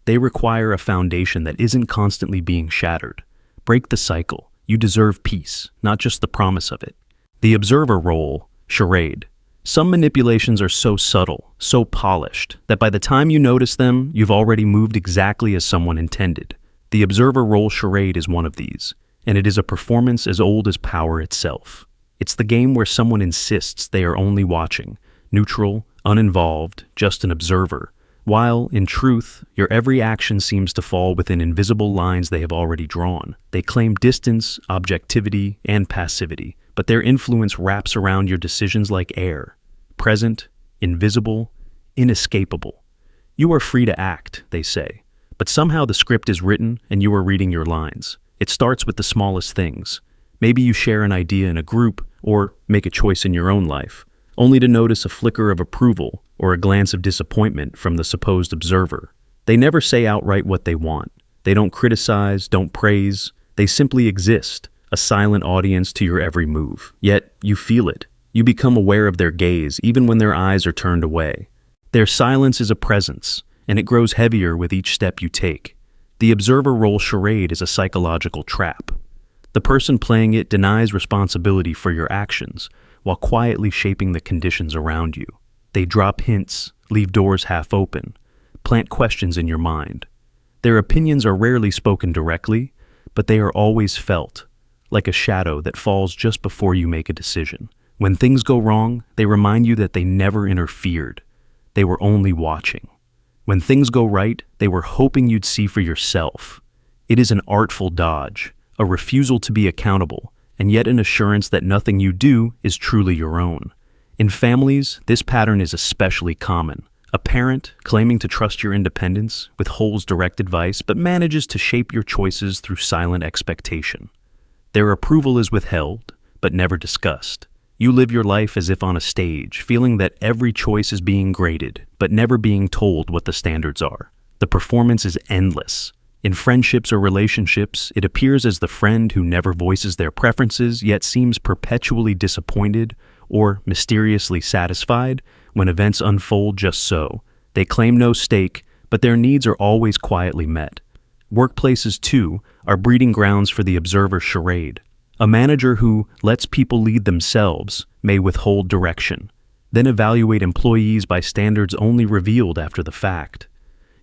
They require a foundation that isn't constantly being shattered. Break the cycle. You deserve peace, not just the promise of it. The observer role, charade. Some manipulations are so subtle, so polished, that by the time you notice them, you've already moved exactly as someone intended. The observer role charade is one of these, and it is a performance as old as power itself. It's the game where someone insists they are only watching, neutral, uninvolved, just an observer, while, in truth, your every action seems to fall within invisible lines they have already drawn. They claim distance, objectivity, and passivity, but their influence wraps around your decisions like air, present, invisible, inescapable. You are free to act, they say, but somehow the script is written and you are reading your lines. It starts with the smallest things. Maybe you share an idea in a group or make a choice in your own life, only to notice a flicker of approval or a glance of disappointment from the supposed observer. They never say outright what they want. They don't criticize, don't praise. They simply exist, a silent audience to your every move. Yet, you feel it. You become aware of their gaze even when their eyes are turned away. Their silence is a presence, and it grows heavier with each step you take. The observer role charade is a psychological trap. The person playing it denies responsibility for your actions, while quietly shaping the conditions around you. They drop hints, leave doors half open, plant questions in your mind. Their opinions are rarely spoken directly, but they are always felt, like a shadow that falls just before you make a decision. When things go wrong, they remind you that they never interfered. They were only watching. When things go right, they were hoping you'd see for yourself. It is an artful dodge, a refusal to be accountable, and yet an assurance that nothing you do is truly your own. In families, this pattern is especially common. A parent, claiming to trust your independence, withholds direct advice but manages to shape your choices through silent expectation. Their approval is withheld, but never discussed. You live your life as if on a stage, feeling that every choice is being graded, but never being told what the standards are. The performance is endless. In friendships or relationships, it appears as the friend who never voices their preferences yet seems perpetually disappointed or mysteriously satisfied when events unfold just so. They claim no stake, but their needs are always quietly met. Workplaces, too, are breeding grounds for the observer charade. A manager who lets people lead themselves may withhold direction, then evaluate employees by standards only revealed after the fact.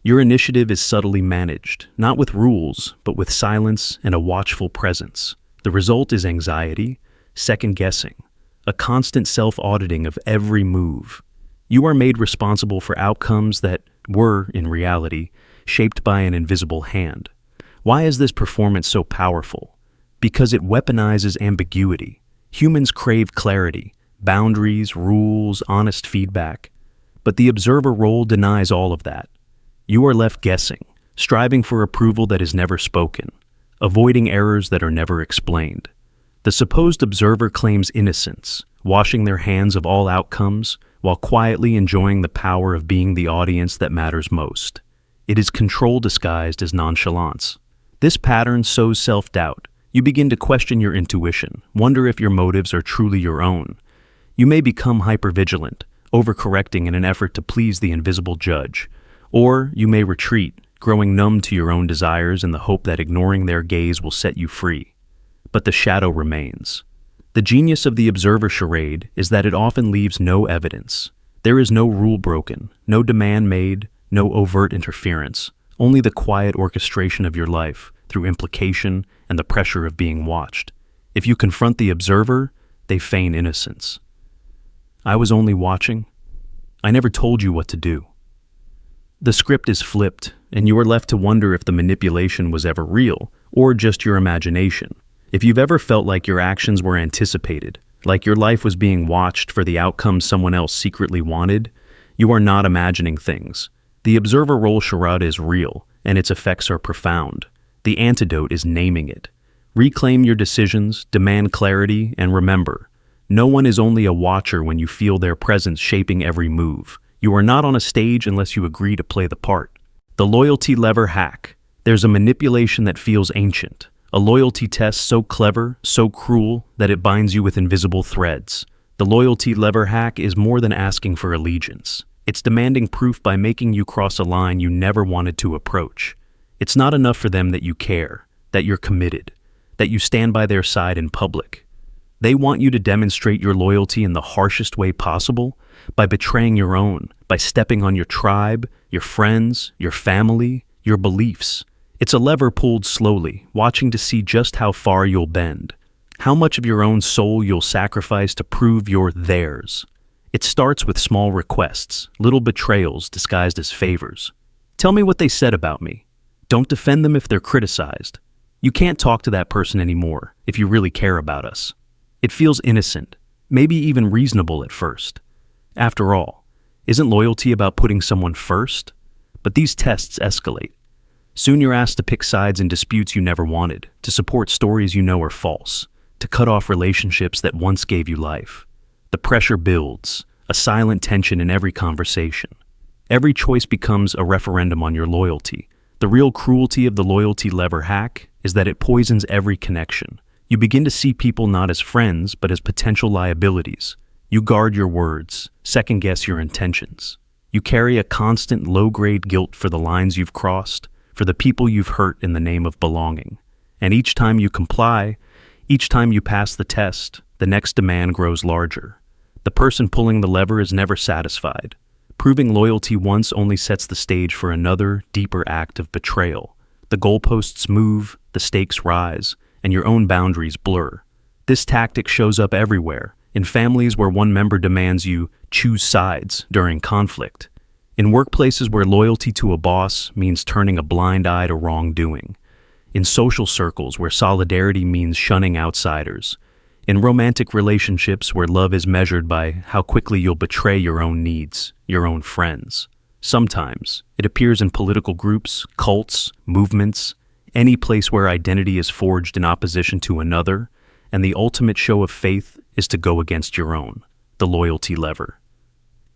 Your initiative is subtly managed, not with rules, but with silence and a watchful presence. The result is anxiety, second-guessing, a constant self-auditing of every move. You are made responsible for outcomes that were, in reality, shaped by an invisible hand. Why is this performance so powerful? Because it weaponizes ambiguity. Humans crave clarity, boundaries, rules, honest feedback. But the observer role denies all of that. You are left guessing, striving for approval that is never spoken, avoiding errors that are never explained. The supposed observer claims innocence, washing their hands of all outcomes, while quietly enjoying the power of being the audience that matters most. It is control disguised as nonchalance. This pattern sows self-doubt. You begin to question your intuition, wonder if your motives are truly your own. You may become hypervigilant, overcorrecting in an effort to please the invisible judge. Or you may retreat, growing numb to your own desires in the hope that ignoring their gaze will set you free. But the shadow remains. The genius of the observer charade is that it often leaves no evidence. There is no rule broken, no demand made, no overt interference, only the quiet orchestration of your life through implication and the pressure of being watched. If you confront the observer, they feign innocence. I was only watching. I never told you what to do. The script is flipped, and you are left to wonder if the manipulation was ever real, or just your imagination. If you've ever felt like your actions were anticipated, like your life was being watched for the outcome someone else secretly wanted, you are not imagining things. The observer role charade is real, and its effects are profound. The antidote is naming it. Reclaim your decisions, demand clarity, and remember, no one is only a watcher when you feel their presence shaping every move. You are not on a stage unless you agree to play the part. The loyalty lever hack. There's a manipulation that feels ancient. A loyalty test so clever, so cruel, that it binds you with invisible threads. The loyalty lever hack is more than asking for allegiance. It's demanding proof by making you cross a line you never wanted to approach. It's not enough for them that you care, that you're committed, that you stand by their side in public. They want you to demonstrate your loyalty in the harshest way possible, by betraying your own, by stepping on your tribe, your friends, your family, your beliefs. It's a lever pulled slowly, watching to see just how far you'll bend, how much of your own soul you'll sacrifice to prove you're theirs. It starts with small requests, little betrayals disguised as favors. Tell me what they said about me. Don't defend them if they're criticized. You can't talk to that person anymore if you really care about us. It feels innocent, maybe even reasonable at first. After all, isn't loyalty about putting someone first? But these tests escalate. Soon you're asked to pick sides in disputes you never wanted, to support stories you know are false, to cut off relationships that once gave you life. The pressure builds, a silent tension in every conversation. Every choice becomes a referendum on your loyalty. The real cruelty of the loyalty lever hack is that it poisons every connection. You begin to see people not as friends, but as potential liabilities. You guard your words, second-guess your intentions. You carry a constant low-grade guilt for the lines you've crossed, for the people you've hurt in the name of belonging. And each time you comply, each time you pass the test, the next demand grows larger. The person pulling the lever is never satisfied. Proving loyalty once only sets the stage for another, deeper act of betrayal. The goalposts move, the stakes rise, and your own boundaries blur. This tactic shows up everywhere, in families where one member demands you choose sides during conflict, in workplaces where loyalty to a boss means turning a blind eye to wrongdoing, in social circles where solidarity means shunning outsiders, in romantic relationships where love is measured by how quickly you'll betray your own needs, your own friends. Sometimes it appears in political groups, cults, movements, any place where identity is forged in opposition to another, and the ultimate show of faith is to go against your own, the loyalty lever.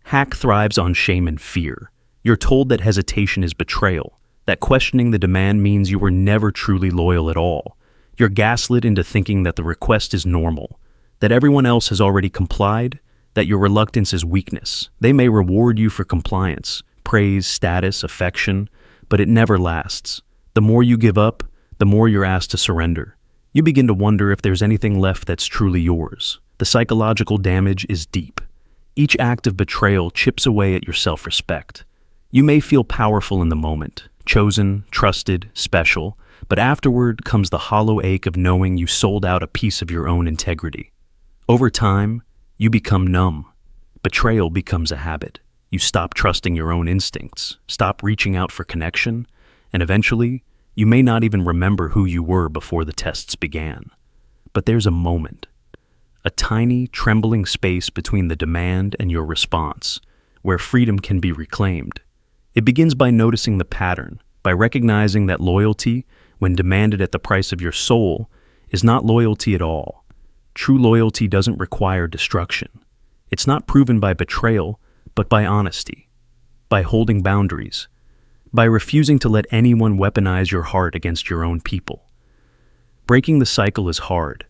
Hack thrives on shame and fear. You're told that hesitation is betrayal, that questioning the demand means you were never truly loyal at all. You're gaslit into thinking that the request is normal, that everyone else has already complied, that your reluctance is weakness. They may reward you for compliance, praise, status, affection, but it never lasts. The more you give up, the more you're asked to surrender. You begin to wonder if there's anything left that's truly yours. The psychological damage is deep. Each act of betrayal chips away at your self-respect. You may feel powerful in the moment, chosen, trusted, special, but afterward comes the hollow ache of knowing you sold out a piece of your own integrity. Over time, you become numb. Betrayal becomes a habit. You stop trusting your own instincts, stop reaching out for connection, and eventually, you may not even remember who you were before the tests began. But there's a moment, a tiny, trembling space between the demand and your response, where freedom can be reclaimed. It begins by noticing the pattern, by recognizing that loyalty, when demanded at the price of your soul, is not loyalty at all. True loyalty doesn't require destruction. It's not proven by betrayal, but by honesty, by holding boundaries, by refusing to let anyone weaponize your heart against your own people. Breaking the cycle is hard.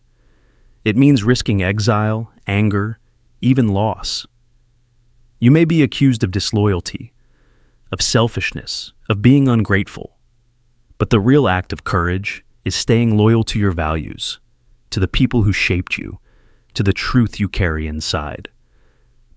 It means risking exile, anger, even loss. You may be accused of disloyalty, of selfishness, of being ungrateful. But the real act of courage is staying loyal to your values, to the people who shaped you, to the truth you carry inside.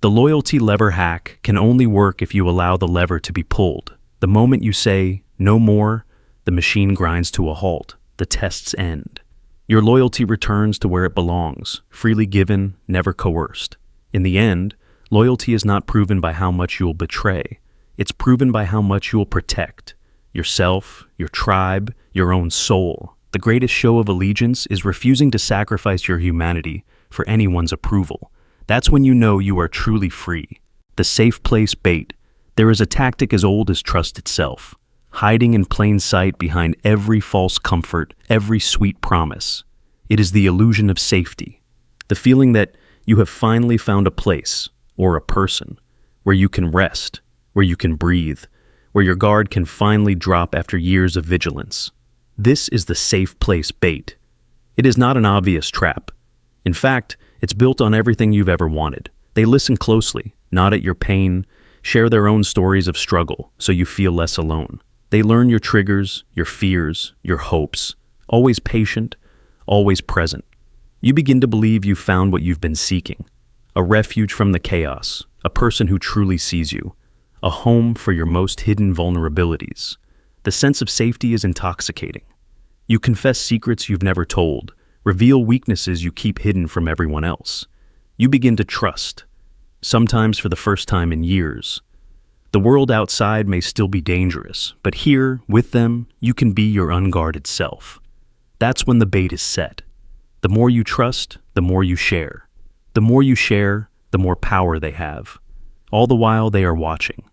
The loyalty lever hack can only work if you allow the lever to be pulled. The moment you say, no more, the machine grinds to a halt. The tests end. Your loyalty returns to where it belongs, freely given, never coerced. In the end, Loyalty is not proven by how much you'll betray. It's proven by how much you'll protect. Yourself, your tribe, your own soul. The greatest show of allegiance is refusing to sacrifice your humanity for anyone's approval. That's when you know you are truly free. The safe place bait. There is a tactic as old as trust itself, hiding in plain sight behind every false comfort, every sweet promise. It is the illusion of safety, the feeling that you have finally found a place or a person where you can rest, where you can breathe, where your guard can finally drop after years of vigilance. This is the safe place bait. It is not an obvious trap. In fact, it's built on everything you've ever wanted. They listen closely, nod at your pain, share their own stories of struggle so you feel less alone. They learn your triggers, your fears, your hopes, always patient, always present. You begin to believe you've found what you've been seeking, a refuge from the chaos, a person who truly sees you, a home for your most hidden vulnerabilities. The sense of safety is intoxicating. You confess secrets you've never told, reveal weaknesses you keep hidden from everyone else. You begin to trust, sometimes for the first time in years. The world outside may still be dangerous, but here, with them, you can be your unguarded self. That's when the bait is set. The more you trust, the more you share. The more you share, the more power they have. All the while they are watching,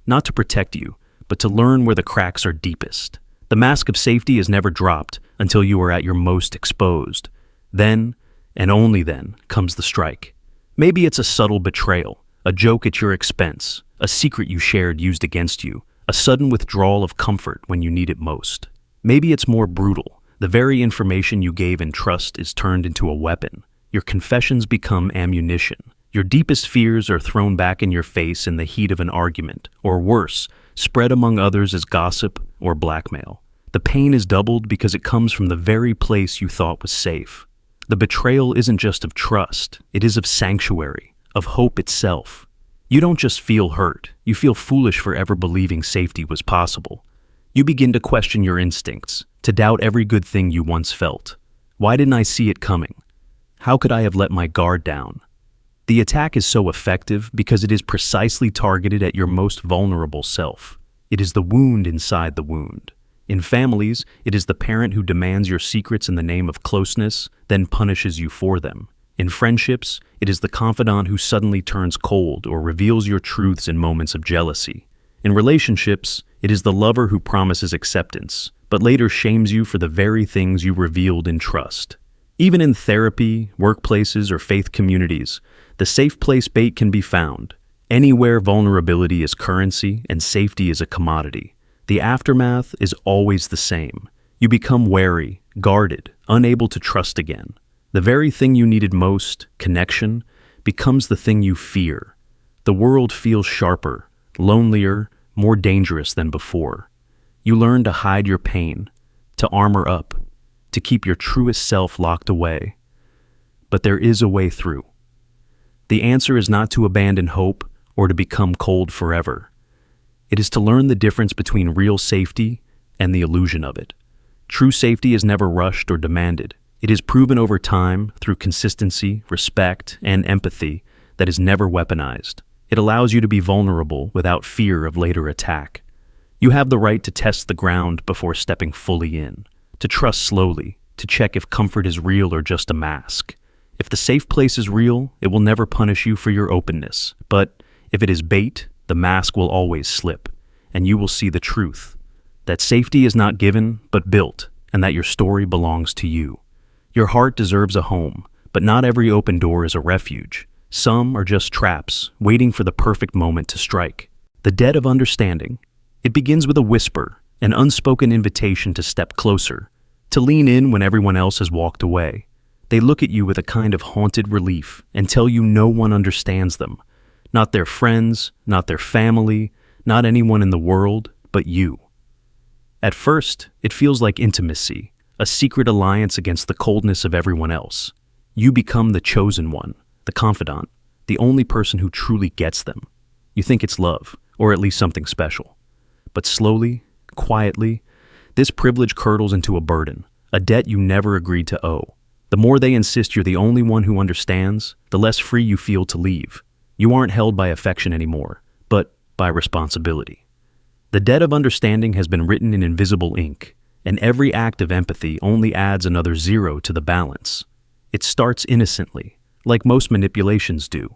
not to protect you, but to learn where the cracks are deepest. The mask of safety is never dropped until you are at your most exposed. Then, and only then, comes the strike. Maybe it's a subtle betrayal, a joke at your expense, a secret you shared used against you, a sudden withdrawal of comfort when you need it most. Maybe it's more brutal. The very information you gave in trust is turned into a weapon. Your confessions become ammunition. Your deepest fears are thrown back in your face in the heat of an argument, or worse, spread among others as gossip or blackmail. The pain is doubled because it comes from the very place you thought was safe. The betrayal isn't just of trust, it is of sanctuary, of hope itself. You don't just feel hurt, you feel foolish for ever believing safety was possible. You begin to question your instincts, to doubt every good thing you once felt. Why didn't I see it coming? How could I have let my guard down? The attack is so effective because it is precisely targeted at your most vulnerable self. It is the wound inside the wound. In families, it is the parent who demands your secrets in the name of closeness, then punishes you for them. In friendships, it is the confidant who suddenly turns cold or reveals your truths in moments of jealousy. In relationships, it is the lover who promises acceptance, but later shames you for the very things you revealed in trust. Even in therapy, workplaces, or faith communities, the safe place bait can be found. Anywhere vulnerability is currency and safety is a commodity. The aftermath is always the same. You become wary, guarded, unable to trust again. The very thing you needed most, connection, becomes the thing you fear. The world feels sharper, lonelier, more dangerous than before. You learn to hide your pain, to armor up, to keep your truest self locked away. But there is a way through. The answer is not to abandon hope or to become cold forever. It is to learn the difference between real safety and the illusion of it. True safety is never rushed or demanded. It is proven over time through consistency, respect, and empathy that is never weaponized. It allows you to be vulnerable without fear of later attack. You have the right to test the ground before stepping fully in, to trust slowly, to check if comfort is real or just a mask. If the safe place is real, it will never punish you for your openness. But if it is bait, the mask will always slip, and you will see the truth. That safety is not given, but built, and that your story belongs to you. Your heart deserves a home, but not every open door is a refuge. Some are just traps, waiting for the perfect moment to strike. The debt of understanding. It begins with a whisper, an unspoken invitation to step closer, to lean in when everyone else has walked away. They look at you with a kind of haunted relief and tell you no one understands them. Not their friends, not their family, not anyone in the world, but you. At first, it feels like intimacy, a secret alliance against the coldness of everyone else. You become the chosen one, the confidant, the only person who truly gets them. You think it's love, or at least something special. But slowly, quietly, this privilege curdles into a burden, a debt you never agreed to owe. The more they insist you're the only one who understands, the less free you feel to leave. You aren't held by affection anymore, but by responsibility. The debt of understanding has been written in invisible ink, and every act of empathy only adds another zero to the balance. It starts innocently, like most manipulations do.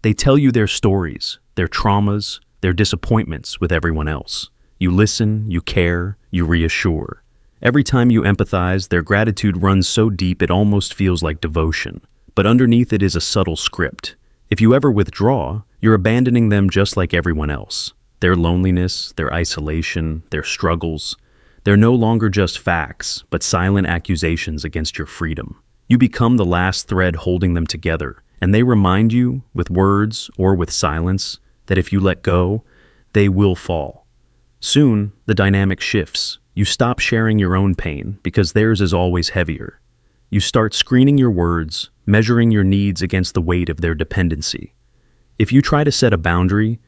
They tell you their stories, their traumas, their disappointments with everyone else. You listen, you care, you reassure. Every time you empathize, their gratitude runs so deep it almost feels like devotion. But underneath it is a subtle script. If you ever withdraw, you're abandoning them just like everyone else. Their loneliness, their isolation, their struggles, they're no longer just facts, but silent accusations against your freedom. You become the last thread holding them together, and they remind you, with words or with silence, that if you let go, they will fall. Soon, the dynamic shifts. You stop sharing your own pain because theirs is always heavier. You start screening your words, measuring your needs against the weight of their dependency. If you try to set a boundary,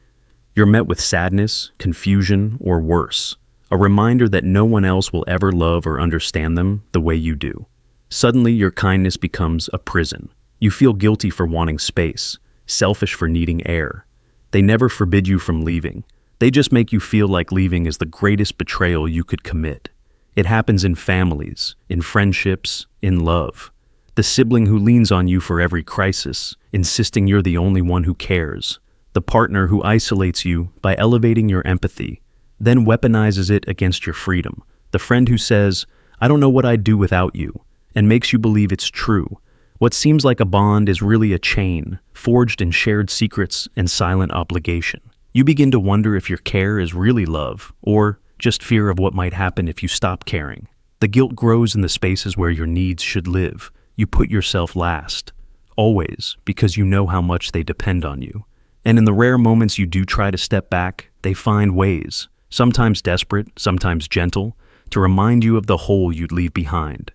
you're met with sadness, confusion, or worse, a reminder that no one else will ever love or understand them the way you do. Suddenly, your kindness becomes a prison. You feel guilty for wanting space, selfish for needing air. They never forbid you from leaving. They just make you feel like leaving is the greatest betrayal you could commit. It happens in families, in friendships, in love. The sibling who leans on you for every crisis, insisting you're the only one who cares. The partner who isolates you by elevating your empathy, then weaponizes it against your freedom. The friend who says, "I don't know what I'd do without you," and makes you believe it's true. What seems like a bond is really a chain, forged in shared secrets and silent obligation. You begin to wonder if your care is really love, or just fear of what might happen if you stop caring. The guilt grows in the spaces where your needs should live. You put yourself last, always, because you know how much they depend on you. And in the rare moments you do try to step back, they find ways, sometimes desperate, sometimes gentle, to remind you of the hole you'd leave behind.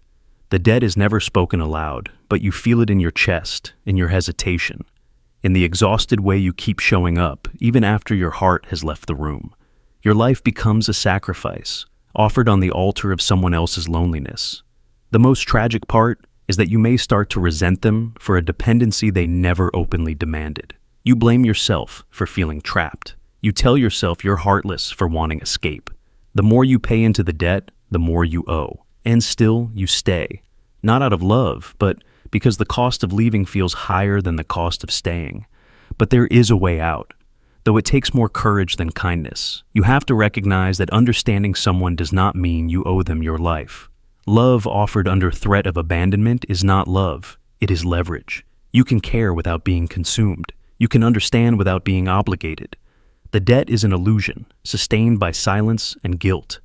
The debt is never spoken aloud, but you feel it in your chest, in your hesitation, in the exhausted way you keep showing up, even after your heart has left the room. Your life becomes a sacrifice, offered on the altar of someone else's loneliness. The most tragic part is that you may start to resent them for a dependency they never openly demanded. You blame yourself for feeling trapped. You tell yourself you're heartless for wanting escape. The more you pay into the debt, the more you owe. And still, you stay. Not out of love, but because the cost of leaving feels higher than the cost of staying. But there is a way out. Though it takes more courage than kindness, you have to recognize that understanding someone does not mean you owe them your life. Love offered under threat of abandonment is not love, it is leverage. You can care without being consumed. You can understand without being obligated. The debt is an illusion, sustained by silence and guilt.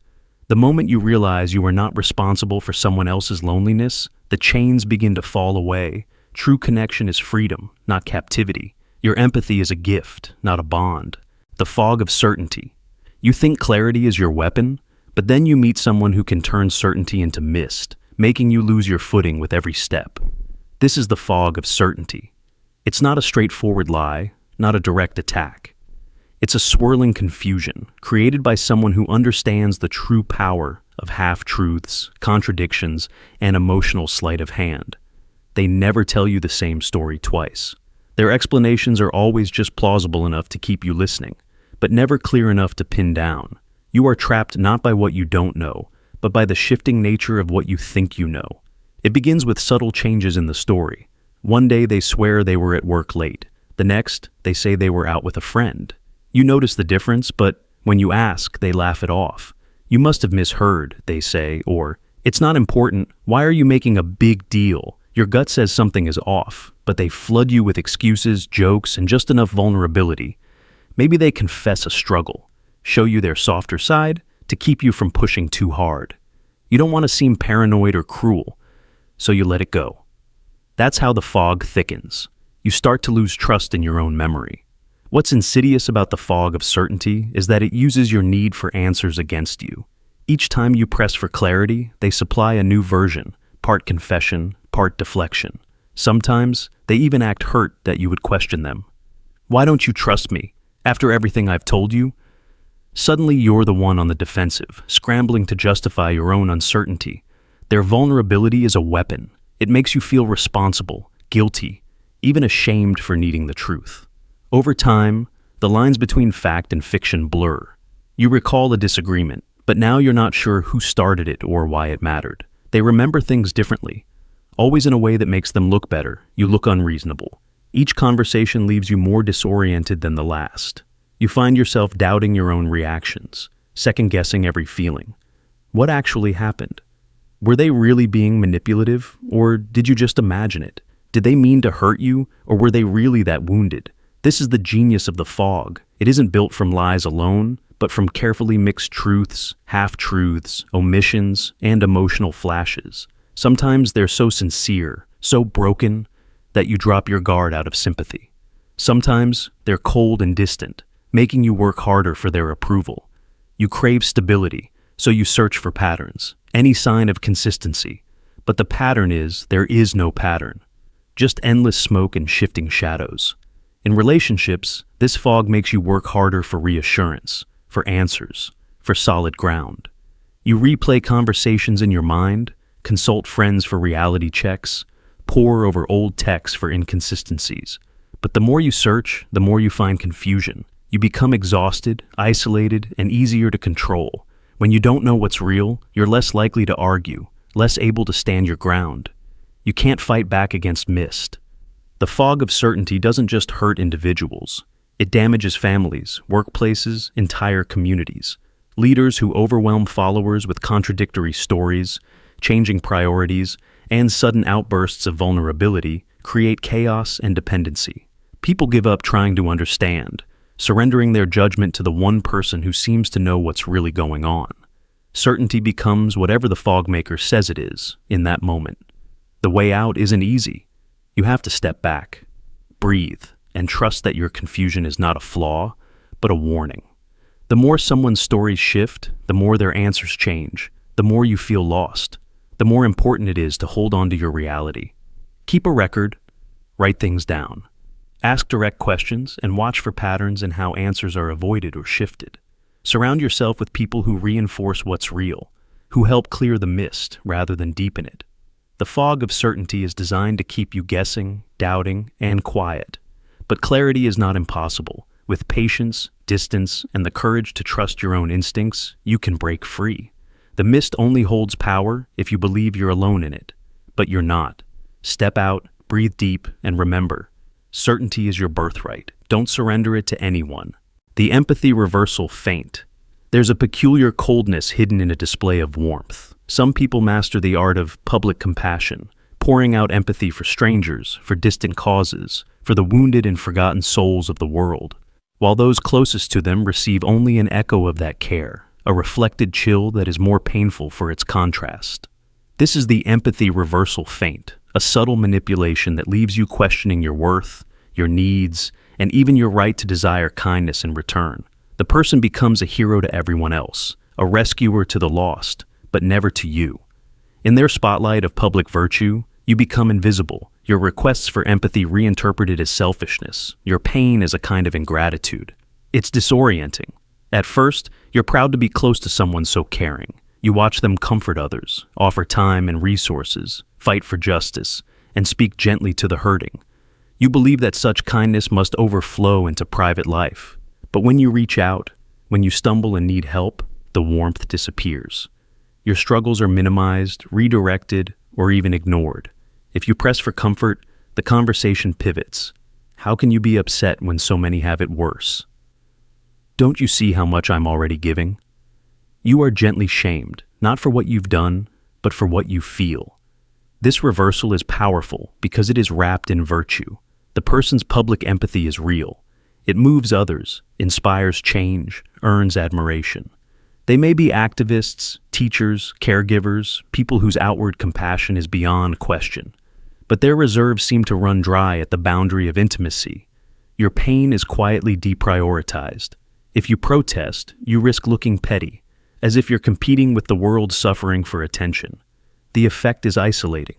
The moment you realize you are not responsible for someone else's loneliness, the chains begin to fall away. True connection is freedom, not captivity. Your empathy is a gift, not a bond. The fog of certainty. You think clarity is your weapon, but then you meet someone who can turn certainty into mist, making you lose your footing with every step. This is the fog of certainty. It's not a straightforward lie, not a direct attack. It's a swirling confusion, created by someone who understands the true power of half-truths, contradictions, and emotional sleight of hand. They never tell you the same story twice. Their explanations are always just plausible enough to keep you listening, but never clear enough to pin down. You are trapped not by what you don't know, but by the shifting nature of what you think you know. It begins with subtle changes in the story. One day they swear they were at work late. The next, they say they were out with a friend. You notice the difference, but when you ask, they laugh it off. You must have misheard, they say, or, "It's not important, why are you making a big deal?" Your gut says something is off, but they flood you with excuses, jokes, and just enough vulnerability. Maybe they confess a struggle, show you their softer side, to keep you from pushing too hard. You don't want to seem paranoid or cruel, so you let it go. That's how the fog thickens. You start to lose trust in your own memory. What's insidious about the fog of certainty is that it uses your need for answers against you. Each time you press for clarity, they supply a new version, part confession, part deflection. Sometimes, they even act hurt that you would question them. Why don't you trust me? After everything I've told you? Suddenly you're the one on the defensive, scrambling to justify your own uncertainty. Their vulnerability is a weapon. It makes you feel responsible, guilty, even ashamed for needing the truth. Over time, the lines between fact and fiction blur. You recall a disagreement, but now you're not sure who started it or why it mattered. They remember things differently, always in a way that makes them look better. You look unreasonable. Each conversation leaves you more disoriented than the last. You find yourself doubting your own reactions, second-guessing every feeling. What actually happened? Were they really being manipulative, or did you just imagine it? Did they mean to hurt you, or were they really that wounded? This is the genius of the fog. It isn't built from lies alone, but from carefully mixed truths, half-truths, omissions, and emotional flashes. Sometimes they're so sincere, so broken, that you drop your guard out of sympathy. Sometimes they're cold and distant, making you work harder for their approval. You crave stability, so you search for patterns, any sign of consistency. But the pattern is, there is no pattern. Just endless smoke and shifting shadows. In relationships, this fog makes you work harder for reassurance, for answers, for solid ground. You replay conversations in your mind, consult friends for reality checks, pore over old texts for inconsistencies. But the more you search, the more you find confusion. You become exhausted, isolated, and easier to control. When you don't know what's real, you're less likely to argue, less able to stand your ground. You can't fight back against mist. The fog of certainty doesn't just hurt individuals. It damages families, workplaces, entire communities. Leaders who overwhelm followers with contradictory stories, changing priorities, and sudden outbursts of vulnerability create chaos and dependency. People give up trying to understand, surrendering their judgment to the one person who seems to know what's really going on. Certainty becomes whatever the fog maker says it is in that moment. The way out isn't easy. You have to step back, breathe, and trust that your confusion is not a flaw, but a warning. The more someone's stories shift, the more their answers change, the more you feel lost, the more important it is to hold on to your reality. Keep a record, write things down. Ask direct questions and watch for patterns in how answers are avoided or shifted. Surround yourself with people who reinforce what's real, who help clear the mist rather than deepen it. The fog of certainty is designed to keep you guessing, doubting, and quiet. But clarity is not impossible. With patience, distance, and the courage to trust your own instincts, you can break free. The mist only holds power if you believe you're alone in it. But you're not. Step out, breathe deep, and remember, certainty is your birthright. Don't surrender it to anyone. The empathy reversal feint. There's a peculiar coldness hidden in a display of warmth. Some people master the art of public compassion, pouring out empathy for strangers, for distant causes, for the wounded and forgotten souls of the world, while those closest to them receive only an echo of that care, a reflected chill that is more painful for its contrast. This is the empathy reversal feint, a subtle manipulation that leaves you questioning your worth, your needs, and even your right to desire kindness in return. The person becomes a hero to everyone else, a rescuer to the lost, but never to you. In their spotlight of public virtue, you become invisible, your requests for empathy reinterpreted as selfishness, your pain as a kind of ingratitude. It's disorienting. At first, you're proud to be close to someone so caring. You watch them comfort others, offer time and resources, fight for justice, and speak gently to the hurting. You believe that such kindness must overflow into private life. But when you reach out, when you stumble and need help, the warmth disappears. Your struggles are minimized, redirected, or even ignored. If you press for comfort, the conversation pivots. How can you be upset when so many have it worse? Don't you see how much I'm already giving? You are gently shamed, not for what you've done, but for what you feel. This reversal is powerful because it is wrapped in virtue. The person's public empathy is real. It moves others, inspires change, earns admiration. They may be activists, teachers, caregivers, people whose outward compassion is beyond question. But their reserves seem to run dry at the boundary of intimacy. Your pain is quietly deprioritized. If you protest, you risk looking petty, as if you're competing with the world's suffering for attention. The effect is isolating.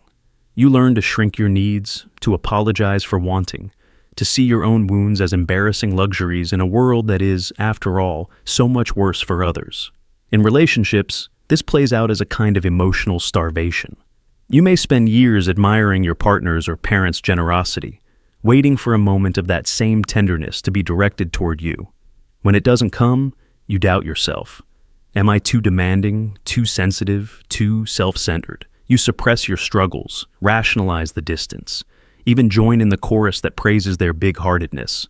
You learn to shrink your needs, to apologize for wanting, to see your own wounds as embarrassing luxuries in a world that is, after all, so much worse for others. In relationships, this plays out as a kind of emotional starvation. You may spend years admiring your partner's or parent's generosity, waiting for a moment of that same tenderness to be directed toward you. When it doesn't come, you doubt yourself. Am I too demanding, too sensitive, too self-centered? You suppress your struggles, rationalize the distance, even join in the chorus that praises their big-heartedness,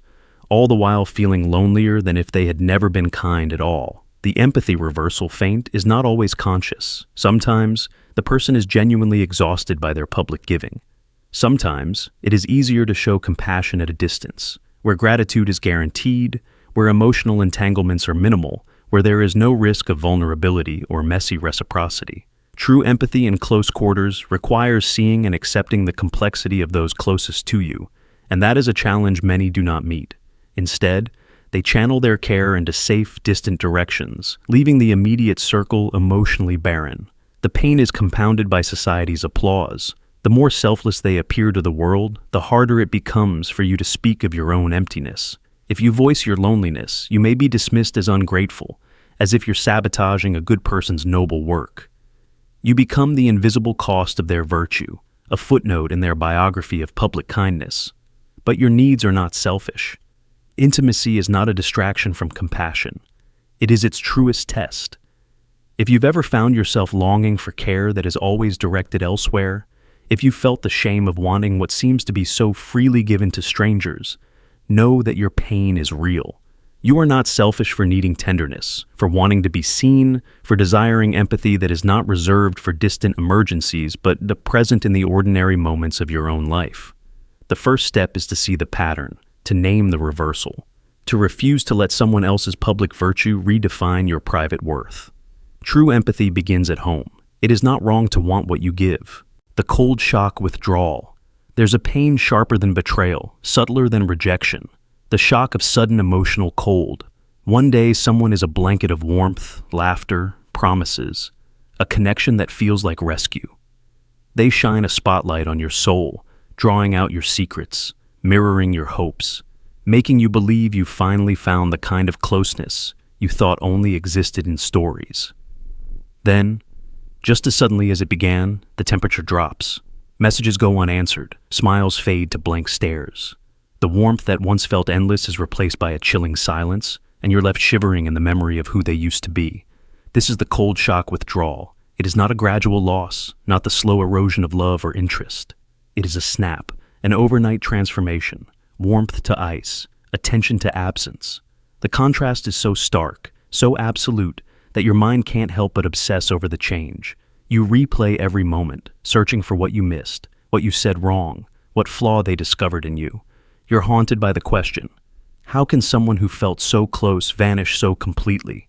all the while feeling lonelier than if they had never been kind at all. The empathy reversal feint is not always conscious. Sometimes, the person is genuinely exhausted by their public giving. Sometimes, it is easier to show compassion at a distance, where gratitude is guaranteed, where emotional entanglements are minimal, where there is no risk of vulnerability or messy reciprocity. True empathy in close quarters requires seeing and accepting the complexity of those closest to you, and that is a challenge many do not meet. Instead, they channel their care into safe, distant directions, leaving the immediate circle emotionally barren. The pain is compounded by society's applause. The more selfless they appear to the world, the harder it becomes for you to speak of your own emptiness. If you voice your loneliness, you may be dismissed as ungrateful, as if you're sabotaging a good person's noble work. You become the invisible cost of their virtue, a footnote in their biography of public kindness. But your needs are not selfish. Intimacy is not a distraction from compassion. It is its truest test. If you've ever found yourself longing for care that is always directed elsewhere, if you felt the shame of wanting what seems to be so freely given to strangers, know that your pain is real. You are not selfish for needing tenderness, for wanting to be seen, for desiring empathy that is not reserved for distant emergencies but present in the ordinary moments of your own life. The first step is to see the pattern, to name the reversal, to refuse to let someone else's public virtue redefine your private worth. True empathy begins at home. It is not wrong to want what you give. The cold shock withdrawal. There's a pain sharper than betrayal, subtler than rejection. The shock of sudden emotional cold. One day someone is a blanket of warmth, laughter, promises, a connection that feels like rescue. They shine a spotlight on your soul, drawing out your secrets, mirroring your hopes, making you believe you finally found the kind of closeness you thought only existed in stories. Then, just as suddenly as it began, the temperature drops. Messages go unanswered, smiles fade to blank stares. The warmth that once felt endless is replaced by a chilling silence, and you're left shivering in the memory of who they used to be. This is the cold shock withdrawal. It is not a gradual loss, not the slow erosion of love or interest. It is a snap, an overnight transformation, warmth to ice, attention to absence. The contrast is so stark, so absolute, that your mind can't help but obsess over the change. You replay every moment, searching for what you missed, what you said wrong, what flaw they discovered in you. You're haunted by the question, how can someone who felt so close vanish so completely?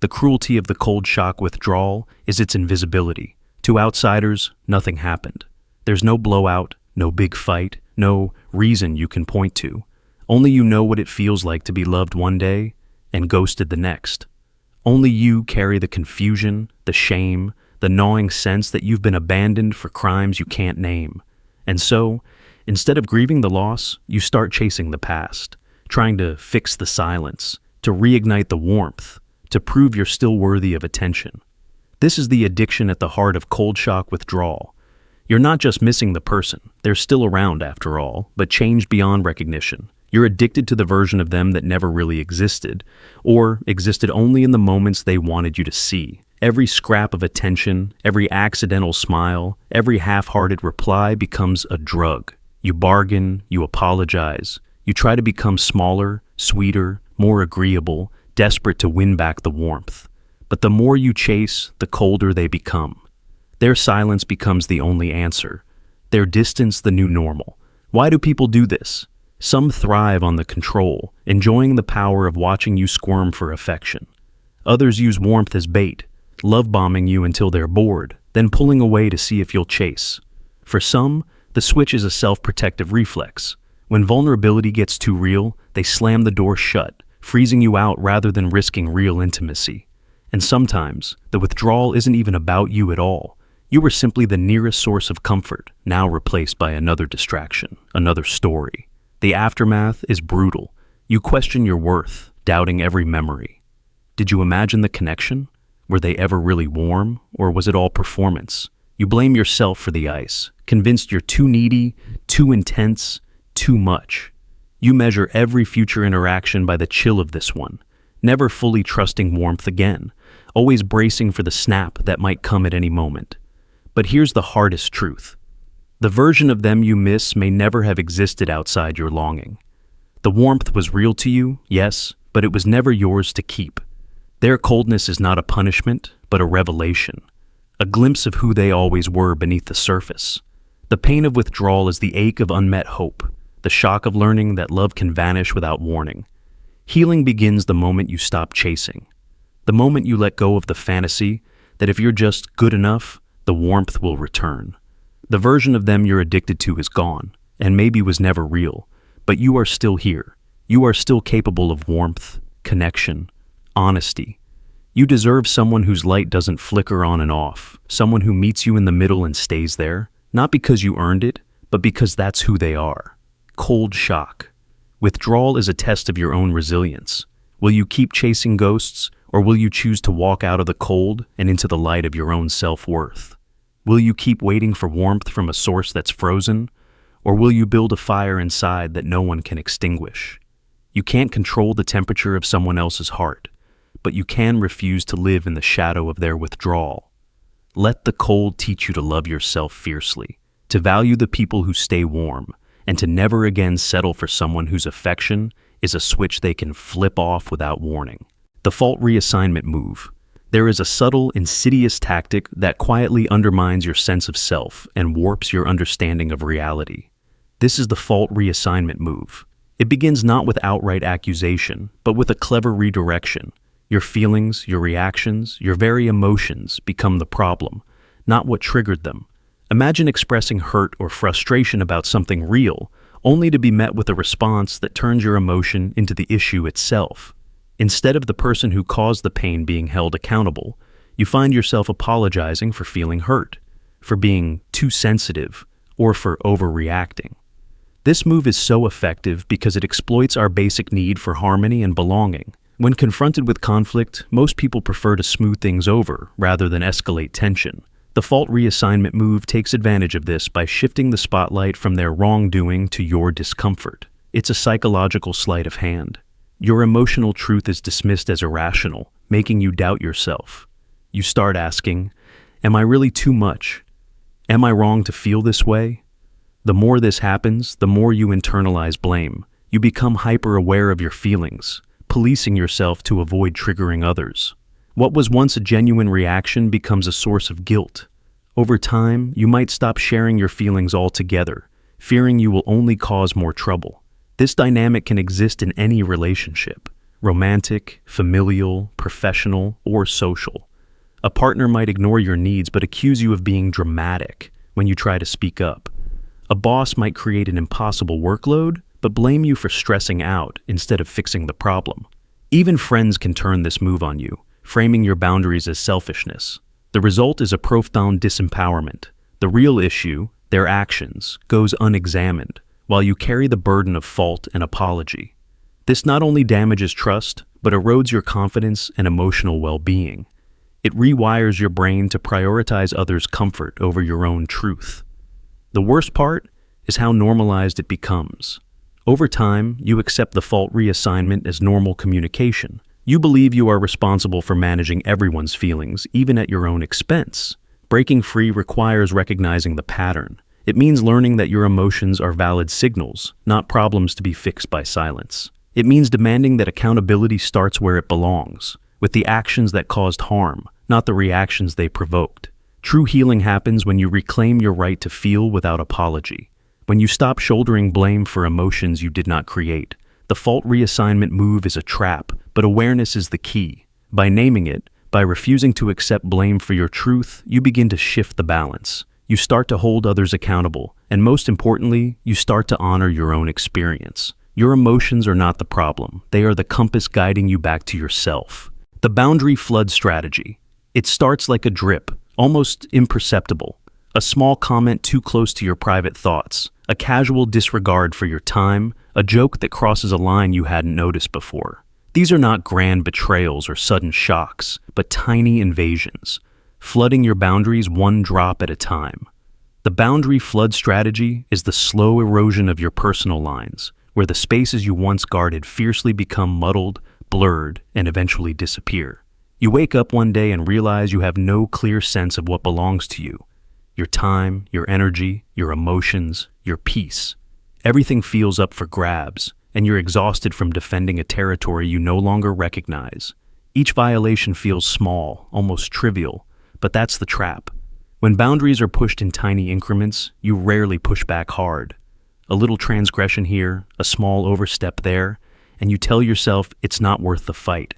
The cruelty of the cold shock withdrawal is its invisibility. To outsiders, nothing happened. There's no blowout, no big fight, no reason you can point to. Only you know what it feels like to be loved one day and ghosted the next. Only you carry the confusion, the shame, the gnawing sense that you've been abandoned for crimes you can't name. And so, instead of grieving the loss, you start chasing the past, trying to fix the silence, to reignite the warmth, to prove you're still worthy of attention. This is the addiction at the heart of cold shock withdrawal. You're not just missing the person, they're still around after all, but changed beyond recognition. You're addicted to the version of them that never really existed, or existed only in the moments they wanted you to see. Every scrap of attention, every accidental smile, every half-hearted reply becomes a drug. You bargain, you apologize, you try to become smaller, sweeter, more agreeable, desperate to win back the warmth. But the more you chase, the colder they become. Their silence becomes the only answer. Their distance the new normal. Why do people do this? Some thrive on the control, enjoying the power of watching you squirm for affection. Others use warmth as bait, love-bombing you until they're bored, then pulling away to see if you'll chase. For some, the switch is a self-protective reflex. When vulnerability gets too real, they slam the door shut, freezing you out rather than risking real intimacy. And sometimes, the withdrawal isn't even about you at all. You were simply the nearest source of comfort, now replaced by another distraction, another story. The aftermath is brutal. You question your worth, doubting every memory. Did you imagine the connection? Were they ever really warm, or was it all performance? You blame yourself for the ice, convinced you're too needy, too intense, too much. You measure every future interaction by the chill of this one, never fully trusting warmth again, always bracing for the snap that might come at any moment. But here's the hardest truth. The version of them you miss may never have existed outside your longing. The warmth was real to you, yes, but it was never yours to keep. Their coldness is not a punishment, but a revelation, a glimpse of who they always were beneath the surface. The pain of withdrawal is the ache of unmet hope, the shock of learning that love can vanish without warning. Healing begins the moment you stop chasing, the moment you let go of the fantasy that if you're just good enough, the warmth will return. The version of them you're addicted to is gone, and maybe was never real, but you are still here. You are still capable of warmth, connection, honesty. You deserve someone whose light doesn't flicker on and off, someone who meets you in the middle and stays there, not because you earned it, but because that's who they are. Cold shock. Withdrawal is a test of your own resilience. Will you keep chasing ghosts, or will you choose to walk out of the cold and into the light of your own self-worth? Will you keep waiting for warmth from a source that's frozen, or will you build a fire inside that no one can extinguish? You can't control the temperature of someone else's heart, but you can refuse to live in the shadow of their withdrawal. Let the cold teach you to love yourself fiercely, to value the people who stay warm, and to never again settle for someone whose affection is a switch they can flip off without warning. The fault reassignment move. There is a subtle, insidious tactic that quietly undermines your sense of self and warps your understanding of reality. This is the fault reassignment move. It begins not with outright accusation, but with a clever redirection. Your feelings, your reactions, your very emotions become the problem, not what triggered them. Imagine expressing hurt or frustration about something real, only to be met with a response that turns your emotion into the issue itself. Instead of the person who caused the pain being held accountable, you find yourself apologizing for feeling hurt, for being too sensitive, or for overreacting. This move is so effective because it exploits our basic need for harmony and belonging. When confronted with conflict, most people prefer to smooth things over rather than escalate tension. The fault reassignment move takes advantage of this by shifting the spotlight from their wrongdoing to your discomfort. It's a psychological sleight of hand. Your emotional truth is dismissed as irrational, making you doubt yourself. You start asking, am I really too much? Am I wrong to feel this way? The more this happens, the more you internalize blame. You become hyper-aware of your feelings, policing yourself to avoid triggering others. What was once a genuine reaction becomes a source of guilt. Over time, you might stop sharing your feelings altogether, fearing you will only cause more trouble. This dynamic can exist in any relationship, romantic, familial, professional, or social. A partner might ignore your needs but accuse you of being dramatic when you try to speak up. A boss might create an impossible workload but blame you for stressing out instead of fixing the problem. Even friends can turn this move on you, framing your boundaries as selfishness. The result is a profound disempowerment. The real issue, their actions, goes unexamined, while you carry the burden of fault and apology. This not only damages trust, but erodes your confidence and emotional well-being. It rewires your brain to prioritize others' comfort over your own truth. The worst part is how normalized it becomes. Over time, you accept the fault reassignment as normal communication. You believe you are responsible for managing everyone's feelings, even at your own expense. Breaking free requires recognizing the pattern. It means learning that your emotions are valid signals, not problems to be fixed by silence. It means demanding that accountability starts where it belongs, with the actions that caused harm, not the reactions they provoked. True healing happens when you reclaim your right to feel without apology, when you stop shouldering blame for emotions you did not create. The fault reassignment move is a trap, but awareness is the key. By naming it, by refusing to accept blame for your truth, you begin to shift the balance. You start to hold others accountable, and most importantly, you start to honor your own experience. Your emotions are not the problem. They are the compass guiding you back to yourself. The boundary flood strategy. It starts like a drip, almost imperceptible. A small comment too close to your private thoughts, a casual disregard for your time, a joke that crosses a line you hadn't noticed before. These are not grand betrayals or sudden shocks, but tiny invasions, flooding your boundaries one drop at a time. The The boundary flood strategy is the slow erosion of your personal lines, where the spaces you once guarded fiercely become muddled, blurred, and eventually disappear. You wake up one day and realize you have no clear sense of what belongs to you. Your time, your energy, your emotions, your peace. Everything feels up for grabs, and you're exhausted from defending a territory you no longer recognize. Each violation feels small, almost trivial, but that's the trap. When boundaries are pushed in tiny increments, you rarely push back hard. A little transgression here, a small overstep there, and you tell yourself it's not worth the fight.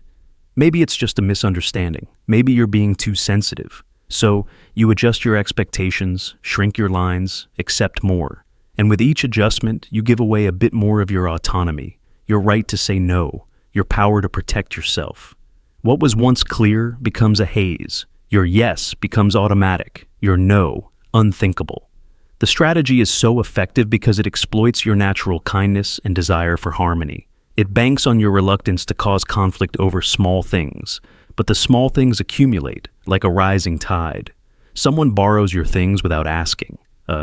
Maybe it's just a misunderstanding. Maybe you're being too sensitive. So you adjust your expectations, shrink your lines, accept more. And with each adjustment, you give away a bit more of your autonomy, your right to say no, your power to protect yourself. What was once clear becomes a haze. Your yes becomes automatic, your no, unthinkable. The strategy is so effective because it exploits your natural kindness and desire for harmony. It banks on your reluctance to cause conflict over small things, but the small things accumulate, like a rising tide. Someone borrows your things without asking.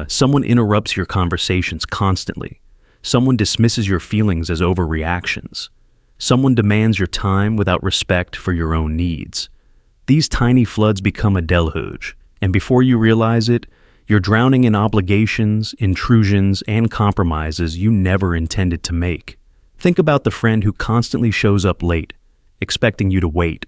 Someone interrupts your conversations constantly. Someone dismisses your feelings as overreactions. Someone demands your time without respect for your own needs. These tiny floods become a deluge, and before you realize it, you're drowning in obligations, intrusions, and compromises you never intended to make. Think about the friend who constantly shows up late, expecting you to wait,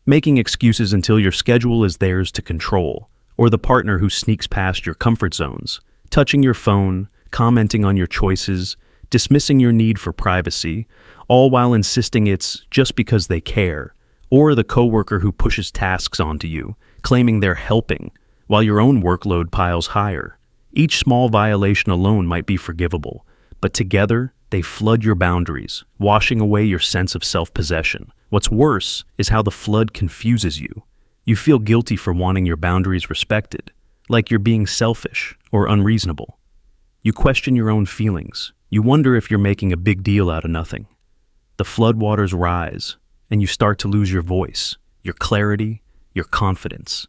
making excuses until your schedule is theirs to control, or the partner who sneaks past your comfort zones, touching your phone, commenting on your choices, dismissing your need for privacy, all while insisting it's just because they care, or the coworker who pushes tasks onto you, claiming they're helping, while your own workload piles higher. Each small violation alone might be forgivable, but together, they flood your boundaries, washing away your sense of self-possession. What's worse is how the flood confuses you. You feel guilty for wanting your boundaries respected, like you're being selfish or unreasonable. You question your own feelings. You wonder if you're making a big deal out of nothing. The floodwaters rise, and you start to lose your voice, your clarity, your confidence.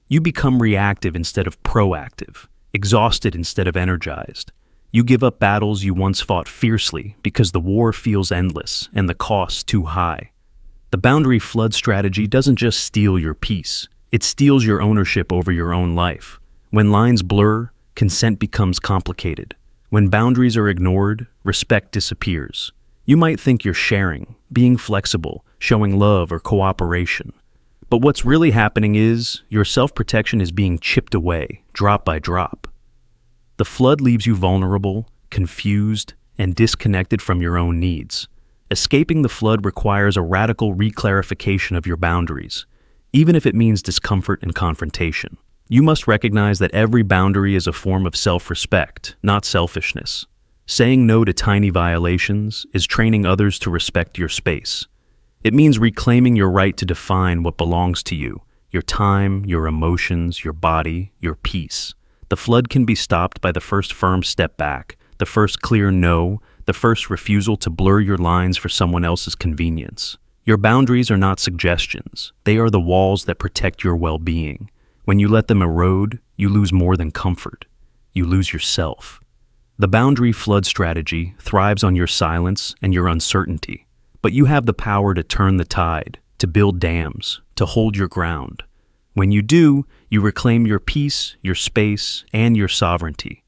You become reactive instead of proactive, exhausted instead of energized. You give up battles you once fought fiercely because the war feels endless and the cost too high. The boundary flood strategy doesn't just steal your peace, it steals your ownership over your own life. When lines blur, consent becomes complicated. When boundaries are ignored, respect disappears. You might think you're sharing, being flexible, showing love or cooperation. But what's really happening is your self-protection is being chipped away, drop by drop. The flood leaves you vulnerable, confused, and disconnected from your own needs. Escaping the flood requires a radical reclarification of your boundaries, even if it means discomfort and confrontation. You must recognize that every boundary is a form of self-respect, not selfishness. Saying no to tiny violations is training others to respect your space. It means reclaiming your right to define what belongs to you, your time, your emotions, your body, your peace. The flood can be stopped by the first firm step back, the first clear no, the first refusal to blur your lines for someone else's convenience. Your boundaries are not suggestions. They are the walls that protect your well-being. When you let them erode, you lose more than comfort. You lose yourself. The boundary flood strategy thrives on your silence and your uncertainty, but you have the power to turn the tide, to build dams, to hold your ground. When you do, you reclaim your peace, your space, and your sovereignty.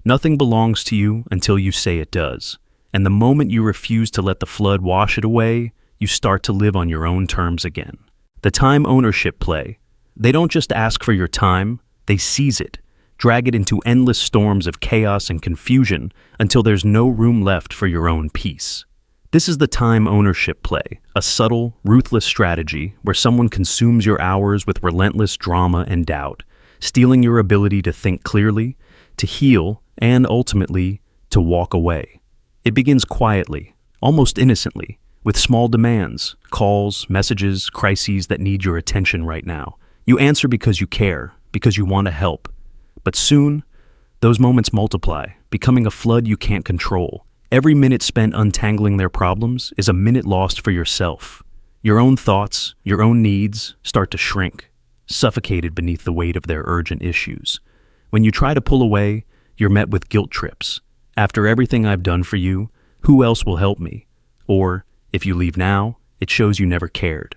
Nothing belongs to you until you say it does. And the moment you refuse to let the flood wash it away, you start to live on your own terms again. The time ownership play. They don't just ask for your time, they seize it, drag it into endless storms of chaos and confusion until there's no room left for your own peace. This is the time ownership play, a subtle, ruthless strategy where someone consumes your hours with relentless drama and doubt, stealing your ability to think clearly, to heal, and ultimately, to walk away. It begins quietly, almost innocently, with small demands, calls, messages, crises that need your attention right now. You answer because you care, because you want to help. But soon, those moments multiply, becoming a flood you can't control. Every minute spent untangling their problems is a minute lost for yourself. Your own thoughts, your own needs start to shrink, suffocated beneath the weight of their urgent issues. When you try to pull away, you're met with guilt trips. After everything I've done for you, who else will help me? Or, if you leave now, it shows you never cared.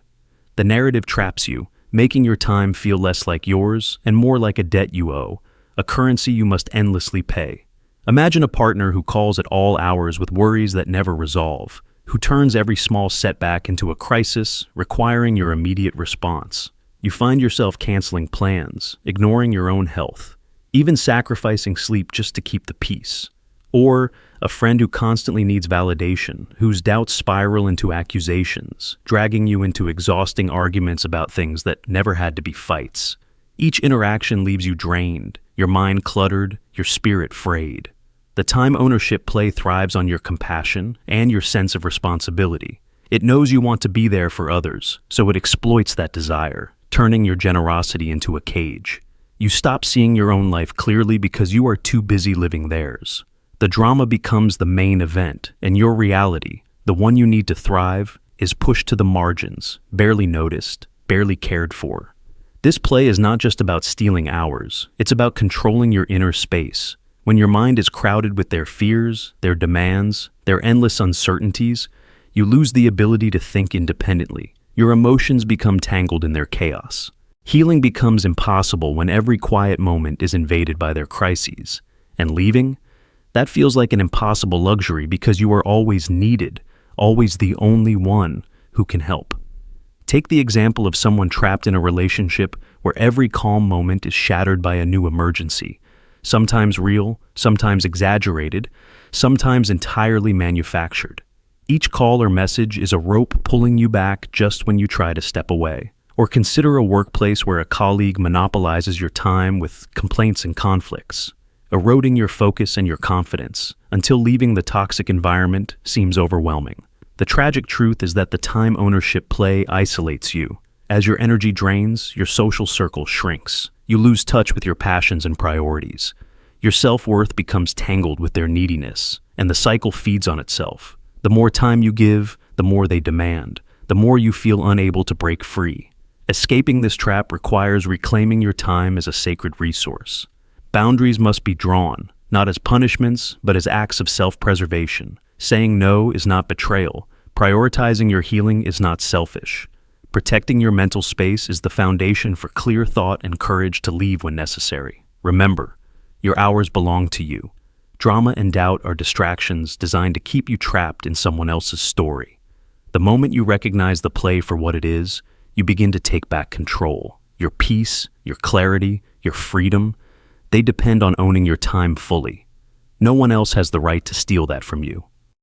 The narrative traps you, making your time feel less like yours and more like a debt you owe, a currency you must endlessly pay. Imagine a partner who calls at all hours with worries that never resolve, who turns every small setback into a crisis, requiring your immediate response. You find yourself canceling plans, ignoring your own health, even sacrificing sleep just to keep the peace. Or a friend who constantly needs validation, whose doubts spiral into accusations, dragging you into exhausting arguments about things that never had to be fights. Each interaction leaves you drained, your mind cluttered, your spirit frayed. The time ownership play thrives on your compassion and your sense of responsibility. It knows you want to be there for others, so it exploits that desire, turning your generosity into a cage. You stop seeing your own life clearly because you are too busy living theirs. The drama becomes the main event, and your reality, the one you need to thrive, is pushed to the margins, barely noticed, barely cared for. This play is not just about stealing hours, it's about controlling your inner space. When your mind is crowded with their fears, their demands, their endless uncertainties, you lose the ability to think independently. Your emotions become tangled in their chaos. Healing becomes impossible when every quiet moment is invaded by their crises. And leaving? That feels like an impossible luxury because you are always needed, always the only one who can help. Take the example of someone trapped in a relationship where every calm moment is shattered by a new emergency. Sometimes real, sometimes exaggerated, sometimes entirely manufactured. Each call or message is a rope pulling you back just when you try to step away. Or consider a workplace where a colleague monopolizes your time with complaints and conflicts, eroding your focus and your confidence until leaving the toxic environment seems overwhelming. The tragic truth is that the time ownership play isolates you. As your energy drains, your social circle shrinks. You lose touch with your passions and priorities. Your self-worth becomes tangled with their neediness, and the cycle feeds on itself. The more time you give, the more they demand, the more you feel unable to break free. Escaping this trap requires reclaiming your time as a sacred resource. Boundaries must be drawn, not as punishments, but as acts of self-preservation. Saying no is not betrayal. Prioritizing your healing is not selfish. Protecting your mental space is the foundation for clear thought and courage to leave when necessary. Remember, your hours belong to you. Drama and doubt are distractions designed to keep you trapped in someone else's story. The moment you recognize the play for what it is, you begin to take back control. Your peace, your clarity, your freedom, they depend on owning your time fully. No one else has the right to steal that from you.